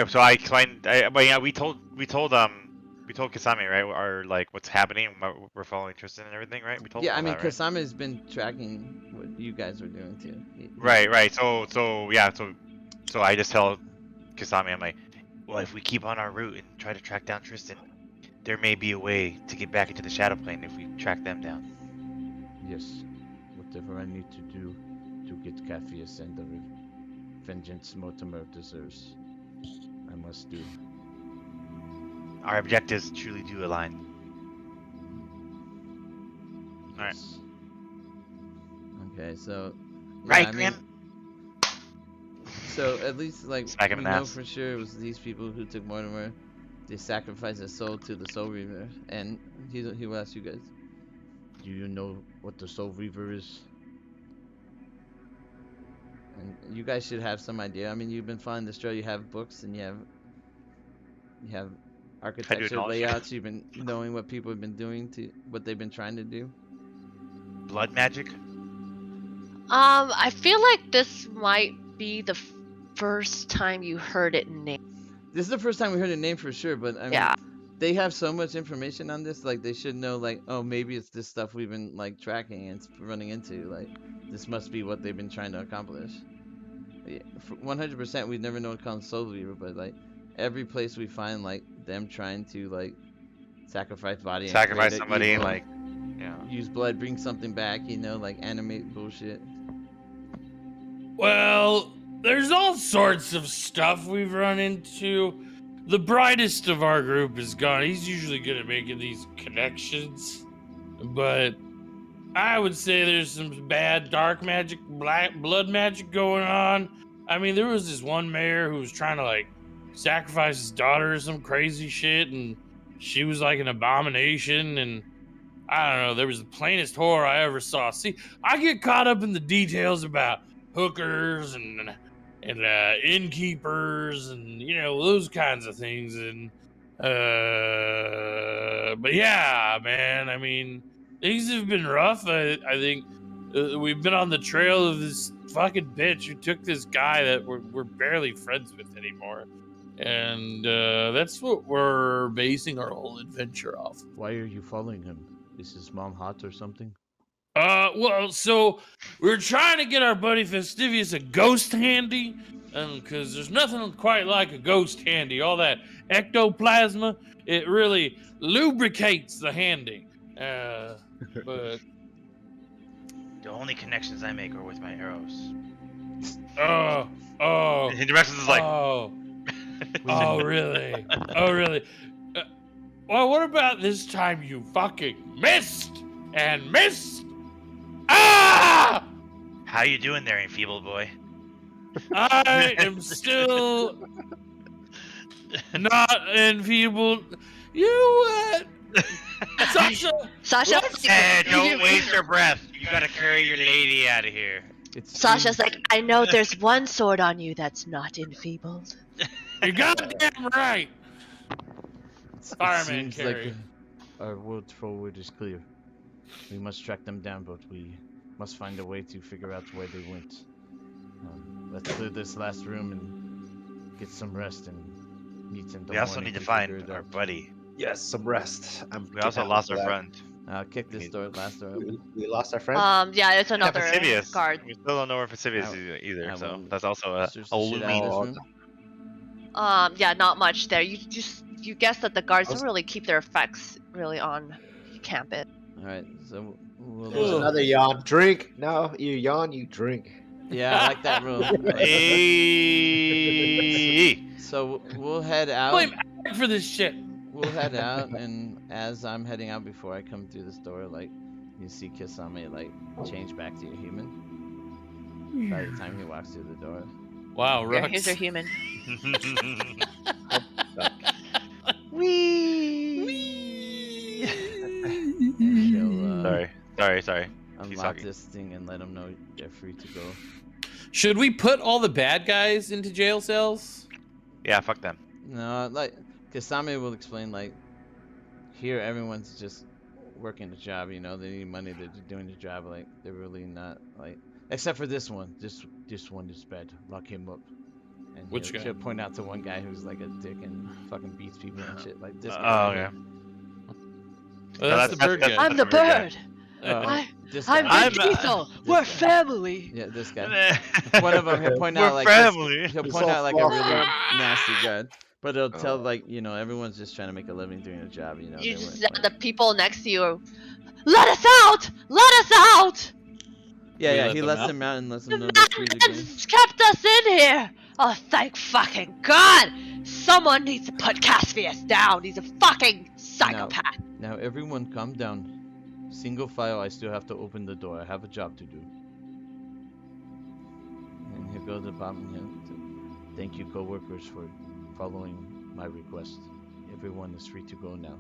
So I explained. But yeah, we told Kasami, right? Our like what's happening. We're following Tristan and everything, right? We told. Yeah, I mean, that, right? Kasami's been tracking what you guys were doing too. Right. So I just tell Kasami, I'm like, well, if we keep on our route and try to track down Tristan, there may be a way to get back into the shadow plane if we track them down. Yes. Whatever I need to do to get Capheus and the vengeance Mortimer deserves, I must do. Our objectives truly do align. Yes. Okay, so. Right, Grim. So at least like we know for sure it was these people who took Mortimer. They sacrificed his soul to the Soul Reaver, and he will ask you guys. Do you know what the Soul Reaver is? And you guys should have some idea. I mean, you've been following this trail. You have books and you have architecture layouts. You've been knowing what people have been doing what they've been trying to do. Blood magic. I feel like this might be the first time you heard it named. This is the first time we heard a name for sure, but I mean, they have so much information on this. Like, they should know, like, oh, maybe it's this stuff we've been like tracking and running into. Like, this must be what they've been trying to accomplish. 100%, we've never known it called Soul Reaver, but like every place we find like them trying to like sacrifice somebody, evil, like use blood, bring something back, like animate bullshit. Well, there's all sorts of stuff we've run into. The brightest of our group is gone. He's usually good at making these connections, but I would say there's some bad dark magic, black blood magic going on. I mean, there was this one mayor who was trying to like sacrifice his daughter or some crazy shit, and she was like an abomination, and I don't know, there was the plainest horror I ever saw. See, I get caught up in the details about hookers and innkeepers and those kinds of things, and but yeah, man, I mean, things have been rough. I think we've been on the trail of this fucking bitch who took this guy that we're barely friends with anymore. And that's what we're basing our whole adventure off. Why are you following him? Is his mom hot or something? Well, so we're trying to get our buddy Festivius a ghost handy, because there's nothing quite like a ghost handy. All that ectoplasma, it really lubricates the handy. But the only connections I make are with my arrows. And the rest is like, oh, really? Oh, really? Well, what about this time you fucking missed and missed? Ah! How you doing there, enfeebled boy? I am still not enfeebled. You Sasha, hey, don't waste your breath. You gotta carry your lady out of here. Sasha's like, I know there's one sword on you that's not enfeebled. You're goddamn right. Fireman Seems carry. like our road forward is clear. We must track them down, but we must find a way to figure out where they went. Let's clear this last room and get some rest and meet in the We also morning need to figure find it our out. buddy. Yes, some rest. We also lost our friend. Kick this door, last door open. We lost our friend. Yeah, it's Yeah, another Vesuvius. guard. We still don't know where Vesuvius I- is either, I so will that's also a search the shit out of looming. this room. Yeah, not much there. You guess that the guards I was- don't really keep their effects really on camp it. All right, so we'll. There's another yawn. Drink. No, you yawn, you drink. Yeah, I like that room. I like that. Hey! So we'll head out. Blame Ag for this shit. We'll head out, and as I'm heading out, before I come through this door, like you see Kisame like change back to a human. By the time he walks through the door. Wow, Here, Rux. here's your human. He'll Sorry. unlock talking. this thing and let him know they're free to go. Should we put all the bad guys into jail cells? Yeah, fuck them. No, like Kisame will explain like here everyone's just working the job, you know, they need money, they're doing the job, like they're really not like except for this one. This one is bad. Lock him up. And Which he'll, guy? she'll point out to one guy who's like a dick and fucking beats people and shit. Like this Oh, guy. okay. Oh, No, that's the bird that's- guy. I'm the bird. Oh, this I'm guy. Vitizo. We're family. Yeah, this guy. One of them, he'll point We're out like family. he'll It's point all out like a flawed. really nasty guard, but it'll tell Oh. like, you know, everyone's just trying to make a living doing a job, you know. You they just weren't, the people next to you are, let us out! Let us out! yeah, We yeah, let he them lets out? them out and lets The them know they're free to go. man's kept us in here! Oh, thank fucking God! Someone needs to put Caspius down. He's a fucking psychopath. Now everyone calm down. Single file, I still have to open the door. I have a job to do. And he'll go to the bottom here. Thank you, co-workers, for following my request. Everyone is free to go now.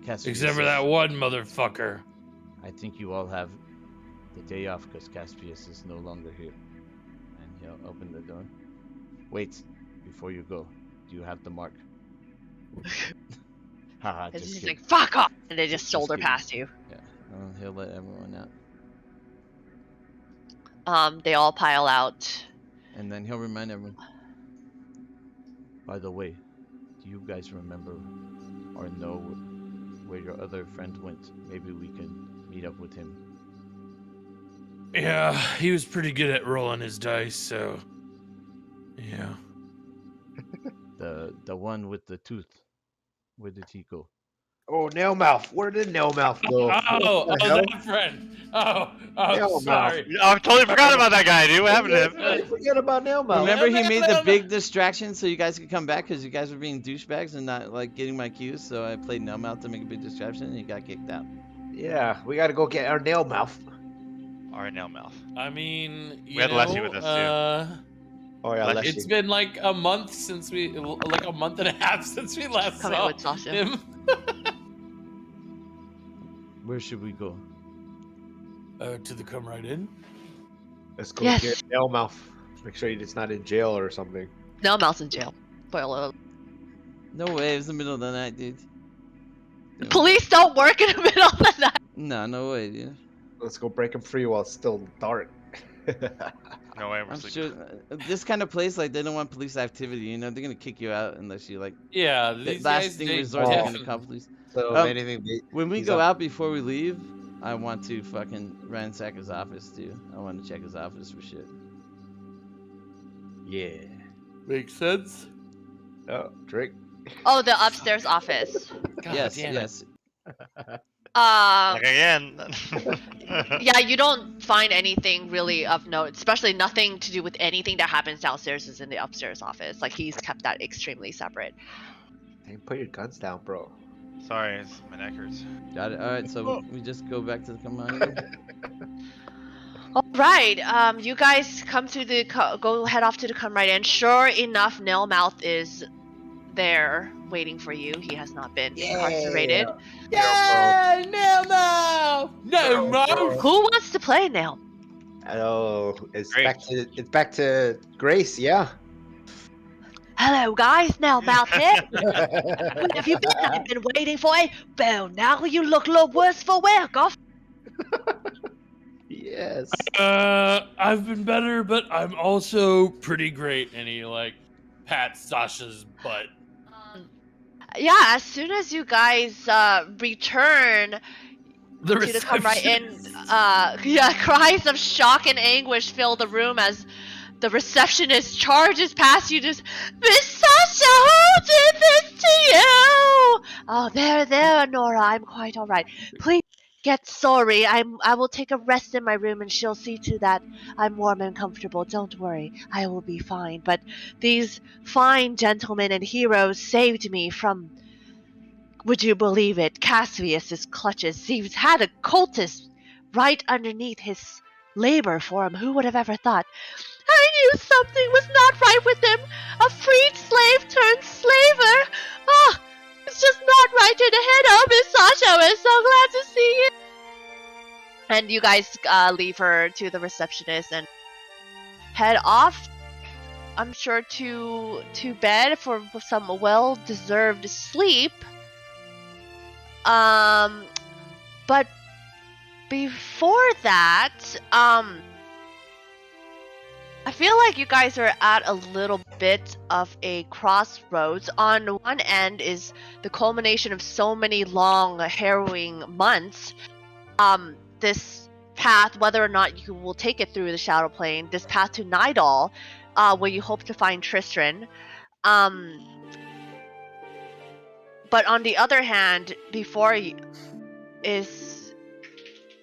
Caspius Except for says, that one motherfucker. I think you all have the day off because Caspius is no longer here. And he'll open the door. Wait, before you go, do you have the mark? Haha, He's just just kidding. like, fuck off! And they just Just shoulder kidding. past you. Yeah, he'll let everyone out. They all pile out. And then he'll remind everyone. By the way, do you guys remember or know where your other friend went? Maybe we can meet up with him. Yeah, he was pretty good at rolling his dice, so yeah. The one with the tooth. Where did he go? Oh, nail mouth. Where did nail mouth go? Oh, What the hell? that friend. Oh, Hell, sorry. I totally forgot about that guy, dude. What happened to him? Forget about nail mouth. Remember he made the no. big distraction so you guys could come back because you guys were being douchebags and not like getting my cues, so I played no mouth to make a big distraction and he got kicked out. Yeah, we gotta go get our nail mouth. Alright, nail mouth. I mean, you We had know, Leslie with us, too. Oh yeah, Like, let's It's been like a month since like a month and a half since we last Coming saw with Sasha. him. Where should we go? To the come right in. let's go Yes. get nail mouth. Make sure he's not in jail or something. No, Mal's in jail. Spoiler alert. No way, it was the middle of the night, dude. Dude. Police don't work in the middle of the night. No way, dude. Let's go break him free while it's still dark. No way, we're I'm sleeping. sure this kind of place, like, they don't want police activity, you know? They're gonna kick you out unless you, like, Yeah, the these last guys, thing they resort, they're gonna definitely- call police. So if Um, anything, When we he's go up. out before we leave, I want to fucking ransack his office, too. I want to check his office for shit. Yeah. Makes sense. Oh, Drake. Oh, the upstairs office. God yes, damn it. yes. Like again. Yeah, you don't find anything really of note, especially nothing to do with anything that happens downstairs is in the upstairs office. Like, he's kept that extremely separate. Hey, put your guns down, bro. Sorry, my neck hurts. Got it. Alright, so we just go back to the command. All right, you guys come to the go head off to the come right in. Sure enough, Nailmouth is there waiting for you. He has not been incarcerated. Yeah, nail mouth. No mouth. Who wants to play Nail? Oh, it's Grace. back to Grace. Yeah. Hello, guys. Now, Mouth here. Where have you been? I've been waiting for you. Well, now you look a little worse for wear, Goff. Yes. I've been better, but I'm also pretty great. And he like pats Sasha's butt. Yeah, as soon as you guys return to come right in, cries of shock and anguish fill the room as the receptionist charges past you. Just, Miss Sasha, who did this to you? Oh, there, Nora. I'm quite all right. Please get sorry. I will take a rest in my room, and she'll see to that I'm warm and comfortable. Don't worry, I will be fine. But these fine gentlemen and heroes saved me from. Would you believe it? Cassius's clutches. He's had a cultist right underneath his labor for him. Who would have ever thought? I knew something was not right with him. A freed slave turned slaver. Oh, it's just not right in the head. Oh, Miss Sasha, we're so glad to see you. And you guys leave her to the receptionist and head off, I'm sure, to bed for some well-deserved sleep. But before that, I feel like you guys are at a little bit of a crossroads. On one end is the culmination of so many long, harrowing months. This path, whether or not you will take it through the Shadow Plane, this path to Nidal, where you hope to find Tristan. But on the other hand, before you is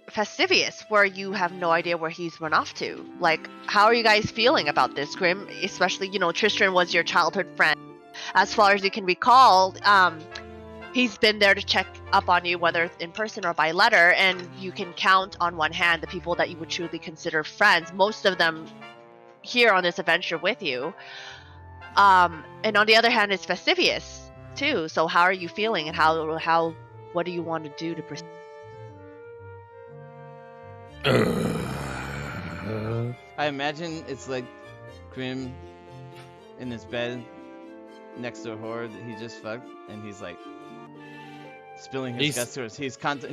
Festivius, where you have no idea where he's run off to. Like, how are you guys feeling about this, Grim? Especially, Tristan was your childhood friend. As far as you can recall, he's been there to check up on you, whether it's in person or by letter, and you can count on one hand the people that you would truly consider friends, most of them here on this adventure with you. And on the other hand, it's Festivius too. So how are you feeling, and what do you want to do to proceed? I imagine it's like Grim in his bed next to a whore that he just fucked, and he's like spilling his guts to her.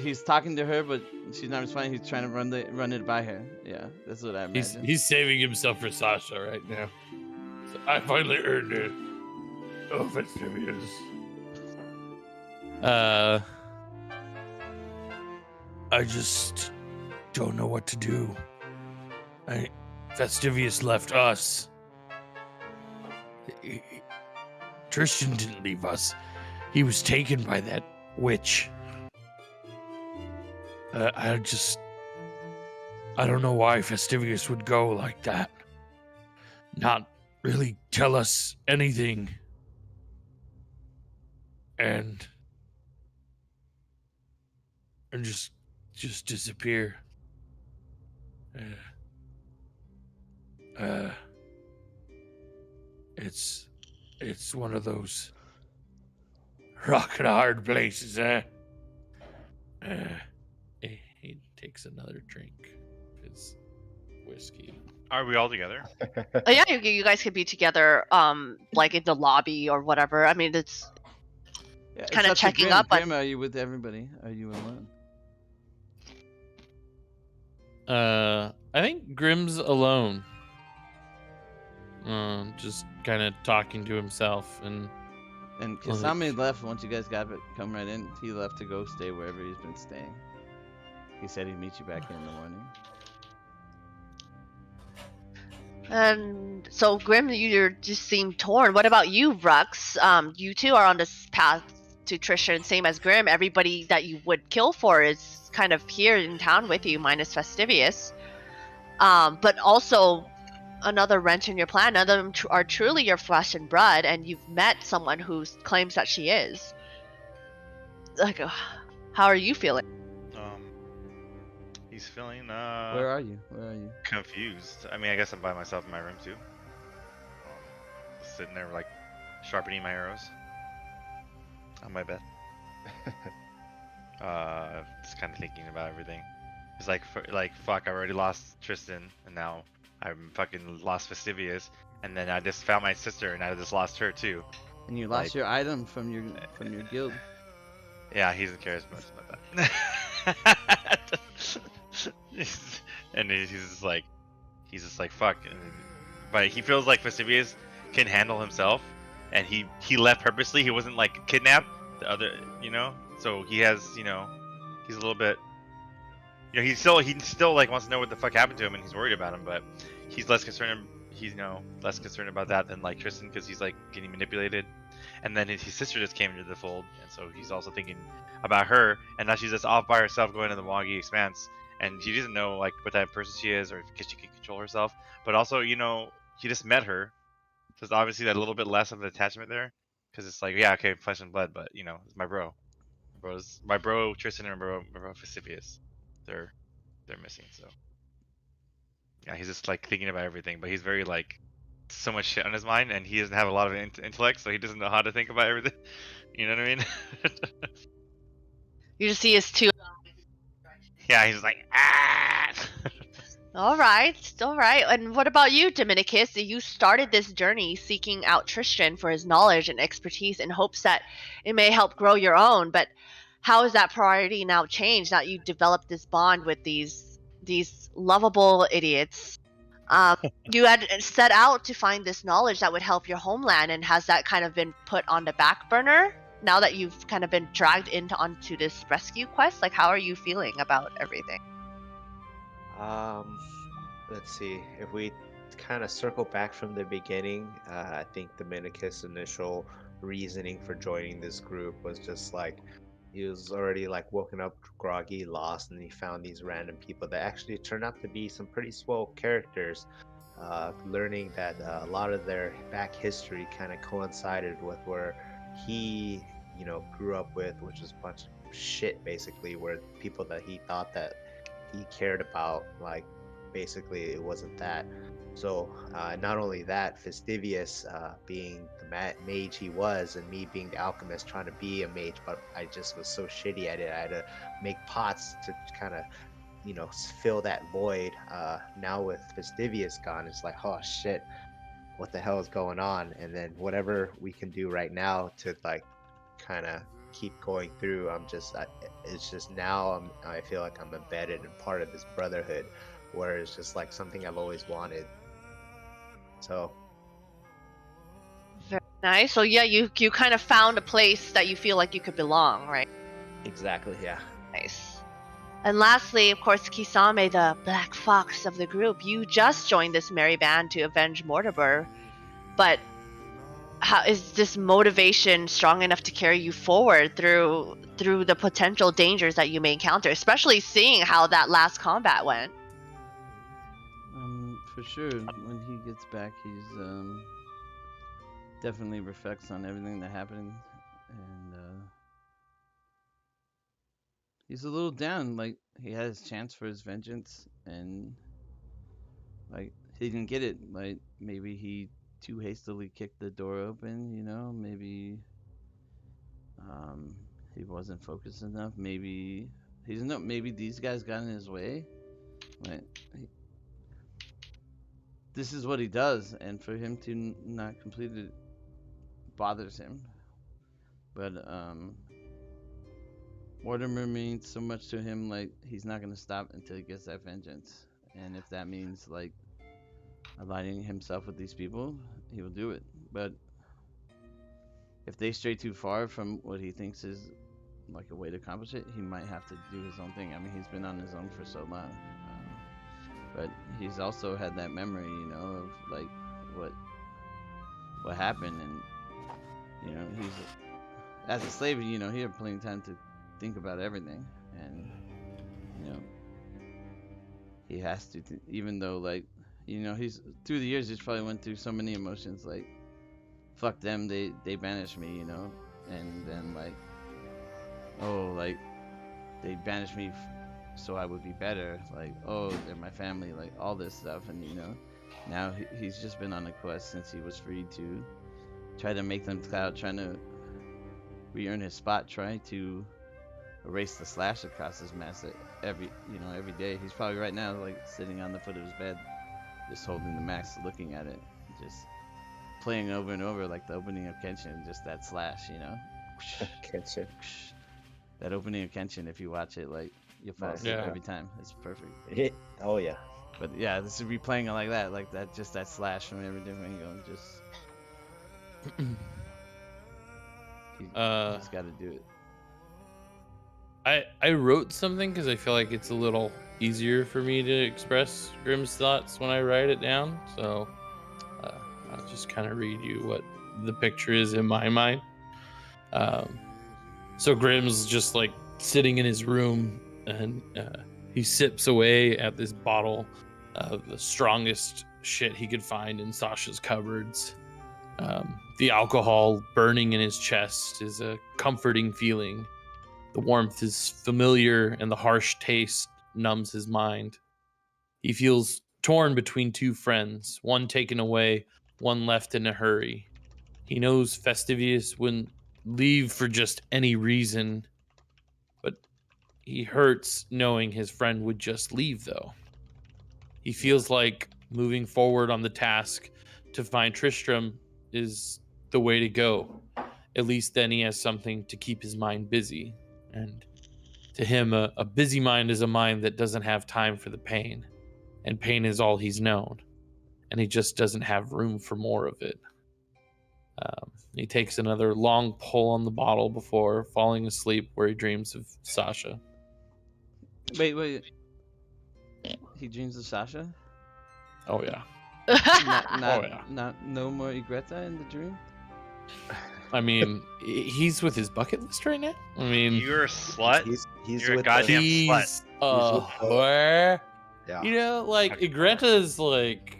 He's talking to her, but she's not responding. He's trying to run it by her. Yeah, that's what I imagine. He's saving himself for Sasha right now. So I finally earned it. Oh, Festivius. I just don't know what to do. Festivius left us. Tristan didn't leave us. He was taken by that witch. I don't know why Festivius would go like that. Not really tell us anything. And just disappear. It's one of those rock and hard places, eh? He takes another drink of his whiskey. Are we all together? Yeah, you guys could be together, like in the lobby or whatever. I mean, it's kind of checking up. Grim, are you with everybody? Are you alone? I think Grim's alone. Just kind of talking to himself and Kasami left once you guys come right in. He left to go stay wherever he's been staying. He said he'd meet you back here in the morning. And so, Grim, you just seem torn. What about you, Rux? You two are on this path to Tristan, same as Grim. Everybody that you would kill for is kind of here in town with you, minus Festivius. But also another wrench in your plan. None of them are truly your flesh and blood, and you've met someone who claims that she is. Like, how are you feeling? He's feeling Where are you? confused. I mean, I guess I'm by myself in my room too. Sitting there like sharpening my arrows on my bed. Just kind of thinking about everything. It's like fuck, I already lost Tristan, and now I'm fucking lost Festivius. and then I just found my sister, and I just lost her too. And you lost your item from your guild. Yeah, he doesn't care as much about that. And he's just like fuck. But he feels like Vesuvius can handle himself, and he left purposely. He wasn't like kidnapped. The other, so he has, he's a little bit, he still like wants to know what the fuck happened to him, and he's worried about him, but he's less concerned. He's less concerned about that than like Tristan, because he's like getting manipulated. And then his sister just came into the fold, and so he's also thinking about her. And now she's just off by herself going to the Wongi Expanse, and she doesn't know like what type of person she is, or if she can control herself. But also, he just met her, so there's obviously that little bit less of an attachment there, because it's like, yeah, okay, flesh and blood, but it's my bro. My bro Tristan and my bro Vesuvius. They're missing. So yeah, he's just like thinking about everything, but he's very like so much shit on his mind, and he doesn't have a lot of intellect, so he doesn't know how to think about everything. You know what I mean? You just see his two. Yeah, he's like, ah. All right. And what about you, Dominicus? You started this journey seeking out Tristan for his knowledge and expertise in hopes that it may help grow your own. But how has that priority now changed? Now you developed this bond with these lovable idiots. You had set out to find this knowledge that would help your homeland, and has that kind of been put on the back burner now that you've kind of been dragged onto this rescue quest? Like, how are you feeling about everything? Let's see. If we kind of circle back from the beginning, I think Dominicus' initial reasoning for joining this group was just like he was already like woken up groggy, lost, and he found these random people that actually turned out to be some pretty swell characters. Learning that a lot of their back history kind of coincided with where he, grew up with, which was a bunch of shit basically, where people that he thought that he cared about, like basically it wasn't that. So not only that, Festivius being the mage he was, and me being the alchemist trying to be a mage, but I just was so shitty at it. I had to make pots to kind of, fill that void. Now with Festivius gone, it's like, oh shit, what the hell is going on? And then whatever we can do right now to like kind of keep going through, it's just now I feel like I'm embedded and part of this brotherhood, where it's just like something I've always wanted. So Very nice. So yeah, you kind of found a place that you feel like you could belong, right? exactly, yeah. Nice. And lastly, of course, Kisame, the black fox of the group. You just joined this merry band to avenge Mortimer, but how is this motivation strong enough to carry you forward through the potential dangers that you may encounter, especially seeing how that last combat went? For sure. When he gets back, he's definitely reflects on everything that happened, and he's a little down. Like, he had his chance for his vengeance, and like he didn't get it. Like, maybe he too hastily kicked the door open. Maybe he wasn't focused enough. Maybe he doesn't know. Maybe these guys got in his way. Like, this is what he does, and for him to not complete it bothers him. But Mortimer means so much to him, like he's not gonna stop until he gets that vengeance. And if that means like aligning himself with these people, he will do it. But if they stray too far from what he thinks is like a way to accomplish it, he might have to do his own thing. I mean, he's been on his own for so long, but he's also had that memory, of like what happened, and he's as a slave, he had plenty of time to think about everything, and he has to, even though like he's through the years, he's probably went through so many emotions, like fuck them, they banished me, and then like, oh, like they banished me so I would be better, like, oh, they're my family, like all this stuff. And now he's just been on a quest since he was free to try to make them cloud, trying to re-earn his spot, trying to erase the slash across his mask every day. He's probably right now like sitting on the foot of his bed, just holding the mask, looking at it, just playing over and over like the opening of Kenshin, just that slash, you know. Kenshin. That opening of Kenshin, if you watch it, like you'll fall asleep every time. It's perfect. Oh yeah. But yeah, this would be playing it like that, just that slash from every different angle, and just. He's got to do it. I wrote something because I feel like it's a little easier for me to express Grimm's thoughts when I write it down. So I'll just kind of read you what the picture is in my mind. So Grimm's just like sitting in his room, and he sips away at this bottle of the strongest shit he could find in Sasha's cupboards. The alcohol burning in his chest is a comforting feeling. The warmth is familiar, and the harsh taste numbs his mind. He feels torn between two friends, one taken away, one left in a hurry. He knows Festivius wouldn't leave for just any reason, but he hurts knowing his friend would just leave, though. He feels like moving forward on the task to find Tristram is the way to go. At least then he has something to keep his mind busy. And to him, a busy mind is a mind that doesn't have time for the pain. And pain is all he's known. And he just doesn't have room for more of it. He takes another long pull on the bottle before falling asleep, where he dreams of Sasha. Wait. He dreams of Sasha? Oh, yeah. No more Igretta in the dream? I mean, he's with his bucket list right now. I mean, you're a slut. He's You're a with goddamn he's slut. a whore. Yeah. You know, like Igretta is like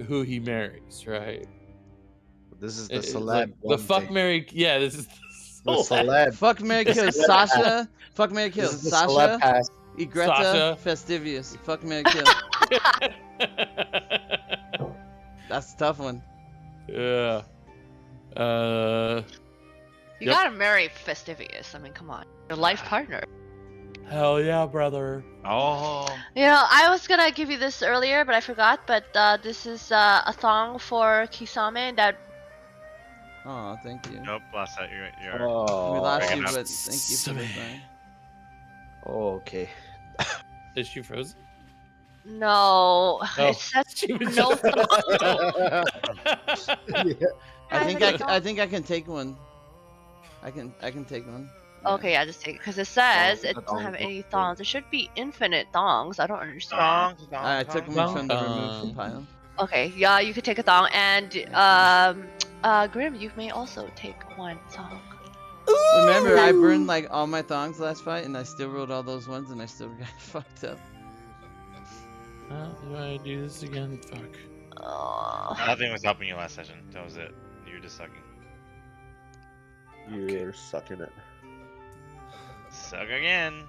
who he marries, right? This is the It's celeb. like the fuck Mary. Yeah, this is The celeb. Fuck, Mary, kill Sasha. Fuck, Mary, kill This is the celeb Sasha. pass. Igretta, Sasha. Festivius. Fuck, Mary, kill. That's a tough one. Yeah. You gotta marry Festivius. I mean, come on. Your life partner. Hell yeah, brother. Oh. You know, I was gonna give you this earlier, but I forgot. But this is a thong for Kisame that. Oh, thank you. Nope, lost that. You're We lost Bring you, it up. but thank you for the thing. Oh, okay. Is she frozen? No, it says she was no just- thong. I think I can take one. I can take one. Yeah. Okay, yeah, just take it because it says it that doesn't have all any looks good. thongs. There should be infinite thongs. I don't understand. I took them from the removed pile. Okay, yeah, you could take a thong, and Grim, you may also take one thong. Remember, I burned like all my thongs last fight, and I still rolled all those ones, and I still got fucked up. How do I do this again? Fuck. Nothing was helping you last session. That was it. You were just sucking. You're sucking it. Suck again.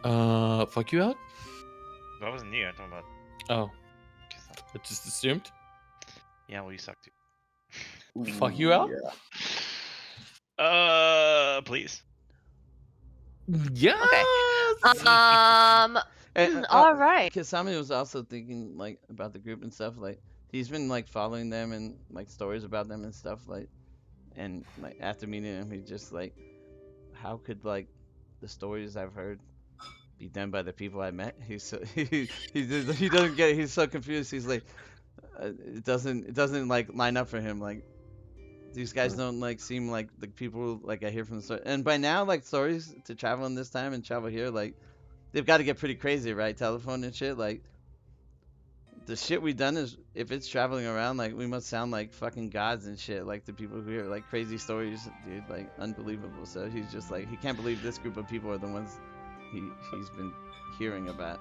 Fuck you out? That wasn't you. I'm talking about. Oh. I just assumed. Yeah, well, you suck too. Fuck you out? Please. Yeah. All right. Kasami was also thinking like about the group and stuff. Like he's been like following them and like stories about them and stuff. Like, and like after meeting him, he's just like, how could like the stories I've heard be done by the people I met? He's so, he doesn't get it. He's so confused. He's like, it doesn't like line up for him. Like these guys don't like seem like the people like I hear from the story. And by now, like stories to travel in this time and travel here, like they've got to get pretty crazy, right? Telephone and shit. Like the shit we've done is if it's traveling around, like we must sound like fucking gods and shit. Like the people who hear like crazy stories, dude, like unbelievable. So he's just like he can't believe this group of people are the ones he's been hearing about.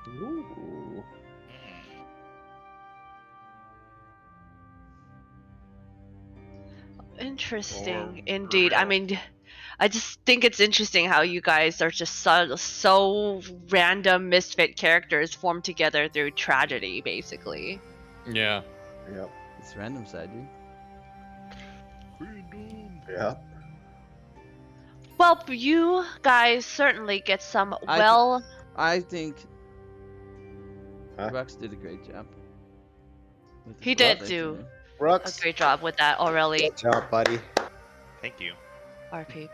Ooh. Interesting, indeed. I mean, I just think it's interesting how you guys are just so random misfit characters formed together through tragedy, basically. Yeah. Yep. It's random side, dude. Yeah. Well, you guys certainly get some I think Huh? Rux did a great job. with his He did brother, do too. a Rux, great job with that already. good job, buddy. Thank you. RP.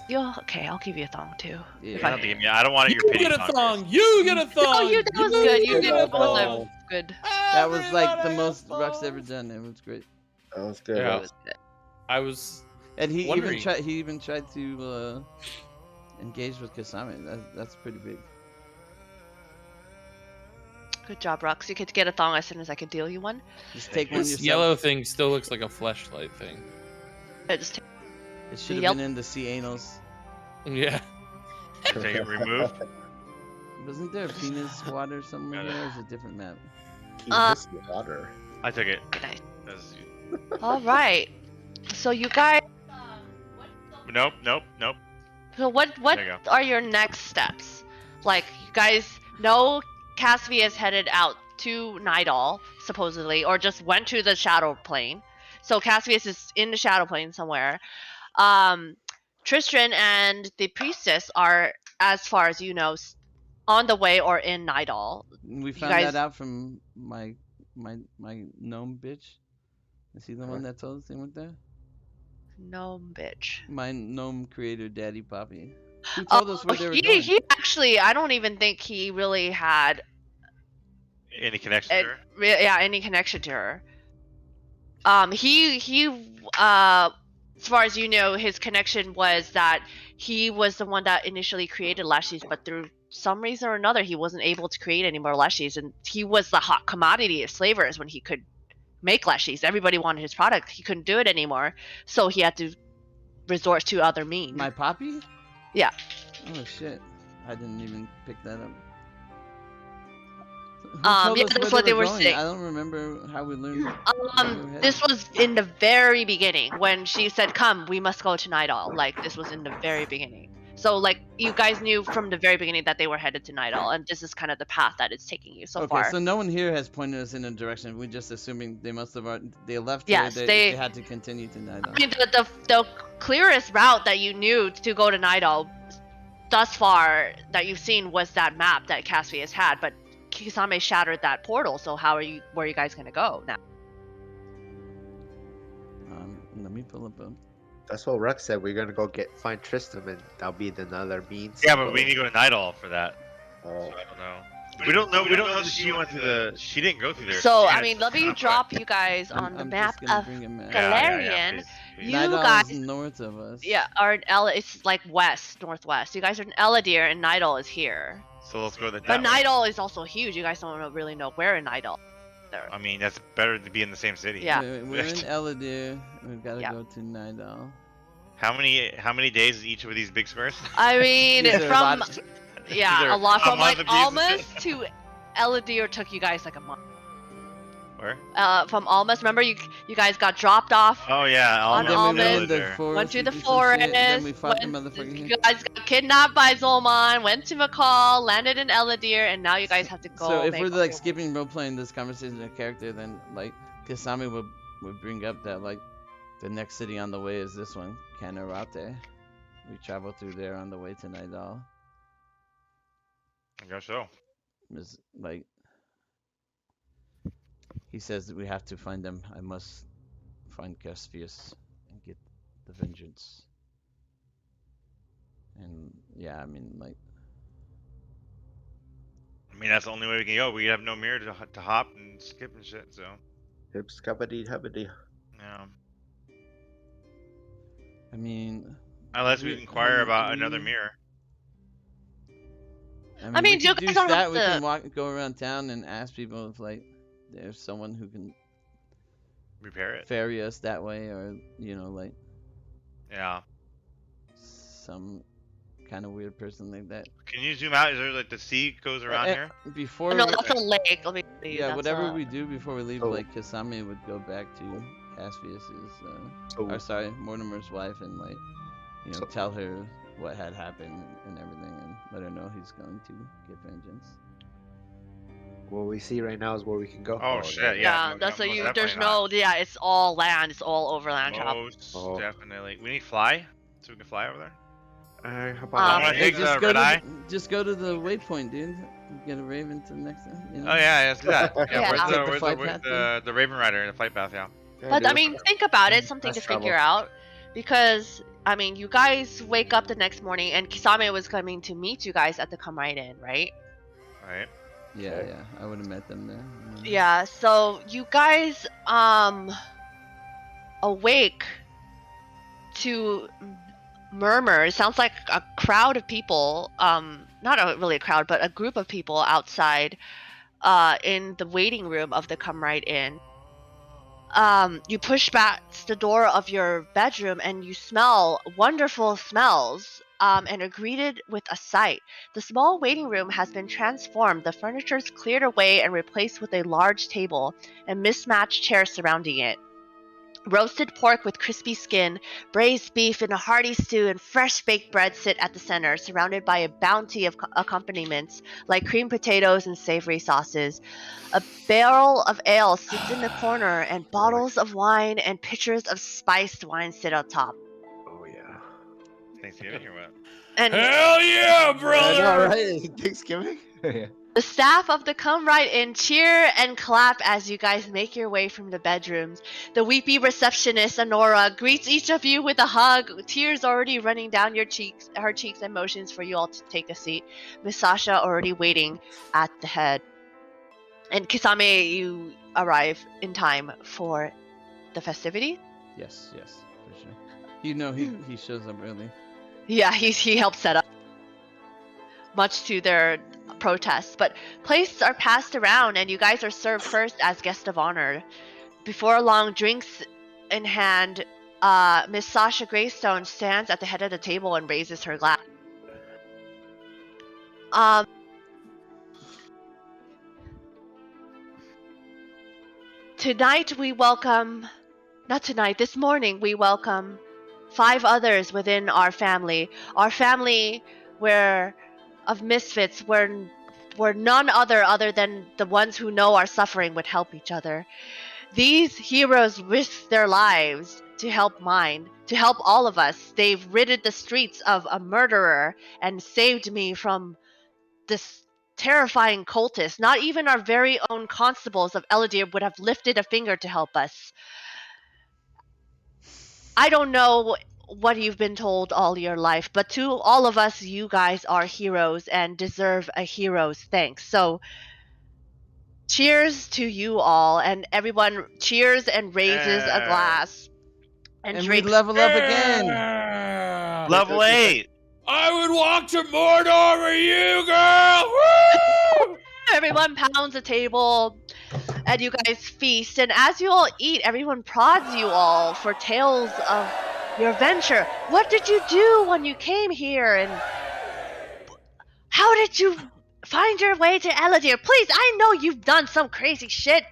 Yo, okay, I'll give you a thong too. Yeah. If You don't have to give me. I don't want You your pity get a song, thong. You get a thong. No, that was good. You get did a both of thong. them good. That was like the Everybody most has Ruck's ever thongs. done. It was great. That was good. Yeah. It Rux. was good. I was. And he Wondering. even tried to engage with Kasami. That's pretty big. Good job, Rux. You could get a thong as soon as I could deal you one. Just take one This yourself. yellow thing still looks like a fleshlight thing. Yeah, just It should have Yep. been in the sea anals. Yeah. Take it removed. Wasn't there a penis water somewhere there? Or is it a different map? Penis water. I took it. nice. That's- All right. So you guys. Nope. So what There you are your next steps? Like you guys know Cassidy is headed out to Nidal supposedly, or just went to the Shadow Plane. So Cassius is in the Shadow Plane somewhere. Tristan and the priestess are, as far as you know, on the way or in Nidal. We found guys- that out from my gnome bitch. Is he the one that told us they went there? No, bitch. My gnome creator, Daddy Poppy. Who told us where they were he, going? he actually, I don't even think he really had Any connection to her? any connection to her. As far as you know, his connection was that he was the one that initially created Lashies, but through some reason or another, he wasn't able to create any more Lashies, and he was the hot commodity of slavers when he could make Lashies. Everybody wanted his product. He couldn't do it anymore, so he had to resort to other means. My Poppy? Yeah. Oh shit! I didn't even pick that up. Who Yeah, told us that's where what they were going? saying. I don't remember how we learned. This was in the very beginning when she said, "Come, we must go to Nidal." Like this was in the very beginning. So like you guys knew from the very beginning that they were headed to Nidal, and this is kind of the path that it's taking you so Okay, far. so no one here has pointed us in a direction. We're just assuming they must have. They left Yes, here. they- They had to continue to Nidal. I mean, the clearest route that you knew to go to Nidal thus far that you've seen was that map that Caspius had, but Kisame shattered that portal. So where are you guys gonna go now? Let me pull up a. That's what Rex said. We're gonna go find Tristram, and that'll be another means. Yeah, but we need to go to Nidal for that. Oh. So I don't know. We don't know. We don't know that she went to the. She didn't go through there. So She I mean, let me drop you guys on the I'm map just gonna of bring a map. Galarian. please, please. You Nidal guys- is north of us. Yeah, are in it's like west, northwest. You guys are in Eladir, and Nidal is here. So let's go But that way. Nidal is also huge. You guys don't really know where in Nidal. I mean, that's better to be in the same city. Yeah. We're in Eladir. We've got to Yeah. go to Nidal. How many days is each of these big squares? I mean, These are from lots- These yeah, are a lot from month like apiece. Almas to Eladir took you guys like a month. Where? From Almas, remember you guys got dropped off. Oh yeah, On And then we Almas. went in the there. forest. Went to we the did some shit, forest. Then we fought the went- motherfucker. you guys got kidnapped by Zolman. Went to McCall. Landed in Eladir, and now you guys have to go. So if make we're all like your- skipping role playing this conversation of character, then like Kasami would bring up that like the next city on the way is this one, Kanarate. We travel through there on the way to Nidal. I guess so. Is like he says that we have to find them. I must find Caspius and get the vengeance. And yeah, I mean like I mean, that's the only way we can go. We have no mirror to hop and skip and shit. So Hips, kabadee, habadee. yeah. I mean Unless we We- inquire about we- another mirror. I mean, we you could guys do don't that. have We to- can go around town and ask people if like there's someone who can Repair it. ferry us that way, or you know, like Yeah. some kind of weird person like that. Can you zoom out? Is there like the sea goes around here? Before, Oh, no, that's a lake. Let me see. yeah, That's whatever a- we do before we leave, Oh. like Kasami would go back to Caspius's, So, or sorry, Mortimer's wife, and like, you know, So- tell her what had happened and everything, and let her know he's going to get vengeance. what we see right now is where we can go. Oh, shit, yeah. Yeah, no, that's no, a most you. definitely There's not. no. Yeah, it's all land. It's all overland travel. Most Oh. definitely. We need fly, so we can fly over there. How Um, about wanna Hey, take the red eye? just go to the waypoint, dude. Get a raven to the next time. You know? Oh yeah, let's do that. Yeah, Yeah. where's Flight path the Raven Rider in the flight path? Yeah. But I mean, think about it. Something to Fast travel. figure out, because I mean, you guys wake up the next morning, and Kisame was coming to meet you guys at the Come Right In, right? Right. Yeah, I would have met them there. Yeah. So you guys awake to murmur. It sounds like a crowd of people. Not really a crowd, but a group of people outside, in the waiting room of the Come Right In. You push back the door of your bedroom and you smell wonderful smells, and are greeted with a sight. The small waiting room has been transformed. The furniture is cleared away and replaced with a large table and mismatched chairs surrounding it. Roasted pork with crispy skin, braised beef in a hearty stew, and fresh baked bread sit at the center, surrounded by a bounty of accompaniments like creamed potatoes and savory sauces. A barrel of ale sits in the corner, and bottles of wine and pitchers of spiced wine sit on top. Oh yeah. Thanksgiving or what? And Hell yeah, brother! I know, right? Thanksgiving? Yeah. the staff of the Come Right In cheer and clap as you guys make your way from the bedrooms. The weepy receptionist, Honora, greets each of you with a hug, tears already running down her cheeks and motions for you all to take a seat. Miss Sasha already waiting at the head. And Kisame, you arrive in time for the festivity? Yes, for sure. You know he shows up early. Yeah, he helped set up, much to their protests. But plates are passed around, and you guys are served first as guest of honor. Before long, drinks in hand, Miss Sasha Greystone stands at the head of the table and raises her glass. This morning we welcome 5 others within our family. Our family of misfits where none other than the ones who know our suffering would help each other. These heroes risked their lives to help mine, to help all of us. They've ridded the streets of a murderer and saved me from this terrifying cultist. Not even our very own constables of Eladir would have lifted a finger to help us. I don't know what you've been told all your life, but to all of us, you guys are heroes and deserve a hero's thanks. So, cheers to you all, and everyone cheers and raises a glass and we drinks. level up again. Yeah. Level 8. I would walk to Mordor with you, girl. Woo! Everyone pounds a table, and you guys feast. And as you all eat, everyone prods you all for tales of your venture. What did you do when you came here? And how did you find your way to Eladir? Please, I know you've done some crazy shit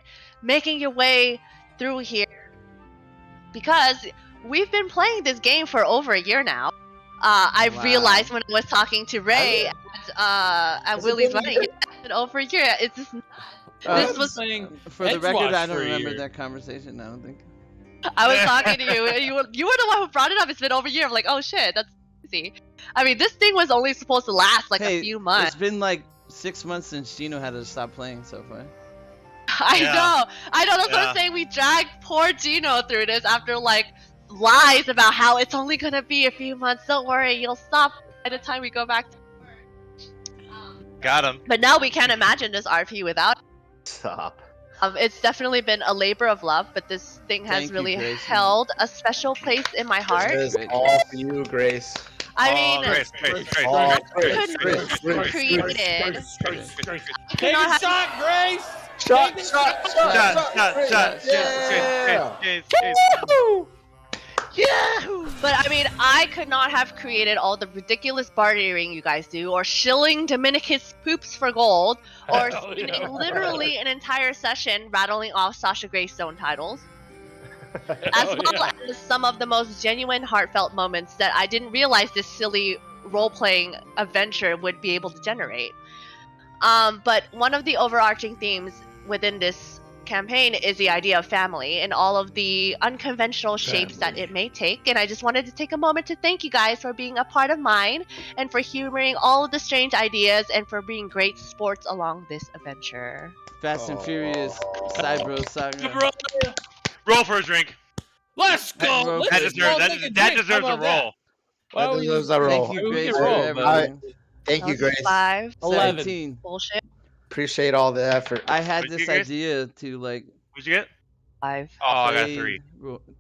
making your way through here, because we've been playing this game for over a year now. I realized when I was talking to Ray at Willie's wedding, it's been over a year. It's just this was playing for the record. I don't for a remember year. that conversation. I don't think. I was talking to you. And you were the one who brought it up. It's been over a year. I'm like, oh shit, that's crazy. I mean, this thing was only supposed to last like a few months. It's been like 6 months since Gino had to stop playing so far. I know. That's what I'm saying. We dragged poor Gino through this after like lies about how it's only gonna be a few months. Don't worry, you'll stop by the time we go back to work. Got him. But now we can't imagine this RP without. Stop. It's definitely been a labor of love, but this thing has Thank you, really Grace. held a special place in my heart. This is all for you, Grace. I mean, Grace. All couldn't Grace. create it. Take a shot, Grace. Shot. Yeah. But I mean, I could not have created all the ridiculous bartering you guys do, or shilling Dominicus poops for gold, or spending literally an entire session rattling off Sasha Greystone titles, as well as some of the most genuine, heartfelt moments that I didn't realize this silly role-playing adventure would be able to generate. But one of the overarching themes within this campaign is the idea of family and all of the unconventional shapes that it may take. And I just wanted to take a moment to thank you guys for being a part of mine and for humoring all of the strange ideas and for being great sports along this adventure. Fast and Furious, Cybro Saga. Roll for a drink. Let's go. That deserves a roll. That deserves a roll. Thank you, We Grace, can for roll. everything. Thank you, Grace. 5, 11. 17. bullshit. Appreciate all the effort. I had What'd this you get? idea to like What'd you get? 5. Oh, I got a play 3.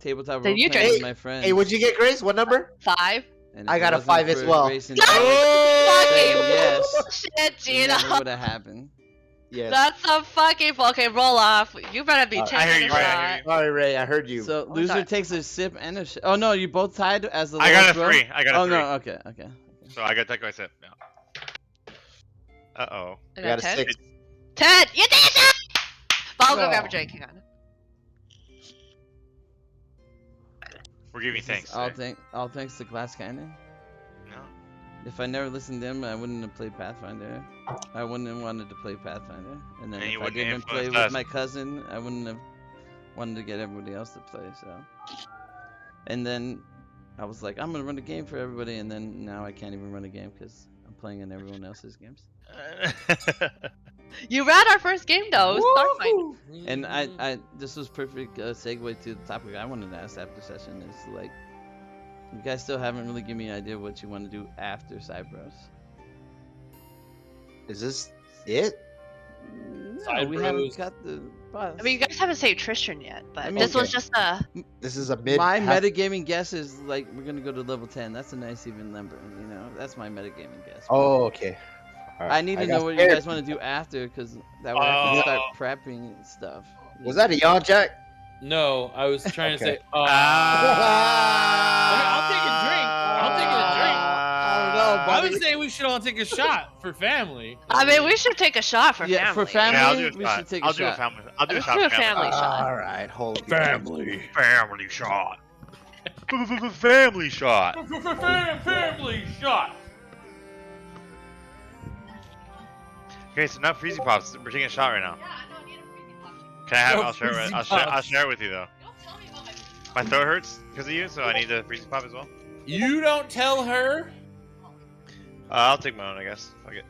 tabletop So role you playing drank- with my friends. Hey, what'd you get, Grace? What number? 5. And if I it got a wasn't 5 as for well. Grace and No! Alex saying yes, Shit, it Gina. never would have happened. Yes. That's a fucking okay. Roll off. You better be I taking hear a you, shot. Ray, I hear you. Sorry, Ray. I heard you. So Oh, loser sorry. takes a sip and a oh no, you both tied as the I lowest got a row? 3. I got a 3. Oh no, okay. So I got to take my sip now. Uh-oh. I I got a 10. 6. 10. You did it! But I'll go Oh. grab a drink. Hang on. We're giving This is thanks. all thanks to Glass Cannon. No. If I never listened to him, I wouldn't have played Pathfinder. I wouldn't have wanted to play Pathfinder. And then And you if I wouldn't didn't play influence with us. my cousin, I wouldn't have wanted to get everybody else to play. So, and then I was like, I'm gonna run a game for everybody, and then now I can't even run a game because I'm playing in everyone else's games. You ran our first game though. Starfinder. And I this was perfect segue to the topic I wanted to ask after session is like, you guys still haven't really given me an idea what you want to do after Cybros. Is this it? No, we haven't got the boss. I mean, you guys haven't saved Tristan yet, but I mean, this was okay. just a. This is a mid. My half- metagaming guess is like we're gonna go to level 10. That's a nice even number, you know. That's my metagaming guess. Oh, okay. All right. I need to got know what scared. you guys want to do after, because that way I can start prepping stuff. Was that a yawn, Jack? No, I was trying to Okay. say. I'll take a drink. I'll take a drink. I don't know, I buddy. would say we should all take a shot for family. I mean, we should take a shot for Yeah, family. for family. Yeah, I'll do a we shot. should take I'll a do a shot. family. I'll do a Let's shot. do a for family shot. All right, hold on. Family shot. Family shot. Family shot. Okay, so not freezy pops. We're taking a shot right now. Can I have? No I'll share it. Freezy I'll Pops. share it with you though. My throat hurts because of you, so I need a freezy pop as well. You don't tell her. I'll take my own, I guess. Fuck it.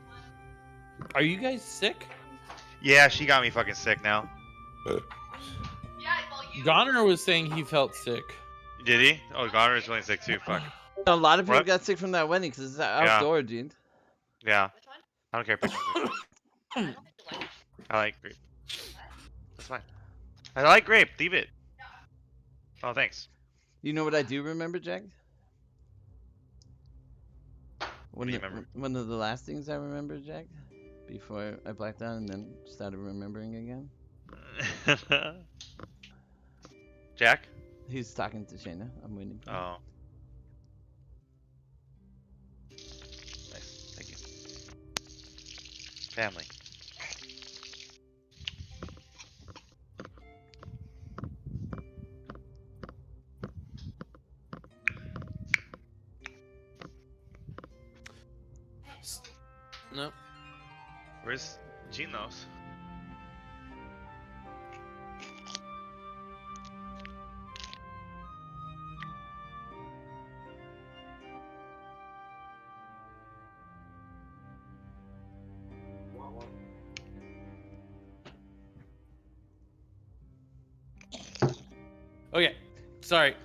Are you guys sick? Yeah, she got me fucking sick now. Goner was saying he felt sick. Did he? Oh, Goner is feeling sick too. Fuck. A lot of people What? got sick from that wedding because it's outdoor, dude. Yeah. I don't care. I like grape. That's fine. I like grape. Leave it. Oh, thanks. You know what I do remember, Jack? What do you remember? One of the last things I remember, Jack, before I blacked out and then started remembering again. Jack? He's talking to Shayna. I'm waiting. For him. Oh. Nice. Thank you. Family. No. Where's Genos? Okay. Sorry.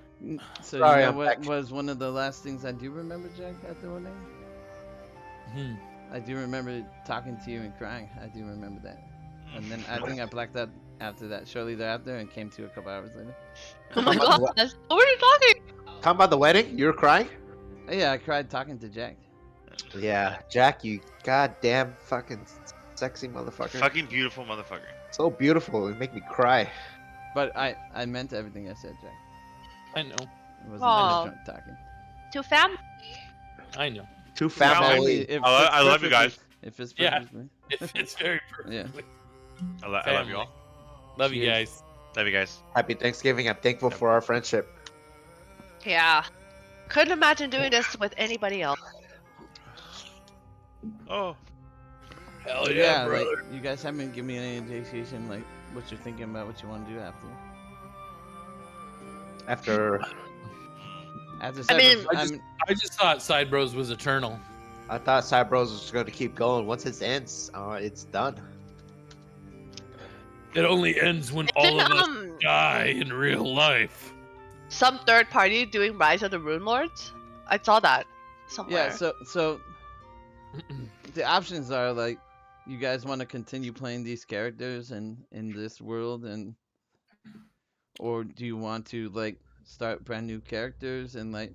So Sorry, you know I'm what back. was one of the last things I do remember, Jack, at the wedding? Hmm. I do remember talking to you and crying. I do remember that. And then I think I blacked out after that, shortly thereafter, and came to a couple hours later. Oh my god, what are you talking? Talking about the wedding? You were crying? Yeah, I cried talking to Jack. Yeah, Jack, you goddamn fucking sexy motherfucker. Fucking beautiful motherfucker. So beautiful, it make me cry. But I meant everything I said, Jack. I know. It wasn't Aw. just drunk talking. To family. I know. Two Family. family. If I it's love you guys. perfectly- If it's Yeah. perfectly. It's very perfect. Yeah. I love Family. you all. Love you Cheers. guys. Love you guys. Happy Thanksgiving. I'm thankful for our friendship. Yeah. Couldn't imagine doing this with anybody else. Oh. Hell But yeah, like you guys haven't given me any indication like what you're thinking about, what you want to do after. After I just thought Side Bros was eternal. I thought Side Bros was going to keep going. Once it ends, it's done. It only ends when all of us die in real life. Some third party doing Rise of the Rune Lords? I saw that somewhere. Yeah, so the options are like, you guys want to continue playing these characters in this world, or do you want to like start brand new characters and like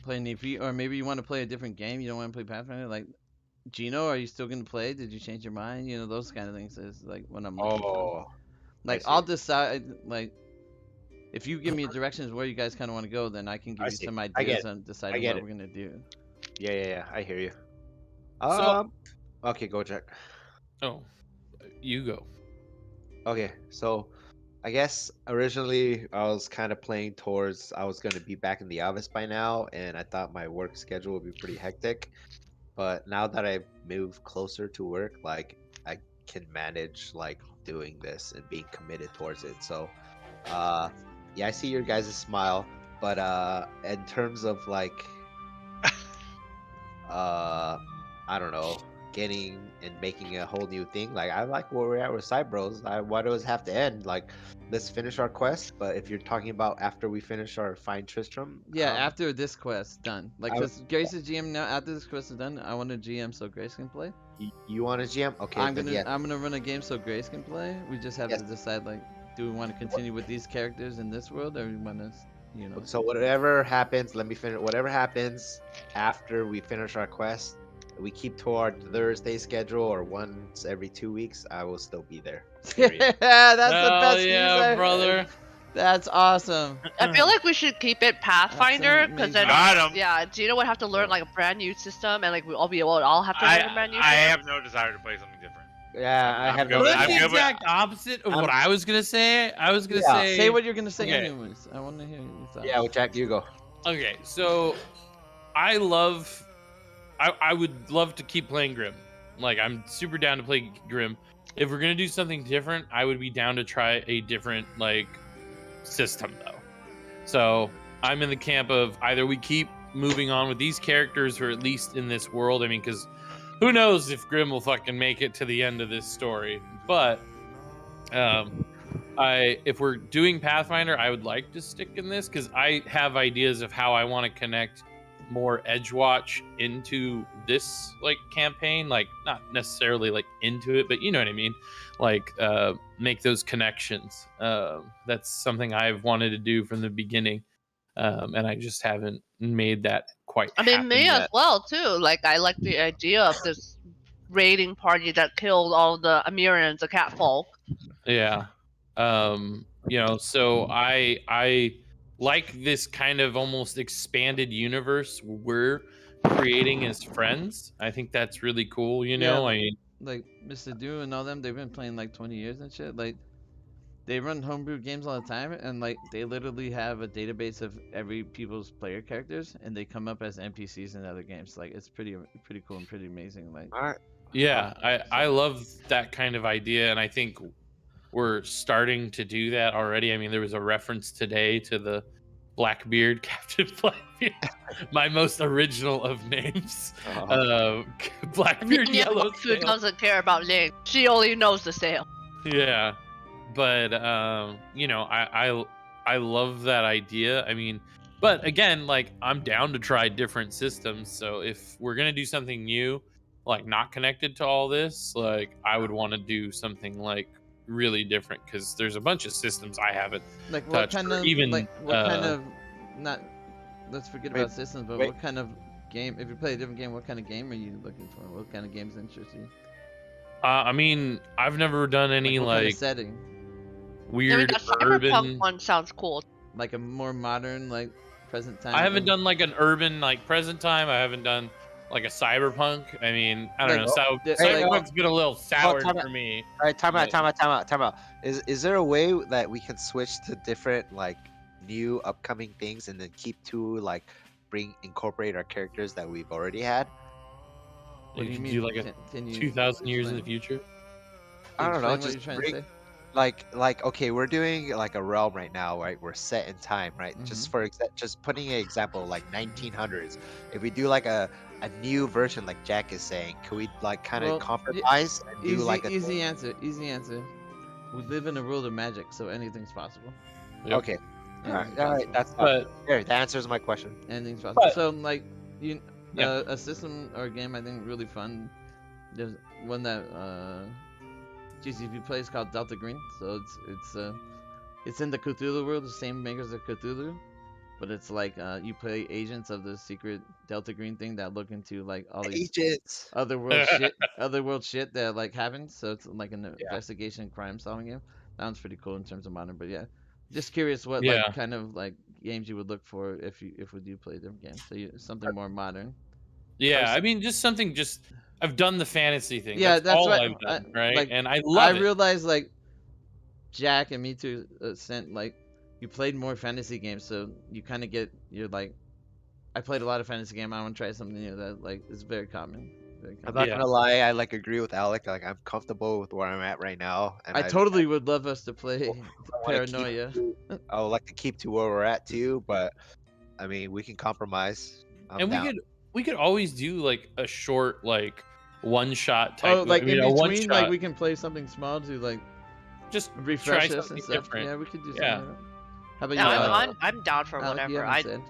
play an EP, or maybe you want to play a different game, you don't want to play Pathfinder? Like, Gino, are you still gonna play? Did you change your mind? You know, those kind of things is like what I'm looking for. Like, I'll decide. Like, if you give me directions where you guys kind of want to go, then I can give you some ideas on deciding what we're gonna do. Yeah. I hear you. Okay, go Jack. Oh, you go. Okay, so I guess originally I was kind of playing towards I was going to be back in the office by now, and I thought my work schedule would be pretty hectic. But now that I've moved closer to work, like, I can manage like doing this and being committed towards it. So, yeah, I see your guys' smile, but in terms of like, I don't know, getting and making a whole new thing. Like, I like where we're at with Side Bros. Why does it have to end? Like, let's finish our quest. But if you're talking about after we finish our Find Tristram, yeah, after this quest done, like, because Grace is GM now. After this quest is done, I want to GM so Grace can play. You want to GM? Okay, I'm gonna run a game so Grace can play. We just have to decide, like, do we want to continue with these characters in this world, or we want to, you know? So whatever happens, let me finish. Whatever happens after we finish our quest, we keep to our Thursday schedule, or once every 2 weeks, I will still be there. Yeah, that's the best news yeah, brother. That's awesome. I feel like we should keep it Pathfinder, because then Gino would have to learn like a brand new system, and like we'll all have to learn a brand new system. I have no desire to play something different. Yeah, I have no. That's the exact opposite of what I was gonna say. I was gonna say what you're gonna say anyways. I want to hear your thoughts. Yeah, well, Jack, you go. Okay, so I would love to keep playing Grim. Like, I'm super down to play Grim. If we're gonna do something different, I would be down to try a different like system though. So I'm in the camp of either we keep moving on with these characters, or at least in this world. I mean, because who knows if Grim will fucking make it to the end of this story. But if we're doing Pathfinder, I would like to stick in this, because I have ideas of how I want to connect more Edgewatch into this like campaign, like not necessarily like into it, but you know what I mean, like make those connections. That's something I've wanted to do from the beginning, and I just haven't made that quite me yet. as well too. Like, I like the idea of this raiding party that killed all the Amirians, the catfolk. Yeah. You know, so I like this kind of almost expanded universe we're creating as friends. I think that's really cool, you know? Yeah, I mean, like Mr. Do and all them, they've been playing like 20 years and shit. Like, they run homebrew games all the time, and like they literally have a database of every people's player characters, and they come up as NPCs in other games. Like, it's pretty cool and pretty amazing. Like, yeah, I love that kind of idea, and I think we're starting to do that already. I mean, there was a reference today to the Blackbeard, Captain Blackbeard, my most original of names. Blackbeard Yellowtail. Who doesn't care about names? She only knows the sale. Yeah, but you know, I love that idea. I mean, but again, like, I'm down to try different systems. So if we're gonna do something new, like not connected to all this, like, I would want to do something like really different, because there's a bunch of systems I haven't like what touched, kind of even like what kind of not let's forget about systems, but what kind of game, if you play a different game, what kind of game are you looking for? What kind of games interest you? I mean, I've never done any what like kind of setting, weird that urban Cyberpunk one sounds cool. like a more modern, like present time. I haven't done like an urban like present time. I haven't done like a cyberpunk. I mean, I don't know. So cyberpunk's been a little sour for me. All right, time out. Is there a way that we can switch to different like new upcoming things, and then keep to like incorporate our characters that we've already had? What do you mean? Do like a 2,000 years in the future? I don't know. Just like okay, we're doing like a realm right now, right? We're set in time, right? Just Mm-hmm. just putting an example, like 1900s. If we do like a new version, like Jack is saying, could we like kind of Well, compromise and do like a easy answer. Easy answer. We live in a world of magic, so anything's possible. Yep. okay? Anything's All right, possible. that's But there. That answers my question. Anything's possible. But- So like, you, Yeah. a system or a game I think really fun. There's one that GCP plays called Delta Green. So it's in the Cthulhu world, the same makers of Cthulhu, but it's like you play agents of the secret Delta Green thing that look into like all these Agents. other world shit that like happens. So it's like an investigation crime solving game. That one's pretty cool in terms of modern, but yeah. Just curious what Yeah. like kind of like games you would look for if we do play different games. So something more modern. Yeah, I mean, just something. Just I've done the fantasy thing. Yeah, that's all what I've done, right? like, And I love it. realized like Jack and me too sent like you played more fantasy games, so you kind of get you're like I played a lot of fantasy game. I want to try something new that like is very common. I'm not gonna lie, I like agree with Alec. Like I'm comfortable with where I'm at right now, and I totally would love us to play Paranoia. I would like to keep to where we're at too, but I mean we can compromise. I'm down. we could always do like a short like one shot type. Oh, like in one between, shot. like we can play something small to like just refresh try us and something stuff. different. Yeah, we could do something. Yeah. Like that. How about Yeah, you? I'm down for Alec, you whatever. haven't said.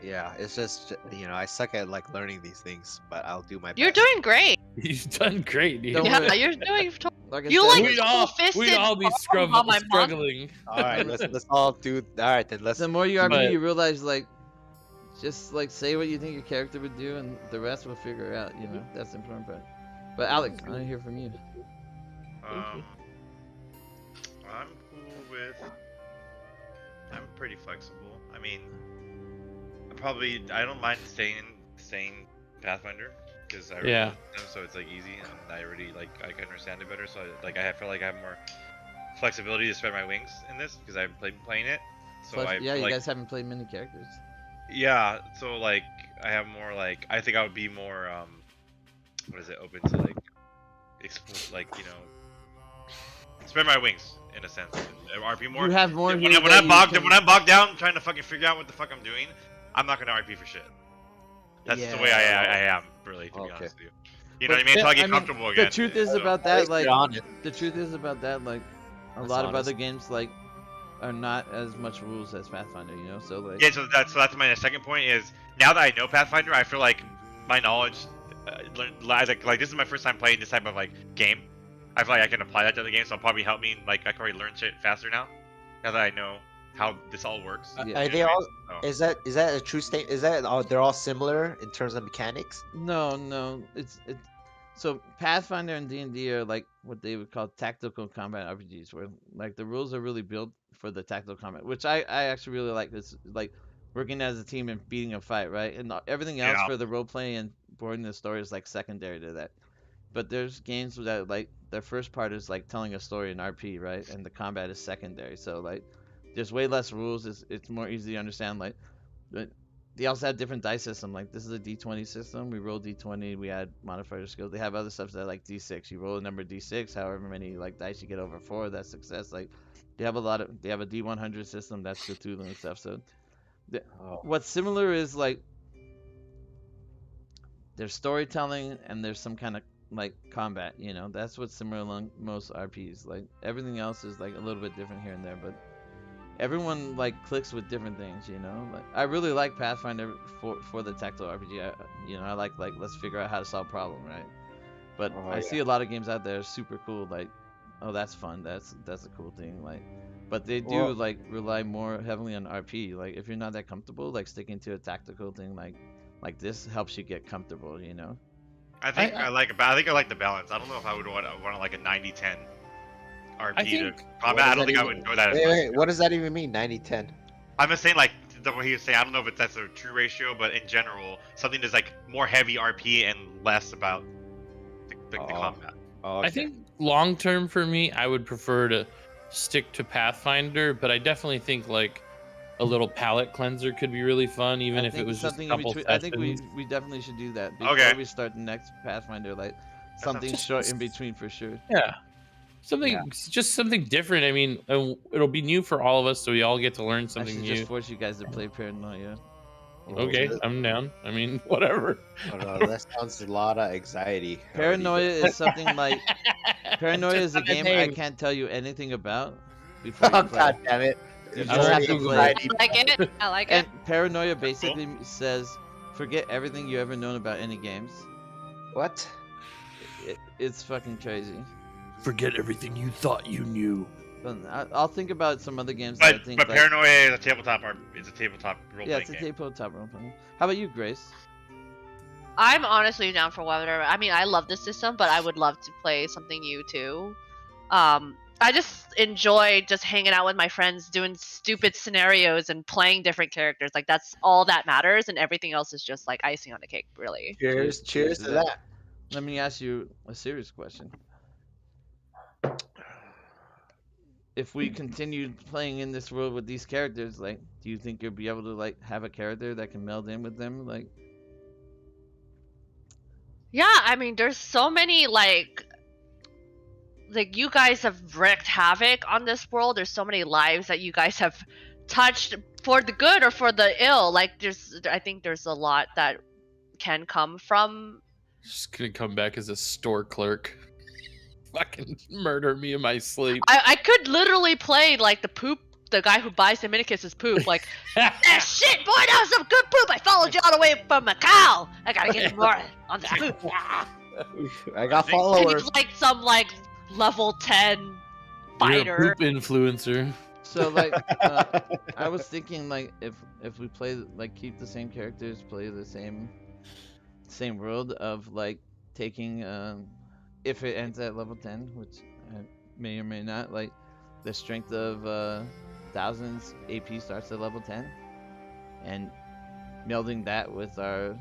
Yeah, it's just I suck at like learning these things, but I'll do my best. You're doing great. You've done great, dude. Don't Yeah, worry. you're doing. Like I You said, like We'd all be on my mom. struggling. All right, let's all do. All right, then let's. the more you But- RPG, you realize like just like say what you think your character would do, and the rest will figure out. You know, that's the important part. But Alec, I want to hear from you. I'm cool with. I'm pretty flexible. I mean, I don't mind staying Pathfinder because I already know them, so it's like easy and I already like I can understand it better. So I feel like I have more flexibility to spread my wings in this because I've been playing it. So Plus, you guys haven't played many characters. Yeah, so like I have more like I think I would be more open to like like spread my wings in a sense. RP more. You have more. When I'm bogged down trying to fucking figure out what the fuck I'm doing, I'm not gonna RP for shit. That's the way I am, really, to be honest with you. You know what I mean? Until I get comfortable again. The truth is about that, like, a That's lot of honest. other games, like, are not as much rules as Pathfinder, you know? So, like... Yeah, so that's my second point is, now that I know Pathfinder, I feel like my knowledge, like this is my first time playing this type of, like, game. I feel like I can apply that to other games, so it'll probably help me, like, I can probably learn shit faster now. Now that I know how this all works. Yeah. Are they all? Is that a true state? Is that they're all similar in terms of mechanics? No, it's so Pathfinder and D&D are like what they would call tactical combat RPGs, where like the rules are really built for the tactical combat, which I actually really like. This like working as a team and beating a fight, right? And everything else for the role playing and boarding the story is like secondary to that. But there's games that like their first part is like telling a story in RP, right? And the combat is secondary. So like there's way less rules. It's more easy to understand. Like, but they also have different dice system. Like this is a D20 system. We roll D20. We add modifier skills. They have other stuff that like D6. You roll a number D6. However many like dice you get over 4, that's success. Like they have a D100 system. That's Cthulhu and stuff. So what's similar is like there's storytelling and there's some kind of like combat. You know, that's what's similar along most RPs. Like everything else is like a little bit different here and there, but everyone like clicks with different things, you know. Like I really like Pathfinder for the tactical RPG. I like let's figure out how to solve a problem, right? But I see a lot of games out there super cool. Like, oh, that's fun. That's a cool thing. Like, but they do like rely more heavily on RP. Like, if you're not that comfortable, like sticking to a tactical thing, like this helps you get comfortable, you know. I think I like the balance. I don't know if I would want like a 90-10. RP to combat. I don't think I would enjoy that as much. Wait, what does that even mean? 90-10? I'm just saying, like the way he was saying. I don't know if that's a true ratio, but in general, something that's like more heavy RP and less about the combat. Okay. I think long term for me, I would prefer to stick to Pathfinder, but I definitely think like a little palate cleanser could be really fun, even if it was just a couple sessions. I think we definitely should do that before we start the next Pathfinder. Like something short in between for sure. Yeah. just something different. I mean, it'll be new for all of us, so we all get to learn I something should new. just force you guys to play Paranoia. Okay, I'm down. I mean, whatever. I don't know, that sounds a lot of anxiety. Paranoia is something like Paranoia Just is a on the game I name. can't tell you anything about before you Oh play. god damn it! You I just will have to Google play. it. I like it. I like it. And Paranoia basically says, forget everything you ever known about any games. What? It's fucking crazy. Forget everything you thought you knew. But I'll think about some other games that I think. But like, Paranoia is a tabletop role yeah, playing it's a game. tabletop role playing. How about you, Grace? I'm honestly down for whatever. I mean, I love this system, but I would love to play something new too. I just enjoy just hanging out with my friends, doing stupid scenarios and playing different characters. Like that's all that matters, and everything else is just like icing on the cake, really. Cheers to that. Let me ask you a serious question. If we continued playing in this world with these characters, like, do you think you'll be able to like have a character that can meld in with them? Like, Yeah, I mean, there's so many like you guys have wreaked havoc on this world. There's so many lives that you guys have touched for the good or for the ill. Like I think there's a lot that can come from. Just gonna come back as a store clerk. Fucking murder me in my sleep. I could literally play like the guy who buys Dominicus's poop. Like, that shit, boy, that was some good poop. I followed you all the way from Macau. I gotta get more on the poop. I got And followers. he's like some like level 10 fighter. You're a poop influencer. so like, I was thinking like if we play like keep the same characters, play the same world of like taking if it ends at level 10, which I may or may not, like the strength of thousands AP starts at level 10, and melding that with our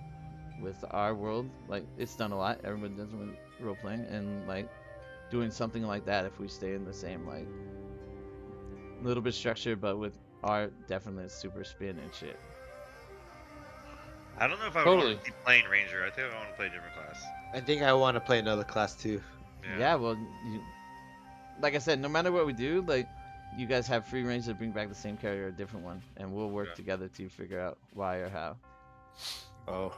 world, like it's done a lot. Everyone does with role playing, and like doing something like that if we stay in the same like little bit structure, but with art definitely a super spin and shit. I don't know if I would Totally. want to keep playing Ranger. I think I want to play a different class. I think I want to play another class too. Yeah, well, like I said, no matter what we do, like you guys have free range to bring back the same character or a different one, and we'll work together to figure out why or how. Oh.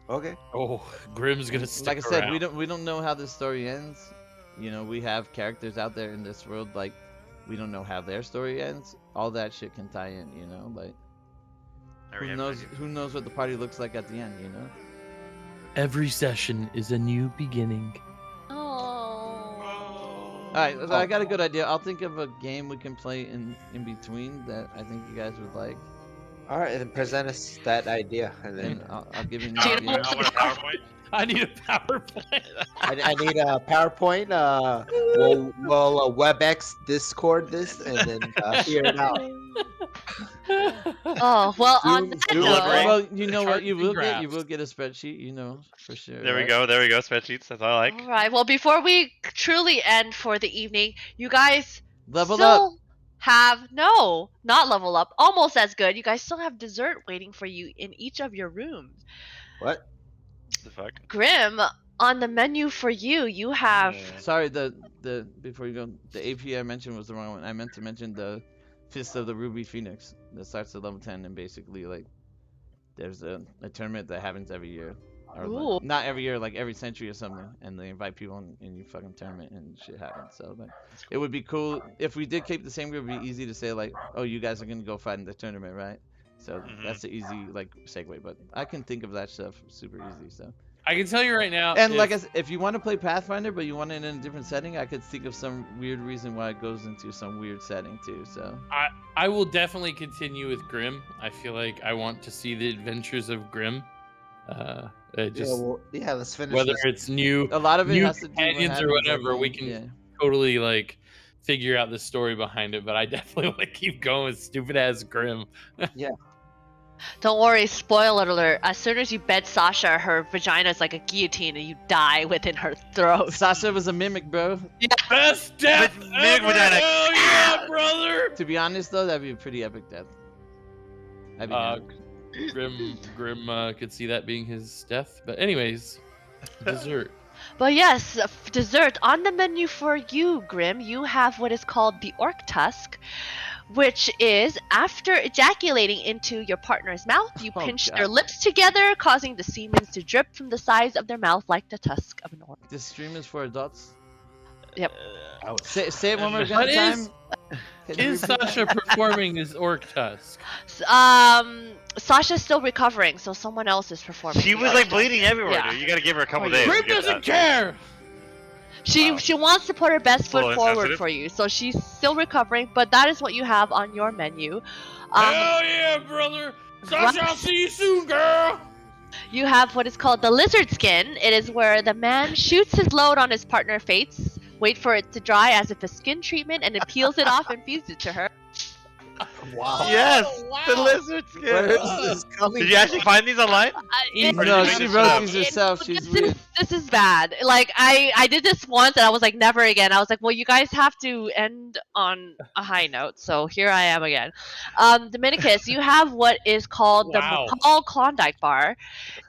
Okay. Oh, Grimm's gonna stick Like I said, around. we don't know how this story ends. You know, we have characters out there in this world, like we don't know how their story ends. All that shit can tie in, you know, like who knows what the party looks like at the end, you know? Every session is a new beginning. Oh. Alright, so I got a good idea. I'll think of a game we can play in between that I think you guys would like. All right, then present us that idea, and then And I'll give you an Do you idea. know I want a PowerPoint. I need a PowerPoint. I need a PowerPoint. We'll WebEx Discord this, and then figure it out. Oh, well, on that Zoom note, Right. Well, you know what Charts you and will get? You graphs. will get a spreadsheet, you know, for sure. There we right? go. There we go. Spreadsheets. That's all I like. all right. Well, before we truly end for the evening, you guys Level still up. have not level up, almost as good. You guys still have dessert waiting for you in each of your rooms. What? The fuck? Grim, on the menu for you, you have Sorry, the before you go, the AP I mentioned was the wrong one. I meant to mention the Fist of the Ruby Phoenix that starts at level 10, and basically like there's a tournament that happens every year. Or Ooh. like, not every year, like every century or something, and they invite people in your fucking tournament and shit happens. So like, it would be cool if we did keep the same group. It'd be easy to say like, oh, you guys are gonna go fight in the tournament, right? So that's the easy like segue. But I can think of that stuff super easy. So I can tell you right now. and like I said, if you want to play Pathfinder but you want it in a different setting, I could think of some weird reason why it goes into some weird setting too. So I will definitely continue with Grim. I feel like I want to see the adventures of Grim. Just Let's finish. whether this. it's new a lot of it new has to do with what companions or happens at whatever, the we end. can Yeah. totally like figure out the story behind it. But I definitely want to keep going with stupid ass Grim. Don't worry, spoiler alert. As soon as you bed Sasha, her vagina is like a guillotine and you die within her throat. Sasha was a mimic, bro. Best death Mimic ever! vagina. Hell yeah, brother! To be honest though, that'd be a pretty epic death. I'd be down. Grim could see that being his death. But anyways, dessert. But yes, dessert on the menu for you, Grim. You have what is called the orc tusk, which is after ejaculating into your partner's mouth, you Oh, pinch God. their lips together, causing the semen to drip from the sides of their mouth like the tusk of an orc. This stream is for adults. Yep. Say it one more But time. is Sasha performing his orc tusk? Sasha's still recovering, so someone else is performing. She the was orc like tusk. bleeding everywhere, Yeah. dude. You gotta give her a couple Oh, days. yeah. to Grim get doesn't that. care. She wants to put her best Little foot forward insensitive. for you, so she's still recovering. But that is what you have on your menu. Hell yeah, brother. Sasha, I'll see you soon, girl. You have what is called the lizard skin. It is where the man shoots his load on his partner's face, wait for it to dry as if a skin treatment, and then peels it off and feeds it to her. Wow. Yes, wow. the lizard skin. Where is this coming Did you actually find these online? No, she wrote these It- herself. She's weird. This is bad. Like I did this once and I was like never again. I was like, well, you guys have to end on a high note. So here I am again. Dominicus, you have what is called Wow. the McCall Klondike bar.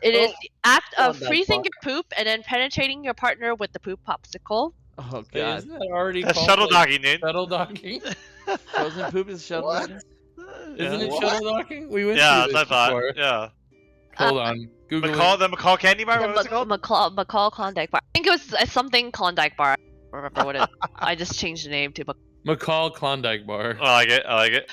It is the act of Klondike freezing bar. your poop and then penetrating your partner with the poop popsicle. Oh Wait, God. isn't that already That's called shuttle like, docking, dude. shuttle docking? Frozen poop is shuttle. What? docking? Isn't it What? shuttle docking? We went Yeah, through that's this what I before. thought. Yeah. Hold on. Google The McCall candy bar? What was it called? McCall Klondike bar. I think it was something Klondike bar. I don't remember what it. I just changed the name to McCall Klondike bar. I like it. I like it.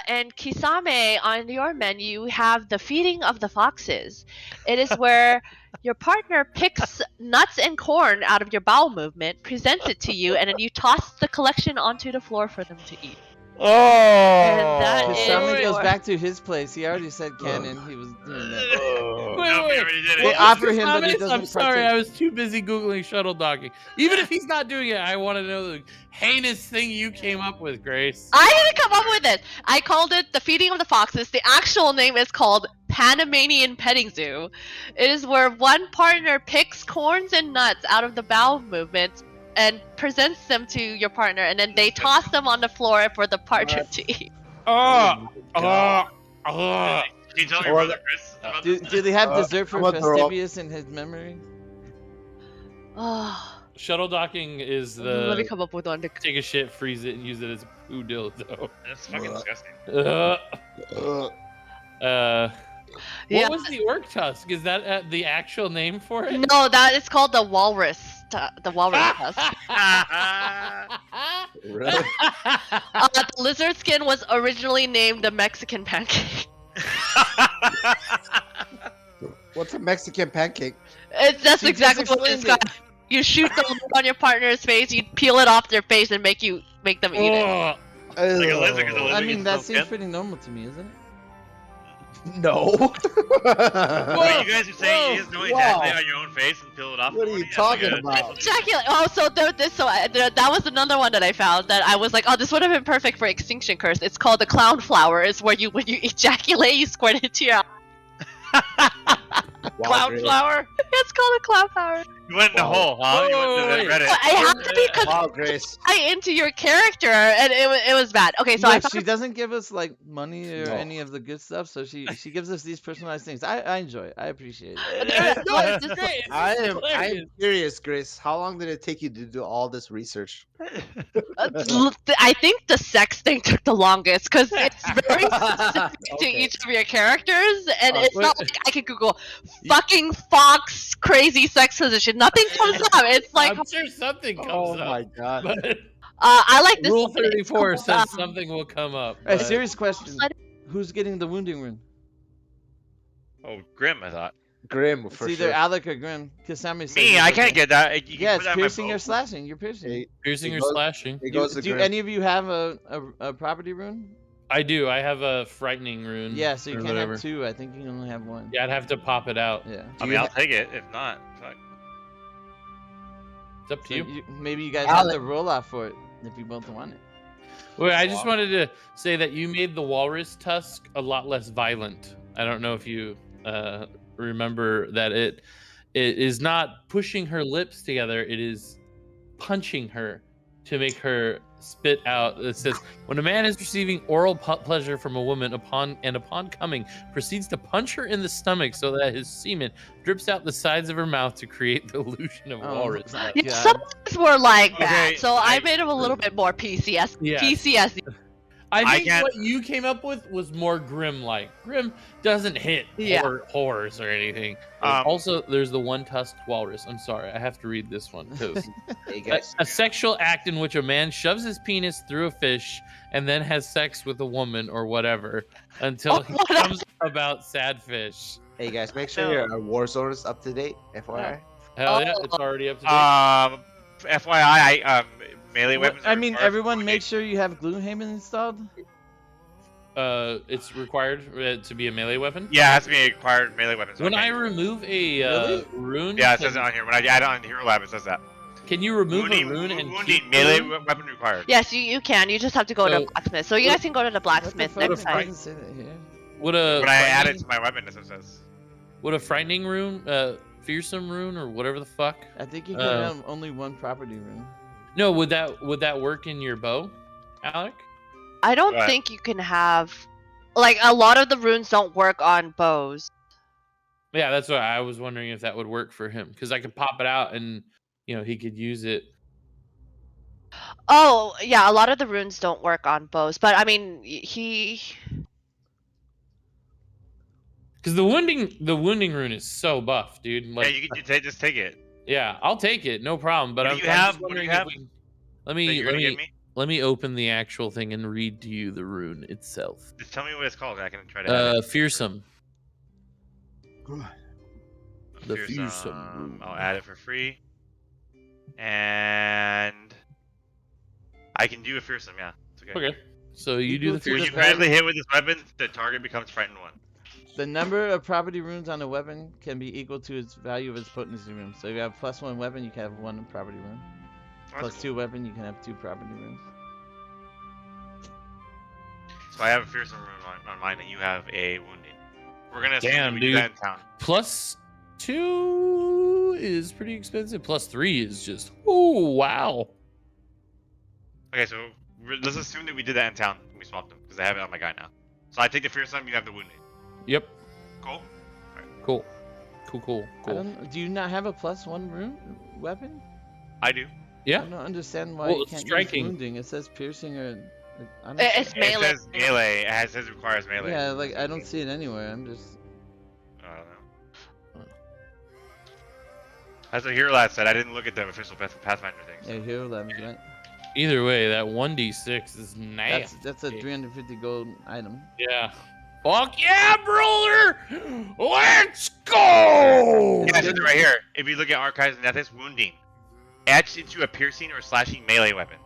and Kisame, on your menu, you have the feeding of the foxes. It is where your partner picks nuts and corn out of your bowel movement, presents it to you, and then you toss the collection onto the floor for them to eat. Oh. that His is- family goes Wait. back to his place. He already said canon. He was doing that. No, we wait. already did it. They What was offer his him, but he comments? doesn't I'm sorry, partake. I was too busy googling shuttle docking. Even if he's not doing it, I want to know the heinous thing you came up with, Grace. I didn't come up with it. I called it the feeding of the foxes. The actual name is called Panamanian Petting Zoo. It is where one partner picks corns and nuts out of the bowel movement and presents them to your partner, and then they toss them on the floor for the partner to eat. Can you tell me, Or brother Chris? About Do they have dessert for I'm gonna throw up. Festivius in his memory? Oh, Shuttle docking is let me the come up with one. take a shit, freeze it, and use it as a poo dildo. That's fucking disgusting. Ugh. Yeah. What was the orc tusk? Is that the actual name for it? No, that is called the walrus. The walrus tusk. Really? The lizard skin was originally named the Mexican pancake. What's a Mexican pancake? That's She just exactly what it's explained got. You shoot the loop on your partner's face, you peel it off their face, and make them eat it. Ugh. Like a lizard, 'cause a lizard I mean, gets that no seems skin. pretty normal to me, isn't it? No. Wait, you guys are saying you just don't Wow. ejaculate on your own face and peel it off? What are you talking about? Ejaculate. Oh, so that was another one that I found that I was like, oh, this would have been perfect for Extinction Curse. It's called the clown flower. It's where when you ejaculate, you squirt it into your. Cloud flower? It's called a clown flower. You went in the hole, huh? You went to Wait. the Reddit. I have to be Wow, Grace. into your character, and it was bad. Okay, so I Look, found she doesn't give us like money or No. any of the good stuff, so she gives us these personalized things. I enjoy it. I appreciate it. No, it's great. It's I'm hilarious. curious, Grace. How long did it take you to do all this research? I think the sex thing took the longest because it's very specific to Okay. each of your characters, and it's wait. not like I could Google fucking fox crazy sex position. Nothing comes up. It's like I'm sure something comes Oh up. my god. But I like this. Rule one. It's 34 called, says something will come up. A but- serious question: Let- who's getting the wounding rune? Oh, Grim, I thought. Grim It's for either sure. Alec or Grim. Kasami said Me, you I both can't do. get that. You can Yeah, put it's that in my piercing bow. or slashing. You're piercing. It, Piercing It or goes- slashing. it Do, goes to do Grim. any of you have a property rune? I do. I have a frightening rune. Yeah, so you or can't whatever. have two. I think you can only have one. Yeah, I'd have to pop it out. Yeah. I mean, I'll take it. If not, fuck. It's up to So you. maybe you guys Alec. have to roll off for it if you both want it. Wait, I just wanted to say that you made the walrus tusk a lot less violent. I don't know if you remember that it is not pushing her lips together. It is punching her to make her spit out. It says, when a man is receiving oral pleasure from a woman upon coming, proceeds to punch her in the stomach so that his semen drips out the sides of her mouth to create the illusion of walrus. Yeah, some of us were like that, Okay, so I made him a little bit more PCS. Yes. PCS. I think what you came up with was more Grim-like. Grim doesn't hit horrors or anything. Also, there's the one-tusked walrus. I'm sorry, I have to read this one. Hey, A sexual act in which a man shoves his penis through a fish and then has sex with a woman or whatever until he comes about sad fish. Hey guys, make sure your Warzone is up to date. FYI. Hell yeah, it's already up to date. FYI, melee weapons. I mean, everyone make sure you have Gloomhaven installed. It's required to be a melee weapon. Yeah, it has to be required melee weapons. When I remove a rune, yeah, it says it on here. When I add it on Hero Lab, it says that. Can you remove a rune and keep melee weapon required? Yes, you can. You just have to go to a blacksmith. So you guys can go to the blacksmith next time. When I add it to my weapon, it says. Would a frightening rune, fearsome rune, or whatever the fuck? I think you can have only one property rune. No, would that work in your bow, Alec? I don't think you can have, like, a lot of the runes don't work on bows. Yeah, that's why I was wondering if that would work for him, because I could pop it out and he could use it. Oh yeah, a lot of the runes don't work on bows, but I mean because the wounding rune is so buff, dude. Like, yeah, you can just take it. Yeah, I'll take it, no problem. But I'm just wondering if we... Let me open the actual thing and read to you the rune itself. Just tell me what it's called. I can try to. Fearsome. The fearsome rune. I'll add it for free, and I can do a fearsome. Yeah, it's okay. Okay, so you do the fearsome. When you gradually hit with this weapon, the target becomes frightened one. The number of property runes on a weapon can be equal to its value of its potency rune. So if you have +1 weapon, you can have 1 property rune. +2 weapon, you can have 2 property runes. So I have a fearsome rune on mine, and you have a wounding. We're gonna do that in town. +2 is pretty expensive. +3 is just wow. Okay, so let's assume that we did that in town. We swapped them because I have it on my guy now. So I take the fearsome, you have the wounding. Yep. Cool. Cool. Do you not have a +1 rune weapon? I do. Yeah. I don't understand why you can't use wounding. It says piercing or. It's melee. It says melee. It says requires melee. Yeah, like I don't see it anywhere. I'm just. I don't know. That's what Hero Lab said. I didn't look at the official Pathfinder things. Yeah, Hero Lab is right. Either way, that 1d6 is nasty. That's a 350 gold item. Yeah. Fuck yeah, brother! Let's go! Yeah, it's right here. If you look at Archives and Ethics, wounding. Etched into a piercing or slashing melee weapon.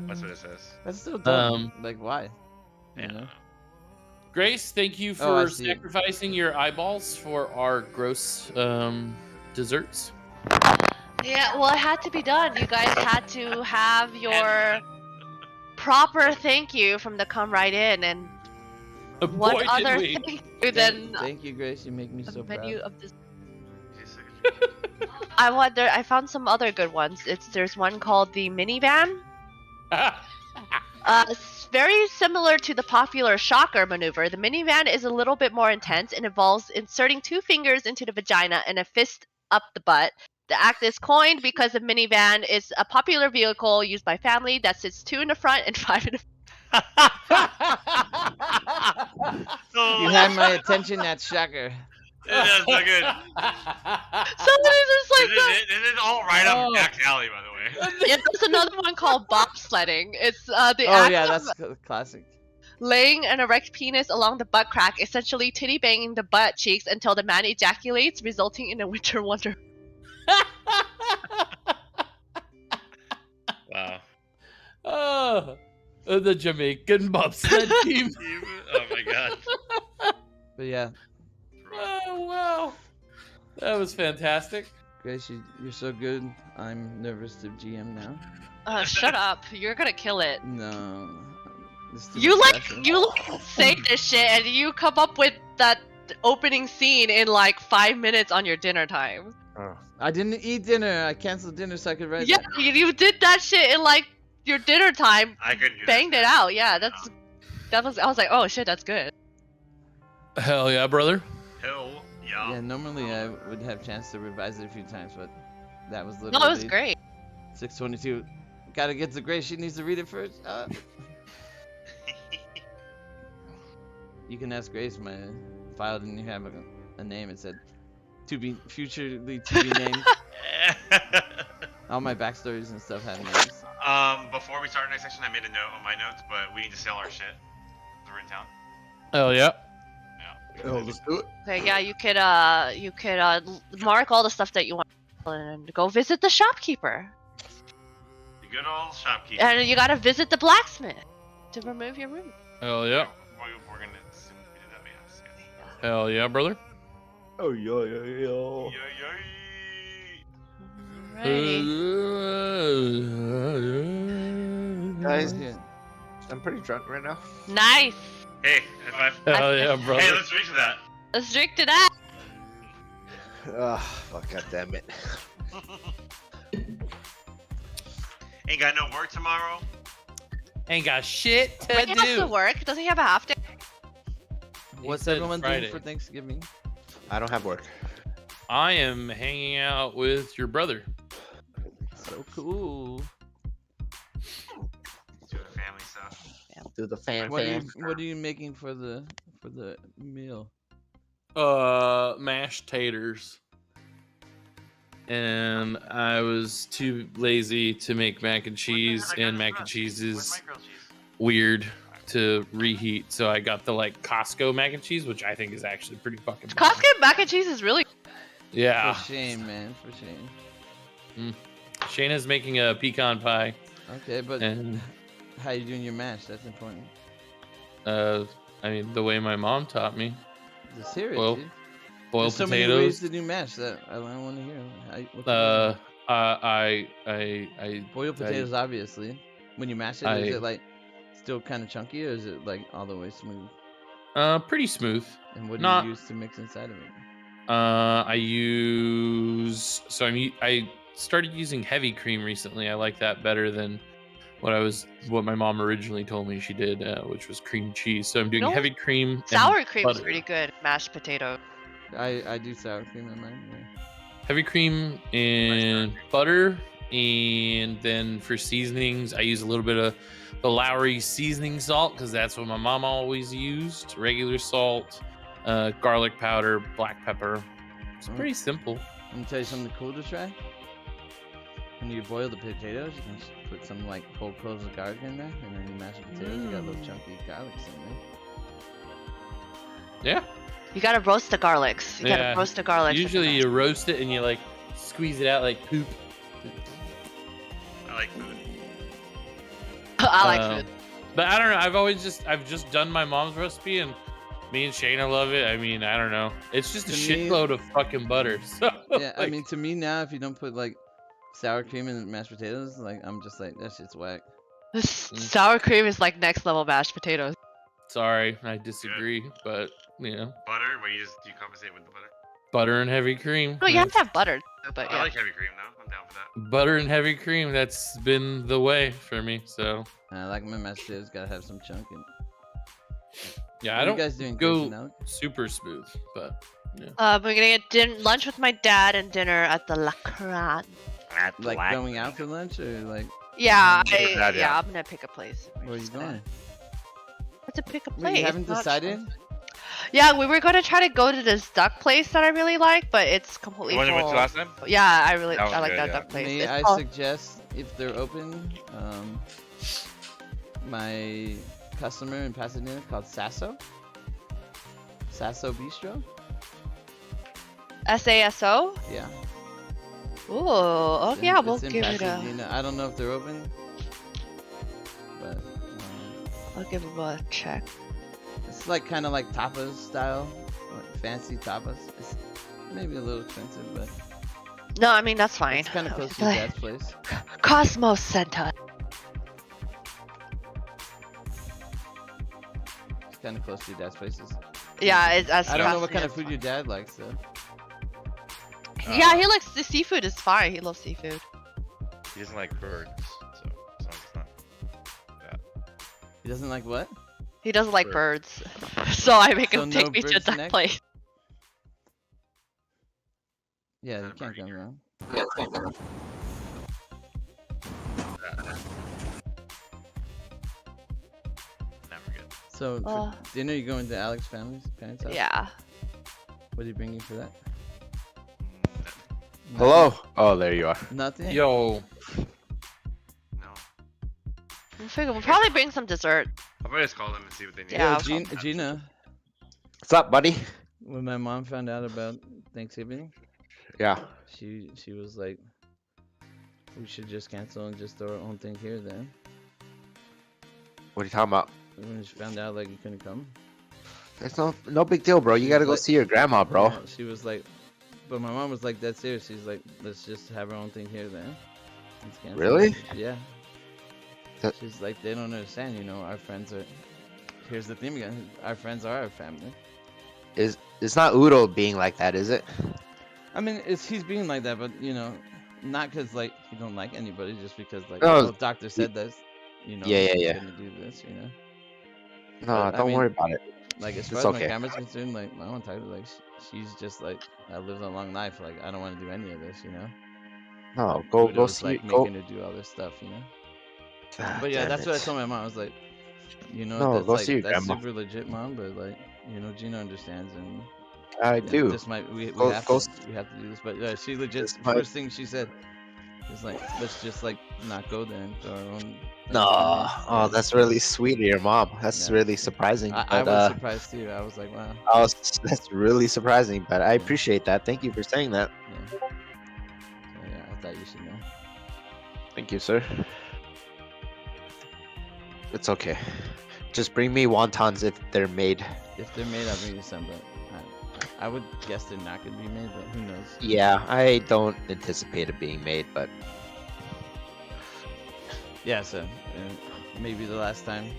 That's what it says. That's still dumb. Like, why? Yeah. Grace, thank you for sacrificing your eyeballs for our gross desserts. Yeah, well, it had to be done. You guys had to have your proper thank you from the come right in, and what other thank you than thank you, Grace. You make me so proud. Of this. I found some other good ones. There's one called the minivan. It's very similar to the popular shocker maneuver. The minivan is a little bit more intense and involves inserting 2 fingers into the vagina and a fist up the butt. The act is coined because the minivan is a popular vehicle used by family that sits 2 in the front and 5 in the You had my attention, that shocker. That's so good. Somebody's just like that. This is all right up Jack's alley, by the way. Yeah, there's another one called bobsledding. It's the act that's classic. Laying an erect penis along the butt crack, essentially titty banging the butt cheeks until the man ejaculates, resulting in a winter wonder. Wow. Oh, the Jamaican bobsled team. Oh my god. But yeah. Oh wow. That was fantastic. Grace, you're so good. I'm nervous to GM now. Shut up. You're gonna kill it. No. You say this shit and you come up with that opening scene in like 5 minutes on your dinner time. I didn't eat dinner. I canceled dinner so I could write Yeah, that. you did that shit in like your dinner time. I couldn't do Banged that. it out. Yeah, that was. I was like, oh shit, that's good. Hell yeah, brother. Hell yeah. Yeah, normally I would have chance to revise it a few times, but that was No, literally it was great. 622. Gotta get to Grace. She needs to read it first. You can ask Grace. My file didn't have a name. It said to be futurely to be named. All my backstories and stuff had names. Before we start next section, I made a note on my notes, but we need to sell our shit. We're in town. Hell yeah. Yeah. Oh, let's do it. Okay, yeah, you could mark all the stuff that you want and go visit the shopkeeper. The good old shopkeeper. And you gotta visit the blacksmith to remove your room. Hell yeah. We're gonna assume we did that, but yes. Hell yeah, brother. Oh yeah, yeah, yeah. Alrighty. Guys, Yeah. I'm pretty drunk right now. Nice. Hey, high five. Hell yeah, brother. Hey, let's drink to that. Let's drink to that. Ah, fuck, god damn it. Ain't got no work tomorrow. Ain't got shit to Ray has to do. work. Doesn't he have a half day? What's said everyone Friday. doing for Thanksgiving? I don't have work. I am hanging out with your brother. So cool. Doing family stuff. Do the fan What fan. are you making for the meal? Mashed taters. And I was too lazy to make mac and cheese, and mac and cheese is weird to reheat, so I got the like Costco mac and cheese, which I think is actually pretty fucking bomb. Costco mac and cheese is really. Yeah. For shame, man. For shame. Shayna's making a pecan pie, Okay, but and how you doing your mash? That's important. I mean the way my mom taught me. Just hear it, Well, dude. Boiled There's so many ways potatoes. to do mash that I want to hear. Boiled potatoes, obviously. When you mash it, is it like still kind of chunky, or is it like all the way smooth? Pretty smooth. And what do Not- you use to mix inside of it? I started using heavy cream recently. I like that better than what my mom originally told me she did, which was cream cheese. So I'm doing No, heavy cream. Sour and cream is butter. pretty good. Mashed potato. I do sour cream in mine. Yeah. Heavy cream and butter, and then for seasonings, I use a little bit of the Lowry seasoning salt because that's what my mom always used. Regular salt, garlic powder, black pepper. It's pretty simple. I'm gonna tell you something cool to try. When you boil the potatoes, you can just put some like whole cloves of garlic in there, and then you mash the potatoes. You got little chunky garlics in there. Yeah. You gotta roast the garlics. You Yeah. gotta roast the garlics. Usually you roast it and you like squeeze it out like poop. I like food. I like Um, food. But I don't know. I've just done my mom's recipe, and me and Shayna love it. I mean, I don't know. It's just a To me- shitload of fucking butter. So Yeah, I like, mean, to me now, if you don't put like sour cream in mashed potatoes, like I'm just like that shit's whack. This sour cream is like next level mashed potatoes. sorry, I disagree. But you know, Butter, where you compensate with the butter. butter and heavy cream. No, you have to have butter, but I yeah. like heavy cream though. I'm down for that. Butter and heavy cream. That's been the way for me. So I like my mashed potatoes. Gotta have some chunk in. yeah, What I are don't you guys doing? go Grace and Alec? super smooth, but yeah. We're gonna get lunch with my dad and dinner at the La Croix. Like going out for lunch or like Yeah, Pick a dad, yeah. I'm gonna pick a place. where are you going? To pick a place. Wait, you haven't not decided? sure. Yeah, we were gonna try to go to this duck place that I really like, but it's completely The one you went full. to last time? Yeah, I That was like good, that yeah. duck place. May It's I called- suggest if they're open, my customer in Pasadena called Sasso Bistro. SASO? Yeah. Ooh, oh It's yeah, in- we'll it's in give it a. Pasadena. I don't know if they're open, but I'll give it a check. it's like kind of like tapas style, like fancy tapas. It's maybe a little expensive, but No, I mean that's fine. it's kind of close to your dad's place. Cosmos Center. It's kind of close to your dad's place. Yeah, it's as I don't know what kind of Pasadena. food your dad likes though. Yeah, he likes the seafood. Is fine. He loves seafood. He doesn't like birds, so as long as it's not that. He doesn't like what? He doesn't like Bird. birds, so I make So him no take me to birds that next? place. Yeah, you Not a can't bird go wrong. Never good. So for dinner, you going to Alex's parents' house? Yeah. What do you bring you for that? Hello. Oh, there you are. Nothing. Yo, No. We'll probably bring some dessert. I'll probably just call them and see what they need. Yeah. Yo, Gina, What's up, buddy? when my mom found out about Thanksgiving, Yeah. she was like, we should just cancel and just throw our own thing here then. What are you talking about? When she found out like you couldn't come. It's no big deal, bro. You gotta go Like- see your grandma, bro. Yeah, she was like, but my mom was like that serious. She's like, let's just have our own thing here then. Let's cancel. Really? Yeah. That- She's like, they don't understand, you know, our friends are, here's the thing again, our friends are our family. It's not Udo being like that, is it? I mean, he's being like that, but you know, not because like he don't like anybody, just because like, No, oh, doctor said this, you know, yeah, he's yeah. gonna do this, you know. No, But, I don't mean, worry about it. Like as It's far as okay. my grandma's concerned, like my own title, like she's just like, I lived a long life, like I don't want to do any of this, you know. No, go Udo's, see. like Go. making her do all this stuff, you know. Ah, But yeah, damn that's what I it. told my mom. I was like, you know, No, that's go like see your that's grandma. super legit, mom. But like, you know, Gina understands, and I you know, do. this might we Go- have go to we have to do this. But she legit This might- first thing she said is like, let's just like not go there and throw our own. No, oh, that's really sweet of your mom. That's Yeah. really surprising. I but, was surprised too. I was like, wow. that's really surprising, but I appreciate that. Thank you for saying that. Yeah. So, yeah, I thought you should know. Thank you, sir. It's okay. Just bring me wontons if they're made. If they're made, I'll bring you some. But I would guess they're not gonna be made, but who knows? Yeah, I don't anticipate it being made, but Yeah, so maybe the last time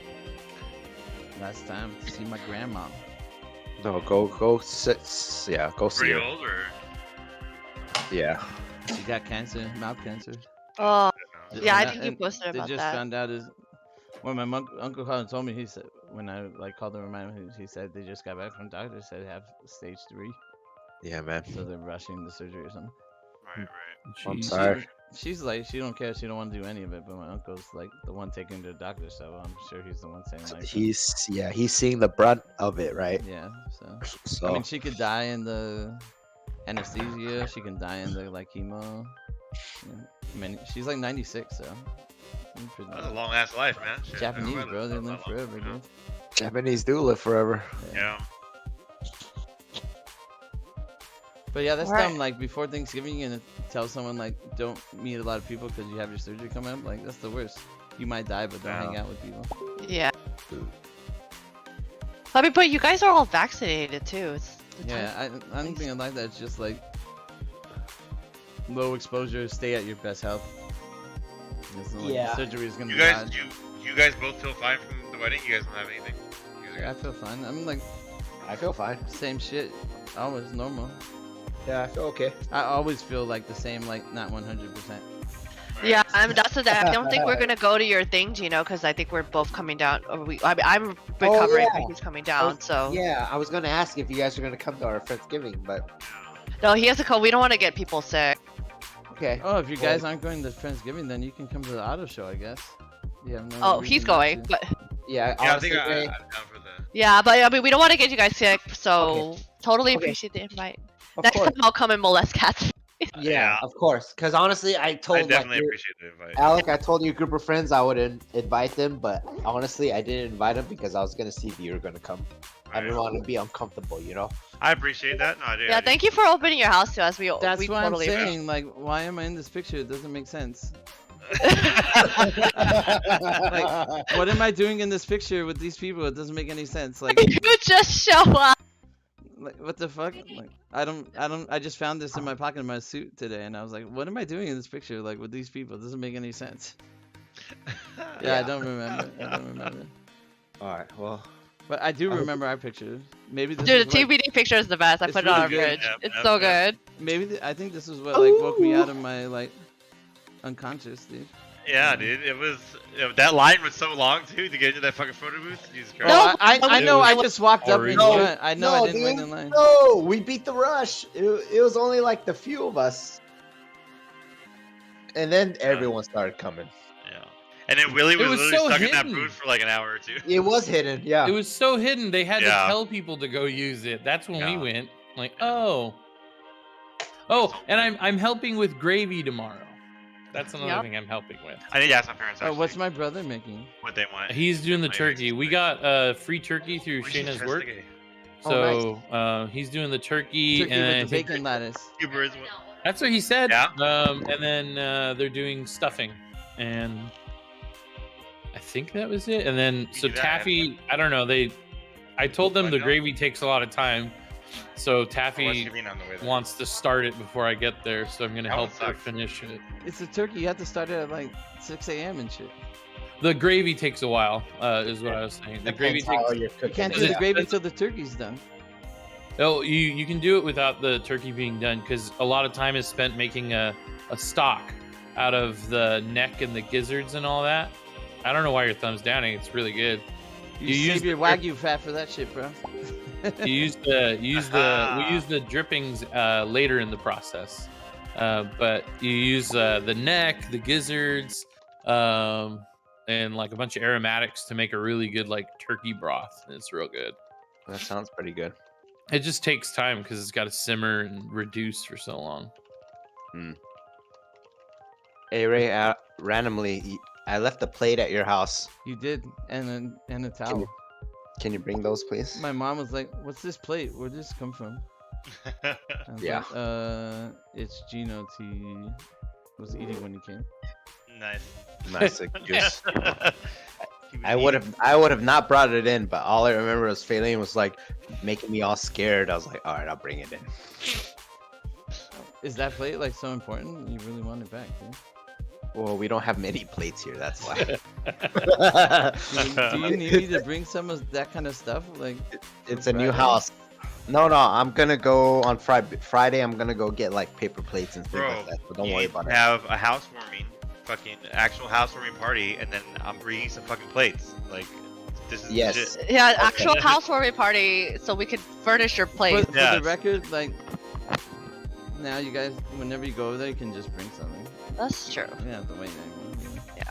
to see my grandma. no, go sit. Yeah, go see Pretty her. old or? Yeah. She got cancer, mouth cancer. Oh, Th- yeah, I and think you and posted They about just that. found out is when my uncle called and told me. He said when I like called him, remind him, he said they just got back from doctor, said they have stage 3, Yeah, man. so they're rushing the surgery or something. Right, right. I'm jeez. sorry. She's like, she don't care, she don't want to do any of it, but my uncle's like the one taking her to the doctor, so I'm sure he's the one saying like, He's seeing the brunt of it, right? yeah. So So I mean, she could die in the anesthesia. She can die in the like chemo. Yeah. I mean, she's like 96, so. Pretty That's a long ass life, man. Shit, Japanese, I don't bro, they know live that long, forever, you know? dude. Japanese do live forever. Yeah. But yeah, that's Alright. dumb. Like before Thanksgiving, you're gonna tell someone like, don't meet a lot of people because you have your surgery coming up. Like that's the worst. You might die, but don't hang Yeah. out with people. Yeah. I mean, but you guys are all vaccinated too. It's the Yeah, time- I don't think I like that. It's just like low exposure. Stay at your best health. It's not like Yeah. surgery is gonna You be guys, bad. you guys both feel fine from the wedding? You guys don't have anything? You guys are Yeah, I good? feel fine. I'm like I feel fine. same shit. Always normal. Yeah, I feel okay. I always feel like the same, like not 100%. Yeah, that's what I don't think we're gonna go to your thing, Gino, because I think we're both coming down. Or I'm recovering, yeah. but he's coming down. So Yeah, I was gonna ask if you guys are gonna come to our Friendsgiving, but no, he has to come. We don't want to get people sick. okay. Oh, if you guys aren't going to Friendsgiving, then you can come to the auto show, I guess. You have no Oh, reason he's not going, to. but Yeah, Yeah, I honestly, think Ray, I'm down for the. yeah, but I mean, we don't want to get you guys sick. So totally Okay. appreciate the invite. of Next course. time I'll come and molest cats. Yeah, of course. Because honestly, I told I like, definitely your- appreciate the invite. Alec, I told your group of friends I would invite them, but honestly, I didn't invite them because I was gonna see if you were gonna come. I didn't want to be uncomfortable, you know. I appreciate that. No, I did. Yeah, thank you for opening your house to us. That's we why totally I'm saying, like, why am I in this picture? It doesn't make sense. Like, What am I doing in this picture with these people? It doesn't make any sense. Like, you just show up. like what the fuck? Like, I just found this in my pocket in my suit today, and I was like, what am I doing in this picture? Like, with these people? It doesn't make any sense. Yeah, I don't remember. All right, well, But I do remember our picture. Maybe this Dude, is the what- TBD picture is the best. I It's put it on really our good. fridge. Yeah, It's yeah, so yeah. good. Maybe I think this is what like woke me out of my like unconscious, dude. Yeah, dude. It was that line was so long too to get into that fucking photo booth. Jesus Christ. No, I know. I just walked up in No, front. I know I didn't wait in line. No, we beat the rush. It was only like the few of us, and then everyone started coming. Yeah. And then Willie was literally so stuck in that hidden. booth for like an hour or two. It was hidden. Yeah. It was so hidden. They had to Yeah. tell people to go use it. That's when we Yeah. went. Like, oh, and I'm helping with gravy tomorrow. That's another Yep. thing I'm helping with. I need to ask my parents. Oh, Actually, what's my brother making? what they want? He's doing the My turkey. We got free turkey through We should Shayna's work. investigate. So he's doing the turkey, Turkey and I with the think bacon lettuce. Cuba is what- that's what he said. Yeah. And then they're doing stuffing, and I think that was it. And then so do that, taffy, I don't know. I told them Find the out. gravy takes a lot of time, so What's Taffy your bean on the way there? wants to start it before I get there. So I'm gonna That one help her sucks. finish it. It's a turkey. You have to start it at like 6 a.m. and shit. The gravy takes a while, is what I was saying. The gravy Depends how takes. you're You cooking can't it. do the Yeah. gravy till the turkey's done. Oh, you can do it without the turkey being done because a lot of time is spent making a stock out of the neck and the gizzards and all that. I don't know why your thumb's downing. It's really good. You, You use save your the- Wagyu fat for that shit, bro. We use the drippings later in the process, but you use the neck, the gizzards, and like a bunch of aromatics to make a really good like turkey broth. It's real good. That sounds pretty good. It just takes time because it's got to simmer and reduce for so long. Hey Ray, randomly, I left a plate at your house. You did, and a towel. Can you bring those, please? My mom was like, "What's this plate? Where'd this come from?" I was Yeah. like, it's Gino. He was eating when he came. Nice. Nice juice. He was I would have not brought it in, but all I remember was Faylene was like making me all scared. I was like, all right, I'll bring it in. Is that plate like so important? You really want it back, dude? Well, we don't have many plates here, that's why. Do you need me to bring some of that kind of stuff? Like, It's a new Friday? house. No, I'm gonna go on Friday. I'm gonna go get like paper plates and things Bro, like that. So don't you worry need about to it. have a housewarming, fucking actual housewarming party, and then I'm bringing some fucking plates. Like, this is Yes. legit. Yeah, actual housewarming party, so we could furnish your plate. for the Yes. record, like, now you guys, whenever you go over there, you can just bring something. That's true. You don't have to wait anymore. Yeah.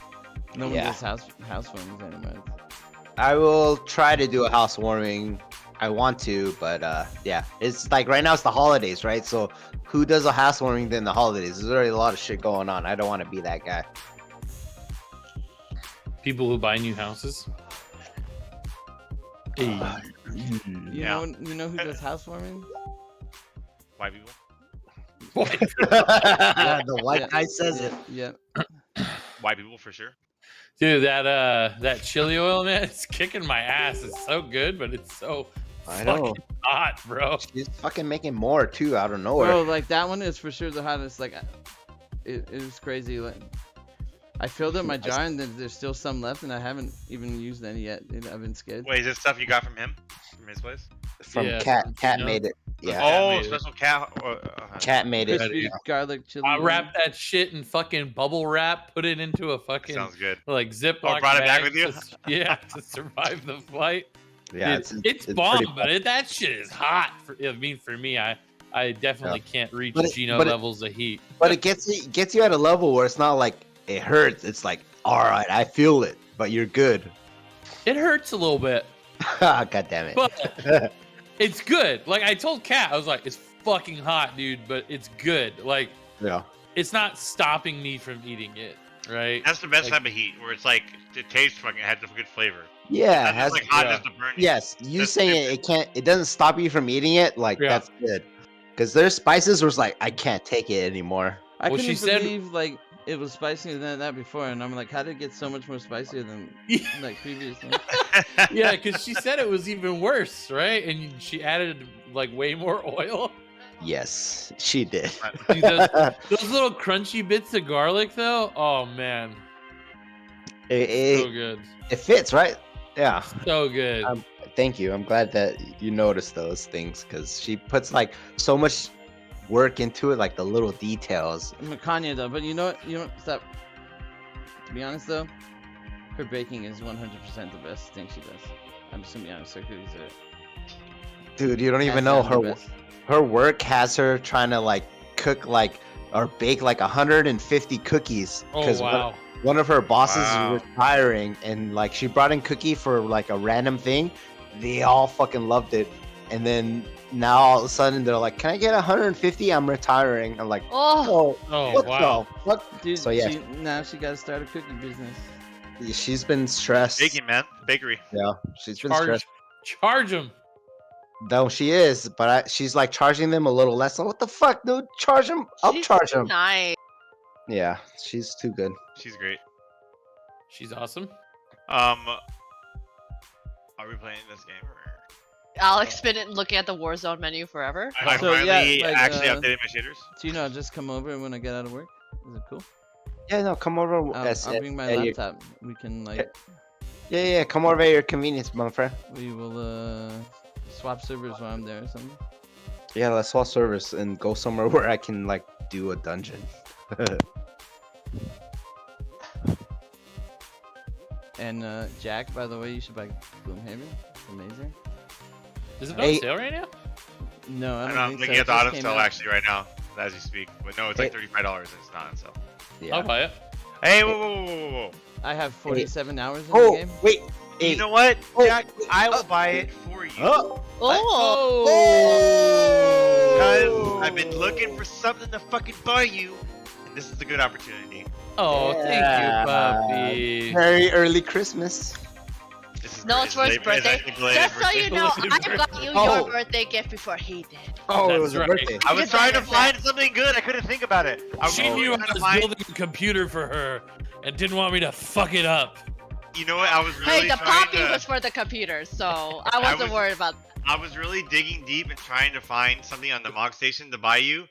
No one Yeah. does housewarmings anymore. I will try to do a housewarming. I want to, but yeah, it's like right now it's the holidays, right? So who does a housewarming during the holidays? There's already a lot of shit going on. I don't want to be that guy. People who buy new houses. Hey. You know who does housewarming? White people. Yeah, the white Yeah. guy says it. Yeah. White people for sure. Dude, that chili oil, man, it's kicking my ass. It's so good, but it's so I know. fucking hot, bro. She's fucking making more too out of nowhere. Bro, like that one is for sure the hottest. Like, it was crazy. Like, I filled up my jar and there's still some left, and I haven't even used any yet. Dude, I've been scared. Wait, is this stuff you got from him? From his place? From Yeah, Cat. Cat you know. made it. Yeah. Oh, made it. special cat. Cat made it. Crispy garlic chili. I wrapped that shit in fucking bubble wrap, put it into a fucking Sounds good. like Ziploc Oh, brought it back bag with you? yeah, to survive the flight. Yeah, Dude, it's pretty bomb, fun. but that shit is hot. For me, I definitely can't reach But it- Gino but it- levels of heat. But it gets you at a level where it's not like it hurts. It's like, all right, I feel it, but you're good. It hurts a little bit, God damn it. but it's good. Like I told Kat, I was like, it's fucking hot, dude, but it's good. Like Yeah. it's not stopping me from eating it, right? That's the best Like- type of heat, where it's like it tastes fucking, it has a good flavor. Yeah, it That's has. just like hot yeah. just to burn you. Yes, you That's saying it doesn't stop you from eating it. Like Yeah. that's good. Because there's spices where it's like I can't take it anymore. I Well, couldn't she said- believe like it was spicier than that before, and I'm like, how did it get so much more spicier than like previously? Yeah, because she said it was even worse, right? And she added like way more oil. Yes, she did. Dude, those little crunchy bits of garlic, though. Oh man, it, so good, it fits, right? Yeah. so good. Thank you. I'm glad that you noticed those things because she puts like so much work into it, like the little details. Kanye though, but you know what? Stop. To be honest though, her baking is 100% the best thing she does. I'm just gonna be honest, her cookies are. Dude, you don't even hands know down the best. her work has her trying to like cook like or bake like 150 cookies. Oh wow. One of her bosses Wow. is retiring, and like she brought in cookie for like a random thing. They all fucking loved it, and then now all of a sudden they're like, "Can I get 150? I'm retiring." I'm like, Oh, Oh what wow. the fuck? Dude, So, yeah. now she got to start a cookie business. She's been stressed. Baking, man. Bakery. Yeah, she's been Charge, stressed. charge him. No, she is, but she's like charging them a little less. What the fuck, dude? Charge them. I'll she's charge them. nice. Yeah, she's too good. She's great. She's awesome. Are we playing this game? Or... Alex been looking at the Warzone menu forever. I So, finally yeah, like, actually updated my shaders. Tino, I'll just come over when I get out of work. Is it cool? Yeah, no, come over. I'll bring my at your- laptop. We can like, Yeah, come over at your convenience, my friend. we will swap servers while I'm there or something. Yeah, let's swap service and go somewhere where I can like do a dungeon. And Jack, by the way, you should buy Gloomhaven. It's amazing. Is it on Hey. sale right now? No, I I'm don't think looking so. at the It just auto came sale out. actually right now as you speak. But no, it's like Hey. $35. It's not. So. I'll buy it. Hey, whoa. I have 47 hours in the Oh, game. wait. Hey. You know what, Oh, Jack? I will buy it for you. Oh. Oh, Because I've been looking for something to fucking buy you, and this is a good opportunity. Oh, Yeah. thank you, puppy. Very early Christmas. This is no, it's for his birthday. Just so you know, I Birthday. got you Oh. your birthday gift before he did. Oh, it That's was a right. birthday. I was Just trying to like that. find something good. I couldn't think about it. I was She really knew I trying to was find. building a computer for her and didn't want me to fuck it up. You know what? I was really Hey, the trying poppy to. was for the computer, so I wasn't was- worried about. I was really digging deep and trying to find something on the Mog Station to buy you,